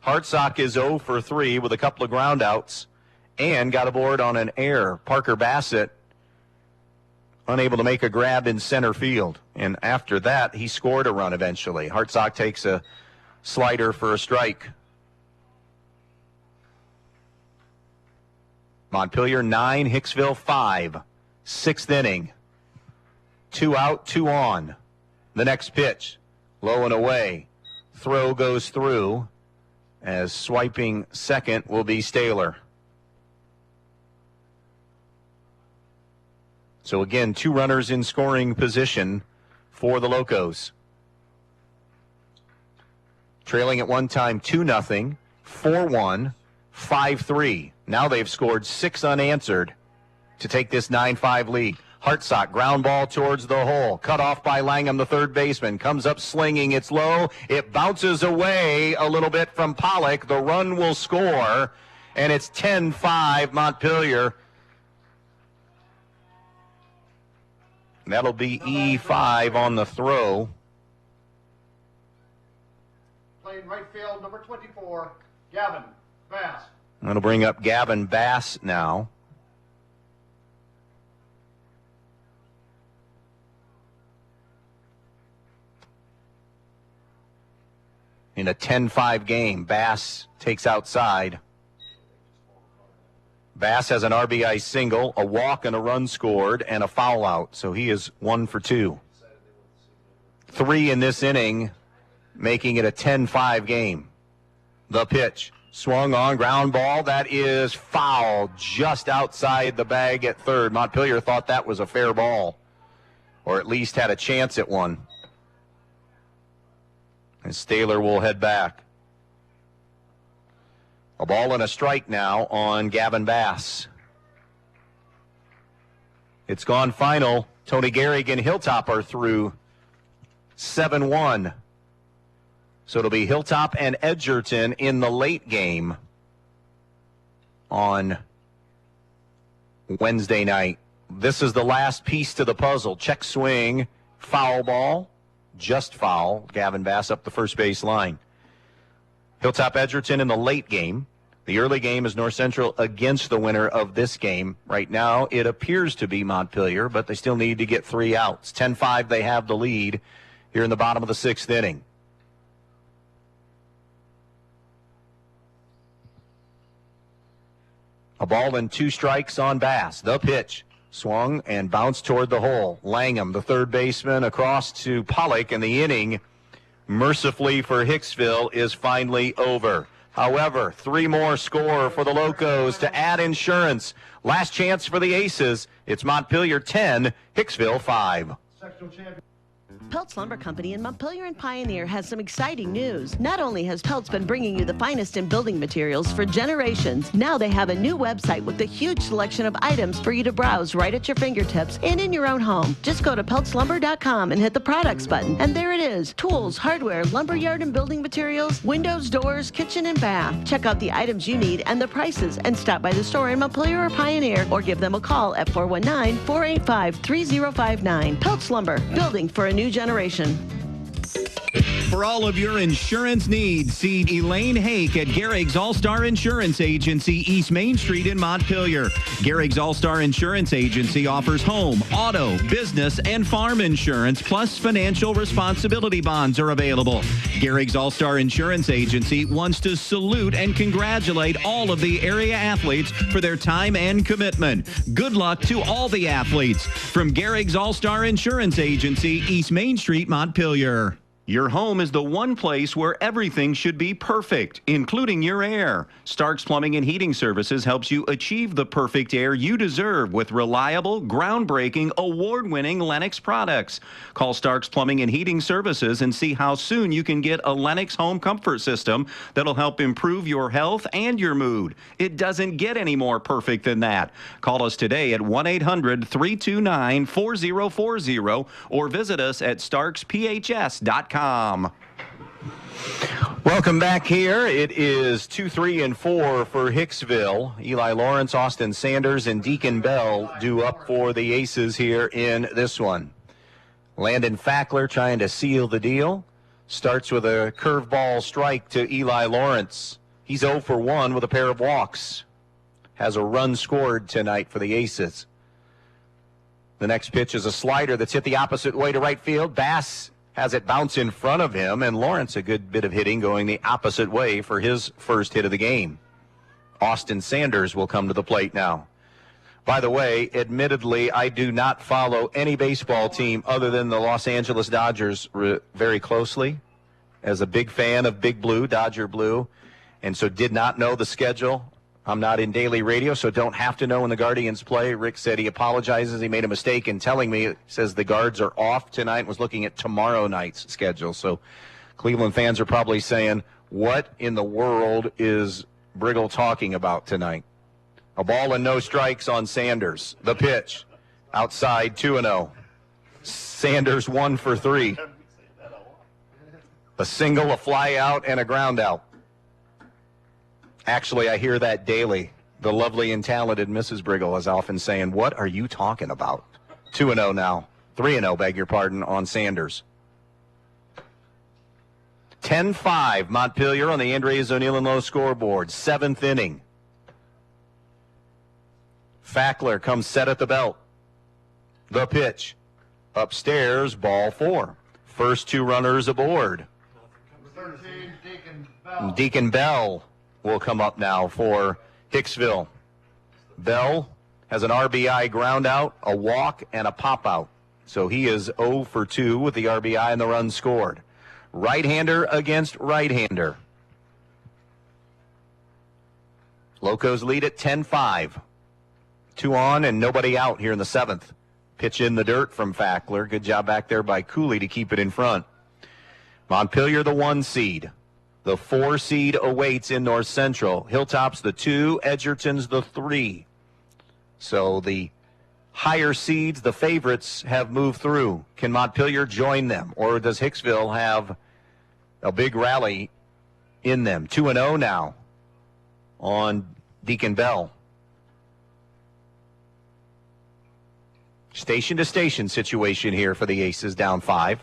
Hartsock is 0 for 3 with a couple of ground outs and got aboard on an error. Parker Bassett unable to make a grab in center field. And after that, he scored a run eventually. Hartsock takes a slider for a strike. Montpelier 9, Hicksville 5. 6th inning. 2 out, 2 on. The next pitch, low and away. Throw goes through, as swiping second will be Staylor. So again, 2 runners in scoring position for the Locos. Trailing at one time 2-0, 4-1, 5-3. Now they've scored 6 unanswered to take this 9-5 lead. Hartsock, ground ball towards the hole. Cut off by Langham, the third baseman. Comes up slinging. It's low. It bounces away a little bit from Pollock. The run will score, and it's 10-5 Montpelier. That'll be E5 on the throw. Playing right field, number 24, Gavin Bass. That'll bring up Gavin Bass now. In a 10-5 game, Bass takes outside. Bass has an RBI single, a walk and a run scored, and a foul out. So he is 1 for 2. 3 in this inning, making it a 10-5 game. The pitch, swung on, ground ball. That is foul just outside the bag at third. Montpelier thought that was a fair ball, or at least had a chance at one. And Staylor will head back. A ball and a strike now on Gavin Bass. It's gone final. Tony Gehrig and Hilltop are through 7-1. So it'll be Hilltop and Edgerton in the late game on Wednesday night. This is the last piece to the puzzle. Check swing, foul ball. just foul. Gavin Bass up the first base line. Hilltop Edgerton in the late game. The early game is North Central against the winner of this game. Right now, it appears to be Montpelier, but they still need to get 3 outs. 10-5, they have the lead here in the bottom of the 6th inning. A ball and 2 strikes on Bass. The pitch. Swung and bounced toward the hole. Langham, the third baseman, across to Pollock, and the inning, mercifully for Hicksville, is finally over. However, 3 more score for the Locos to add insurance. Last chance for the Aces. It's Montpelier 10, Hicksville 5. Sectional champion. Peltz Lumber Company in Montpelier and Pioneer has some exciting news. Not only has Peltz been bringing you the finest in building materials for generations, now they have a new website with a huge selection of items for you to browse right at your fingertips and in your own home. Just go to peltzlumber.com and hit the products button, and there it is. Tools, hardware, lumberyard and building materials, windows, doors, kitchen and bath. Check out the items you need and the prices, and stop by the store in Montpelier or Pioneer, or give them a call at 419-485-3059. Peltz Lumber, building for a new generation. For all of your insurance needs, see Elaine Hake at Garrick's All-Star Insurance Agency, East Main Street in Montpelier. Garrick's All-Star Insurance Agency offers home, auto, business, and farm insurance, plus financial responsibility bonds are available. Garrick's All-Star Insurance Agency wants to salute and congratulate all of the area athletes for their time and commitment. Good luck to all the athletes. From Garrick's All-Star Insurance Agency, East Main Street, Montpelier. Your home is the one place where everything should be perfect, including your air. Stark's Plumbing and Heating Services helps you achieve the perfect air you deserve with reliable, groundbreaking, award-winning Lennox products. Call Stark's Plumbing and Heating Services and see how soon you can get a Lennox home comfort system that'll help improve your health and your mood. It doesn't get any more perfect than that. Call us today at 1-800-329-4040 or visit us at starksphs.com. Welcome back here. It is 2, 3, and 4 for Hicksville. Eli Lawrence, Austin Sanders, and Deacon Bell due up for the Aces here in this one. Landon Fackler trying to seal the deal. Starts with a curveball strike to Eli Lawrence. He's 0 for 1 with a pair of walks. Has a run scored tonight for the Aces. The next pitch is a slider that's hit the opposite way to right field. Bass has it bounce in front of him, and Lawrence a good bit of hitting going the opposite way for his first hit of the game. Austin Sanders will come to the plate now. By the way, admittedly, I do not follow any baseball team other than the Los Angeles Dodgers very closely. As a big fan of Big Blue, Dodger Blue, and so did not know the schedule. I'm not in daily radio, so don't have to know when the Guardians play. Rick said he apologizes. He made a mistake in telling me. It says the Guards are off tonight, was looking at tomorrow night's schedule. So Cleveland fans are probably saying, what in the world is Brigle talking about tonight? A ball and no strikes on Sanders. The pitch, outside 2-0. Sanders 1 for 3. A single, a fly out, and a ground out. Actually, I hear that daily. The lovely and talented Mrs. Brigle is often saying, what are you talking about? 2-0 now. 3-0, beg your pardon, on Sanders. 10-5, Montpelier on the Andreas O'Neill and Low scoreboard. 7th inning. Fackler comes set at the belt. The pitch. Upstairs, ball 4. First 2 runners aboard. 13, Deacon Bell. Deacon Bell will come up now for Hicksville. Bell has an RBI ground out, a walk, and a pop out. So he is 0 for 2 with the RBI and the run scored. Right-hander against right-hander. Locos lead at 10-5. 2 on and nobody out here in the 7th. Pitch in the dirt from Fackler. Good job back there by Cooley to keep it in front. Montpelier the 1 seed. The 4 seed awaits in North Central. Hilltop's the 2, Edgerton's the 3. So the higher seeds, the favorites, have moved through. Can Montpelier join them, or does Hicksville have a big rally in them? 2-0 now on Deacon Bell. Station-to-station situation here for the Aces, down 5.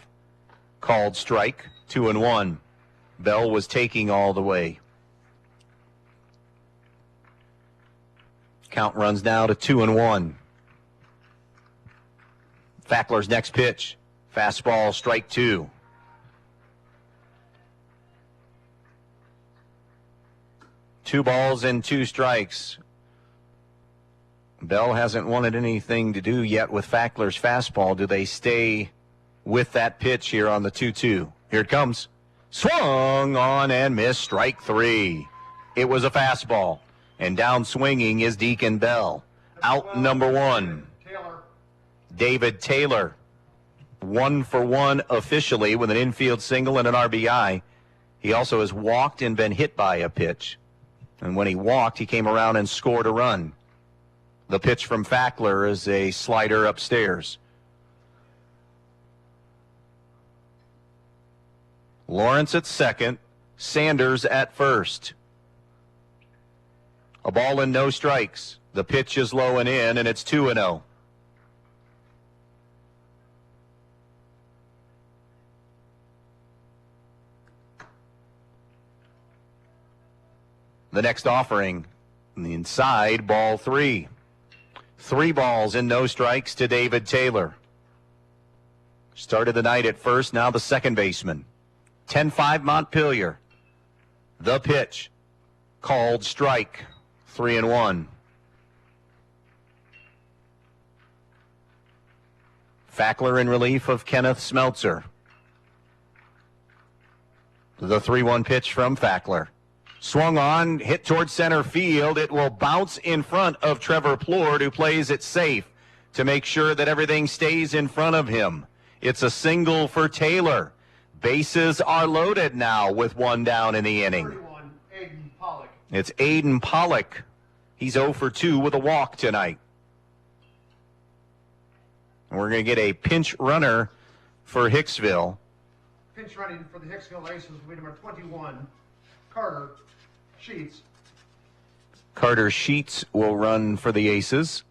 Called strike, 2-1. Bell was taking all the way. Count runs now to 2-1. Fackler's next pitch. Fastball, strike 2. Two balls and 2 strikes. Bell hasn't wanted anything to do yet with Fackler's fastball. Do they stay with that pitch here on the 2-2? Here it comes. Swung on and missed, strike 3. It was a fastball. And down swinging is Deacon Bell. Out number 1. David Taylor. 1 for 1 officially with an infield single and an RBI. He also has walked and been hit by a pitch. And when he walked, he came around and scored a run. The pitch from Fackler is a slider upstairs. Lawrence at second, Sanders at first. A ball and no strikes. The pitch is low and in, and it's 2-0. The next offering, on the inside, ball 3. 3 balls and no strikes to David Taylor. Started the night at first, now the second baseman. 10-5 Montpelier. The pitch. Called strike. 3-1. Fackler in relief of Kenneth Smeltzer. The 3-1 pitch from Fackler. Swung on, hit towards center field. It will bounce in front of Trevor Plord, who plays it safe to make sure that everything stays in front of him. It's a single for Taylor. Bases are loaded now with 1 down in the inning. It's Aiden Pollock. He's 0 for 2 with a walk tonight. And we're going to get a pinch runner for Hicksville. Pinch running for the Hicksville Aces will be number 21, Carter Sheets. Carter Sheets will run for the Aces.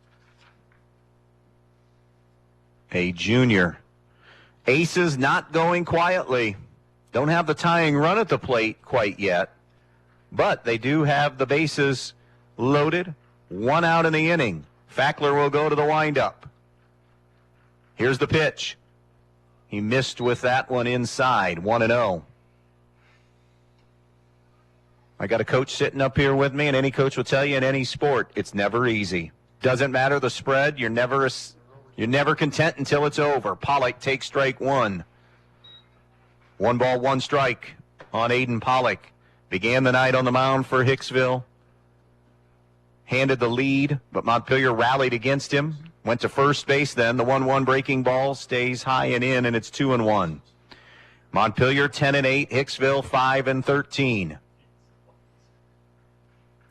A junior. Aces not going quietly. Don't have the tying run at the plate quite yet. But they do have the bases loaded. 1 out in the inning. Fackler will go to the windup. Here's the pitch. He missed with that one inside. 1-0. I got a coach sitting up here with me, and any coach will tell you in any sport, it's never easy. Doesn't matter the spread. You're never content until it's over. Pollock takes strike 1. 1 ball, 1 strike on Aiden Pollock. Began the night on the mound for Hicksville. Handed the lead, but Montpelier rallied against him. Went to first base then. The 1-1 breaking ball stays high and in, and it's 2-1. Montpelier 10-8, Hicksville 5-13.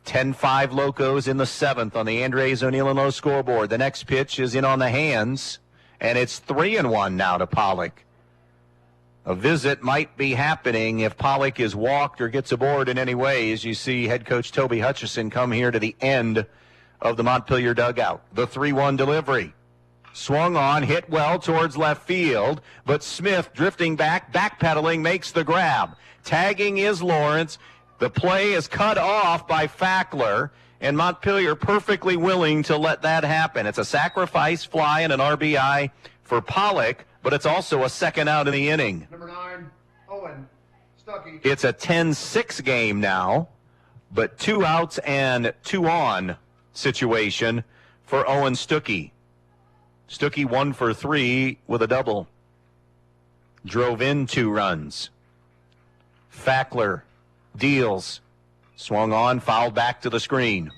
10-5 Locos in the 7th on the Andres O'Neill and Lowe scoreboard. The next pitch is in on the hands, and it's 3-1 now to Pollock. A visit might be happening if Pollock is walked or gets aboard in any way, as you see head coach Toby Hutchison come here to the end of the Montpelier dugout. The 3-1 delivery. Swung on, hit well towards left field, but Smith drifting back, backpedaling, makes the grab. Tagging is Lawrence. The play is cut off by Fackler, and Montpelier perfectly willing to let that happen. It's a sacrifice fly and an RBI for Pollock, but it's also a second out in the inning. Number 9, Owen Stuckey. It's a 10-6 game now, but 2 outs and 2 on situation for Owen Stuckey. Stuckey 1 for 3 with a double. Drove in 2 runs. Fackler deals. Swung on, fouled back to the screen.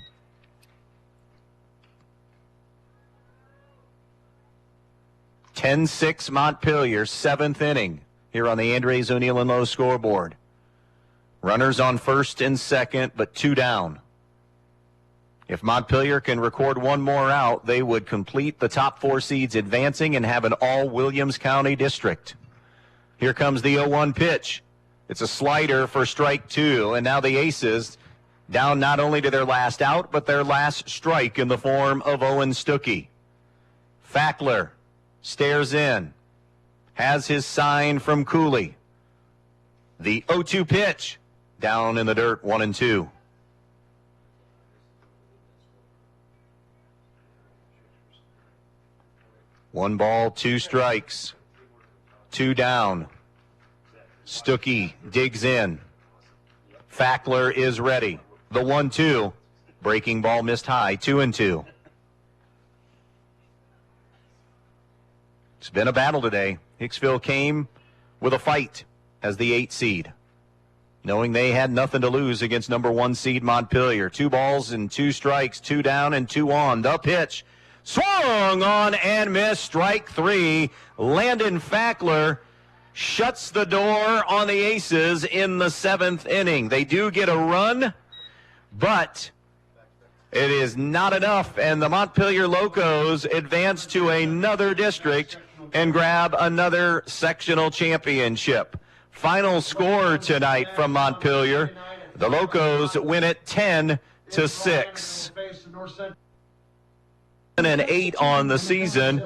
(10-6) Montpelier, 7th inning here on the Andres O'Neill and Lowe scoreboard. Runners on first and second, but 2 down. If Montpelier can record 1 more out, they would complete the top 4 seeds advancing and have an all-Williams County district. Here comes the 0-1 pitch. It's a slider for strike 2, and now the Aces down not only to their last out, but their last strike in the form of Owen Stuckey. Fackler stares in. has his sign from Cooley. The 0-2 pitch down in the dirt, 1-2. One ball, two strikes, two down. Stuckey digs in. Fackler is ready. The 1-2. Breaking ball missed high, 2-2. It's been a battle today. Hicksville came with a fight as the 8 seed, knowing they had nothing to lose against number 1 seed Montpelier. 2 balls and 2 strikes, 2 down and 2 on. The pitch. Swung on and missed. Strike 3. Landon Fackler shuts the door on the Aces in the 7th inning. They do get a run, but it is not enough, and the Montpelier Locos advance to another district and grab another sectional championship. Final score tonight from Montpelier. The Locos win it 10-6. 11-8 on the season.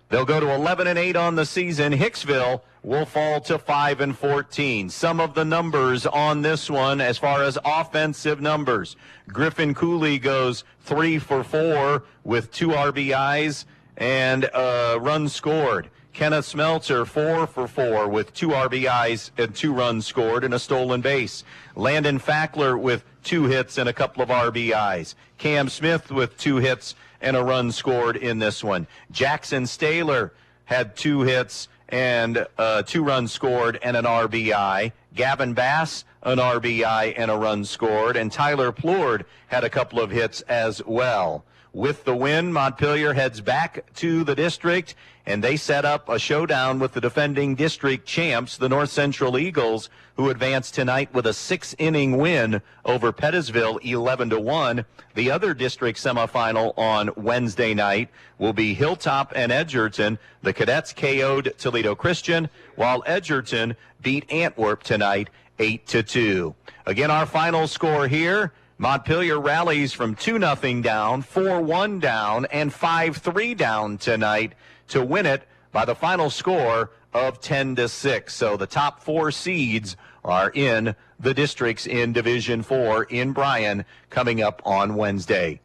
They'll go to 11-8 on the season. Hicksville will fall to 5-14. Some of the numbers on this one as far as offensive numbers. Griffin Cooley goes 3 for 4 with 2 RBIs and a run scored. Kenneth Smeltzer 4 for 4 with 2 RBIs and 2 runs scored and a stolen base. Landon Fackler with 2 hits and a couple of RBIs. Cam Smith with 2 hits and a run scored in this one. Jackson Staler had 2 hits and 2 runs scored and an RBI. Gavin Bass, an RBI and a run scored. And Tyler Plourd had a couple of hits as well. With the win, Montpelier heads back to the district, and they set up a showdown with the defending district champs, the North Central Eagles, who advanced tonight with a 6-inning win over Pettisville, 11-1. The other district semifinal on Wednesday night will be Hilltop and Edgerton. The Cadets KO'd Toledo Christian, while Edgerton beat Antwerp tonight 8-2. Again, our final score here. Montpelier rallies from 2-0 down, 4-1 down, and 5-3 down tonight to win it by the final score of 10-6. So the top 4 seeds are in the districts in Division 4 in Bryan coming up on Wednesday.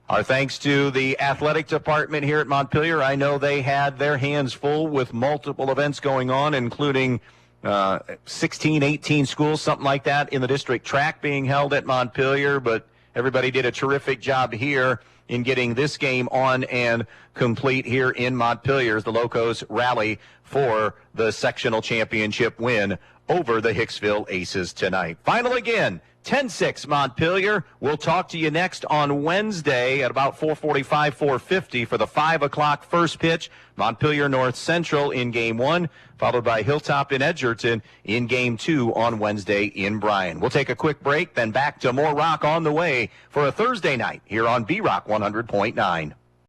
Our thanks to the athletic department here at Montpelier. I know they had their hands full with multiple events going on, including 16, 18 schools, something like that, in the district track being held at Montpelier, but everybody did a terrific job here in getting this game on and complete here in Montpelier as the Locos rally for the sectional championship win over the Hicksville Aces tonight. Final again, 10-6 Montpelier. We'll talk to you next on Wednesday at about 4:45, 4:50 for the 5 o'clock first pitch. Montpelier North Central in Game 1, followed by Hilltop and Edgerton in Game 2 on Wednesday in Bryan. We'll take a quick break, then back to more rock on the way for a Thursday night here on B-Rock 100.9.